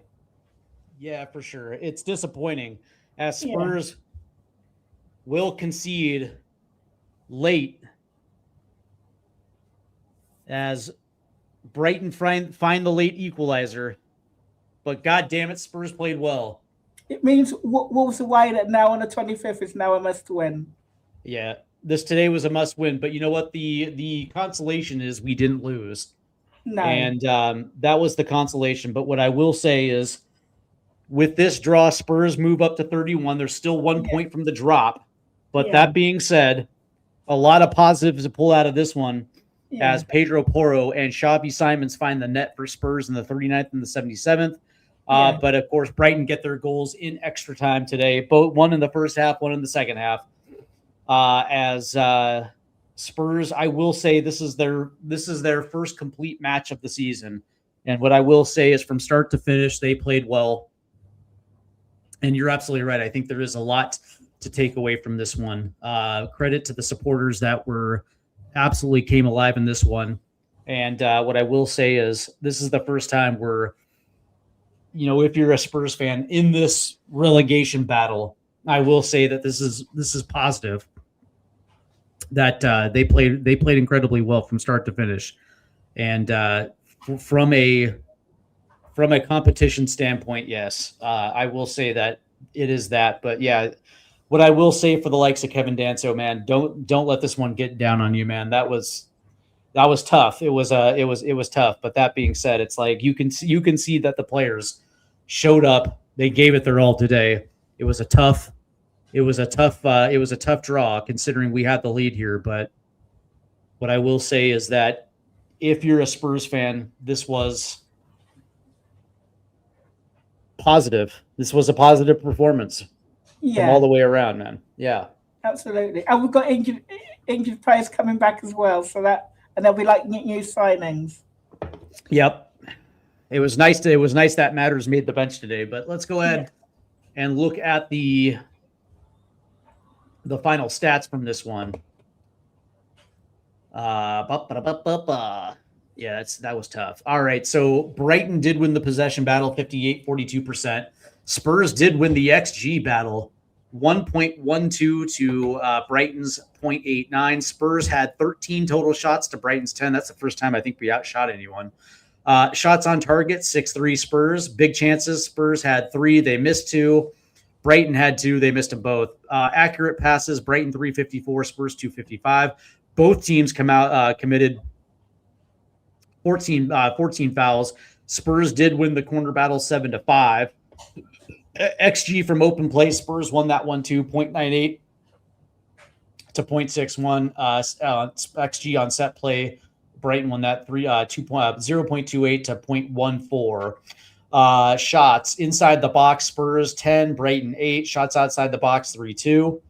Yeah, for sure. It's disappointing as Spurs will concede late as Brighton find the late equalizer. But God damn it, Spurs played well. It means Wolves away that now on the 25th is now a must win. Yeah, this today was a must win. But you know what? The consolation is we didn't lose. No. And that was the consolation. But what I will say is with this draw, Spurs move up to 31. There's still 1 point from the drop. But that being said, a lot of positives to pull out of this one as Pedro Porro and Xavi Simons find the net for Spurs in the 39th and the 77th. But, of course, Brighton get their goals in extra time today, both one in the first half, one in the second half. As Spurs, I will say this is their first complete match of the season. And what I will say is from start to finish, they played well. And you're absolutely right. I think there is a lot to take away from this one. Credit to the supporters that absolutely came alive in this one. And what I will say is this is the first time where, if you're a Spurs fan in this relegation battle, I will say that this is positive. That they played incredibly well from start to finish, and from a competition standpoint, yes, I will say that it is that. But yeah, what I will say for the likes of Kevin Danso, man, don't let this one get down on you, man. That was tough. It was tough. But that being said, it's like you can see that the players showed up. They gave it their all today. It was a tough draw considering we had the lead here. But what I will say is that if you're a Spurs fan, this was positive. This was a positive performance from all the way around, man. Yeah, absolutely. And we've got injured players coming back as well, and they'll be like new signings. Yep. It was nice that Matters made the bench today. But let's go ahead and look at the final stats from this one. Yeah, that was tough. All right, so Brighton did win the possession battle, 58-42%. Spurs did win the XG battle, 1.12 to Brighton's 0.89. Spurs had 13 total shots to Brighton's 10. That's the first time I think we outshot anyone. Shots on target, 6-3 Spurs. Big chances, Spurs had 3. They missed 2. Brighton had 2. They missed them both. Accurate passes, Brighton 354, Spurs 255. Both teams committed 14 fouls. Spurs did win the corner battle 7-5. XG from open play, Spurs won that one too, 0.98 to 0.61. XG on set play, Brighton won that 0.28 to 0.14. Shots inside the box, Spurs 10, Brighton 8. Shots outside the box, 3-2.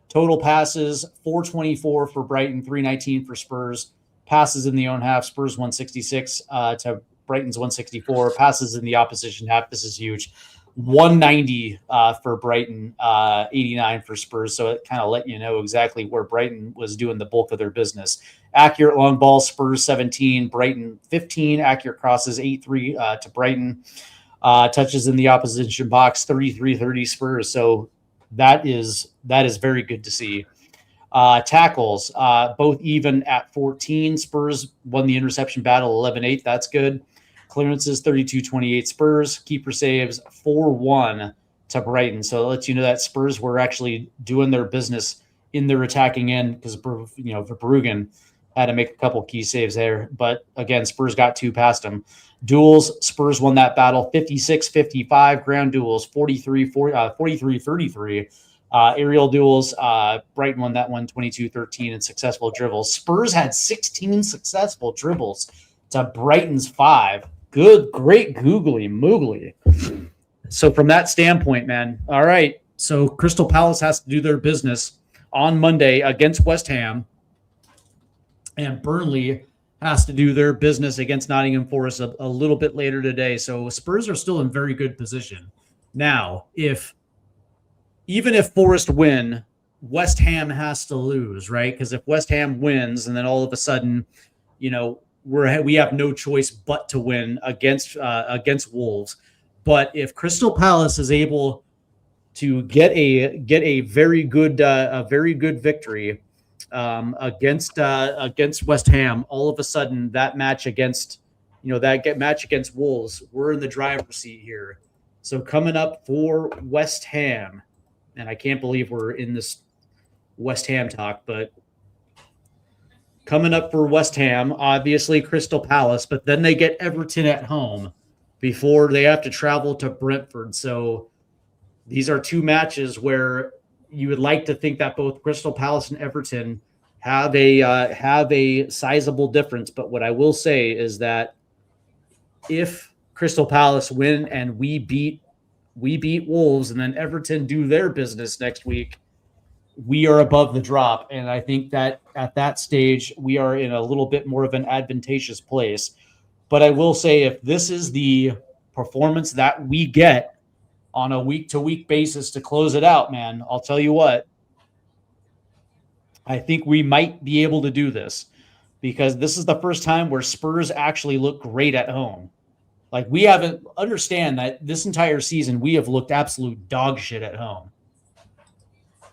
Total passes, 424 for Brighton, 319 for Spurs. Passes in the own half, Spurs 166 to Brighton's 164. Passes in the opposition half, this is huge. 190 for Brighton, 89 for Spurs. So it kind of let you know exactly where Brighton was doing the bulk of their business. Accurate long balls, Spurs 17, Brighton 15. Accurate crosses, 8-3 to Brighton. Touches in the opposition box, 33-30 Spurs. So that is very good to see. Tackles, both even at 14. Spurs won the interception battle 11-8. That's good. Clearances 32-28 Spurs. Keeper saves 4-1 to Brighton. So it lets you know that Spurs were actually doing their business in their attacking end because Verbruggen had to make a couple key saves there. But again, Spurs got 2 past them. Duels, Spurs won that battle 56-55. Ground duels 43-33. Aerial duels, Brighton won that one 22-13. And successful dribbles, Spurs had 16 successful dribbles to Brighton's 5. Great googly moogly. So from that standpoint, man, all right. So Crystal Palace has to do their business on Monday against West Ham, and Burnley has to do their business against Nottingham Forest a little bit later today. So Spurs are still in very good position. Now, even if Forest win, West Ham has to lose, right? Because if West Ham wins, and then all of a sudden, we have no choice but to win against Wolves. But if Crystal Palace is able to get a very good victory against West Ham, all of a sudden that match against Wolves, we're in the driver's seat here. So coming up for West Ham, and I can't believe we're in this West Ham talk, but coming up for West Ham, obviously Crystal Palace, but then they get Everton at home before they have to travel to Brentford. So these are 2 matches where you would like to think that both Crystal Palace and Everton have a sizable difference. But what I will say is that if Crystal Palace win and we beat Wolves, and then Everton do their business next week, we are above the drop. And I think that at that stage, we are in a little bit more of an advantageous place. But I will say, if this is the performance that we get on a week-to-week basis to close it out, man, I'll tell you what, I think we might be able to do this. because this is the first time where Spurs actually look great at home. Like, we haven't understand that this entire season, we have looked absolute dog shit at home.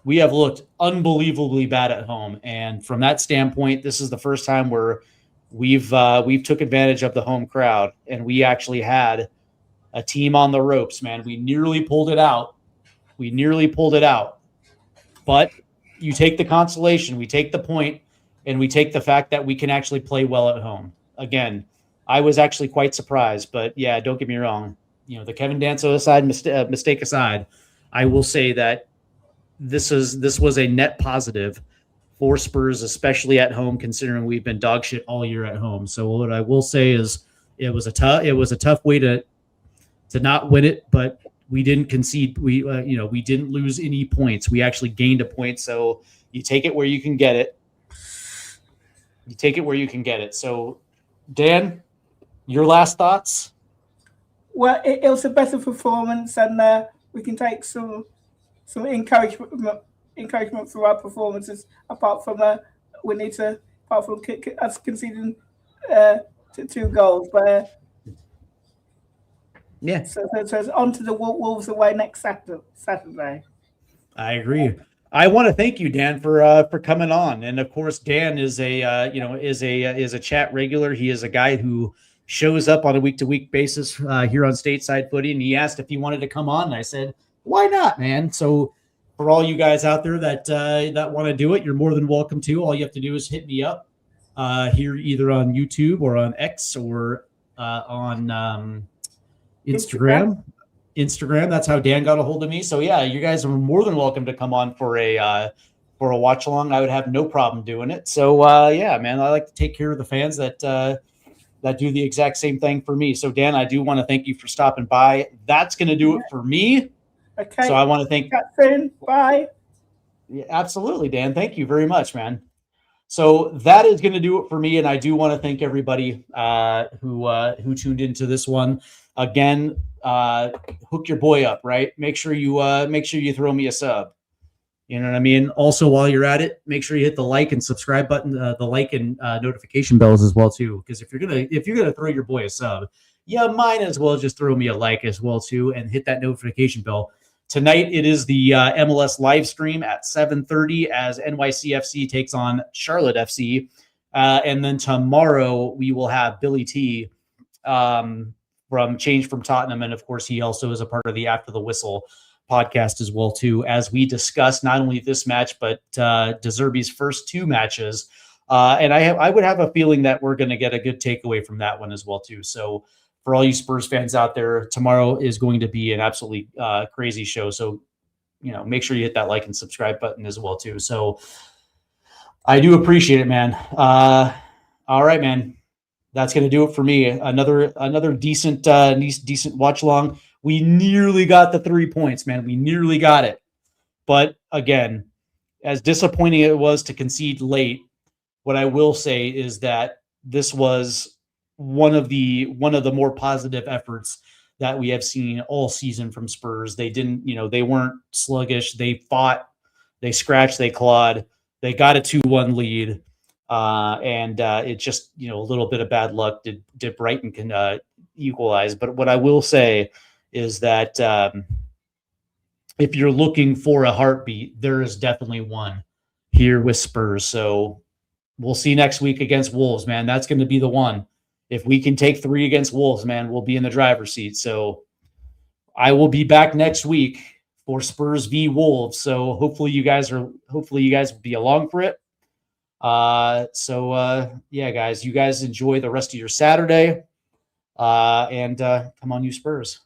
We have looked unbelievably bad at home. And from that standpoint, this is the first time where we've took advantage of the home crowd, and we actually had a team on the ropes, man. We nearly pulled it out. But you take the consolation, we take the point, and we take the fact that we can actually play well at home. Again, I was actually quite surprised, but yeah, don't get me wrong. The Kevin Danso aside, mistake aside, I will say that this was a net positive for Spurs, especially at home, considering we've been dog shit all year at home. So what I will say is it was a tough way to not win it, but we didn't concede. We didn't lose any points. We actually gained a point. So you take it where you can get it. So, Dan, your last thoughts? Well, it was a better performance, and we can take some encouragement through our performances. Apart from us conceding 2 goals, but Yeah. So it's on to the Wolves away next Saturday. I agree. I want to thank you, Dan, for coming on. And of course, Dan is a chat regular. He is a guy who shows up on a week-to-week basis here on Stateside Footy, and he asked if he wanted to come on, and I said, "Why not, man?" So for all you guys out there that want to do it, you're more than welcome to. All you have to do is hit me up here, either on YouTube or on X or on Instagram. That's how Dan got a hold of me. So yeah, you guys are more than welcome to come on for a watch along. I would have no problem doing it. So yeah, man, I like to take care of the fans that do the exact same thing for me. So Dan, I do want to thank you for stopping by. That's going to do it for me. Okay. So I want to thank. Bye. Yeah, absolutely, Dan. Thank you very much, man. So that is going to do it for me, and I do want to thank everybody who tuned into this one. Again, hook your boy up, right? Make sure you throw me a sub. You know what I mean? Also, while you're at it, make sure you hit the like and subscribe button, the like and notification bells as well too. Because if you're gonna throw your boy a sub, you might as well just throw me a like as well too, and hit that notification bell. Tonight it is the MLS live stream at 7:30 as NYCFC takes on Charlotte FC, and then tomorrow we will have Billy T from Change from Tottenham, and of course he also is a part of the After the Whistle podcast as well too, as we discuss not only this match but De Zerbi's first 2 matches, and I would have a feeling that we're going to get a good takeaway from that one as well too. So for all you Spurs fans out there, tomorrow is going to be an absolutely crazy show. So make sure you hit that like and subscribe button as well too. So I do appreciate it, man. All right, man. That's going to do it for me. Another decent watch along. We nearly got the 3 points, man. We nearly got it. But again, as disappointing it was to concede late, what I will say is that this was one of the more positive efforts that we have seen all season from Spurs. They didn't, they weren't sluggish. They fought, they scratched, they clawed, they got a 2-1 lead. And it just, a little bit of bad luck did Brighton can equalize. But what I will say is that if you're looking for a heartbeat, there is definitely one here with Spurs. So we'll see next week against Wolves, man. That's going to be the one. If we can take 3 against Wolves, man, we'll be in the driver's seat. So I will be back next week for Spurs v Wolves. So hopefully you guys will be along for it. Yeah, guys, you guys enjoy the rest of your Saturday. And come on, you Spurs.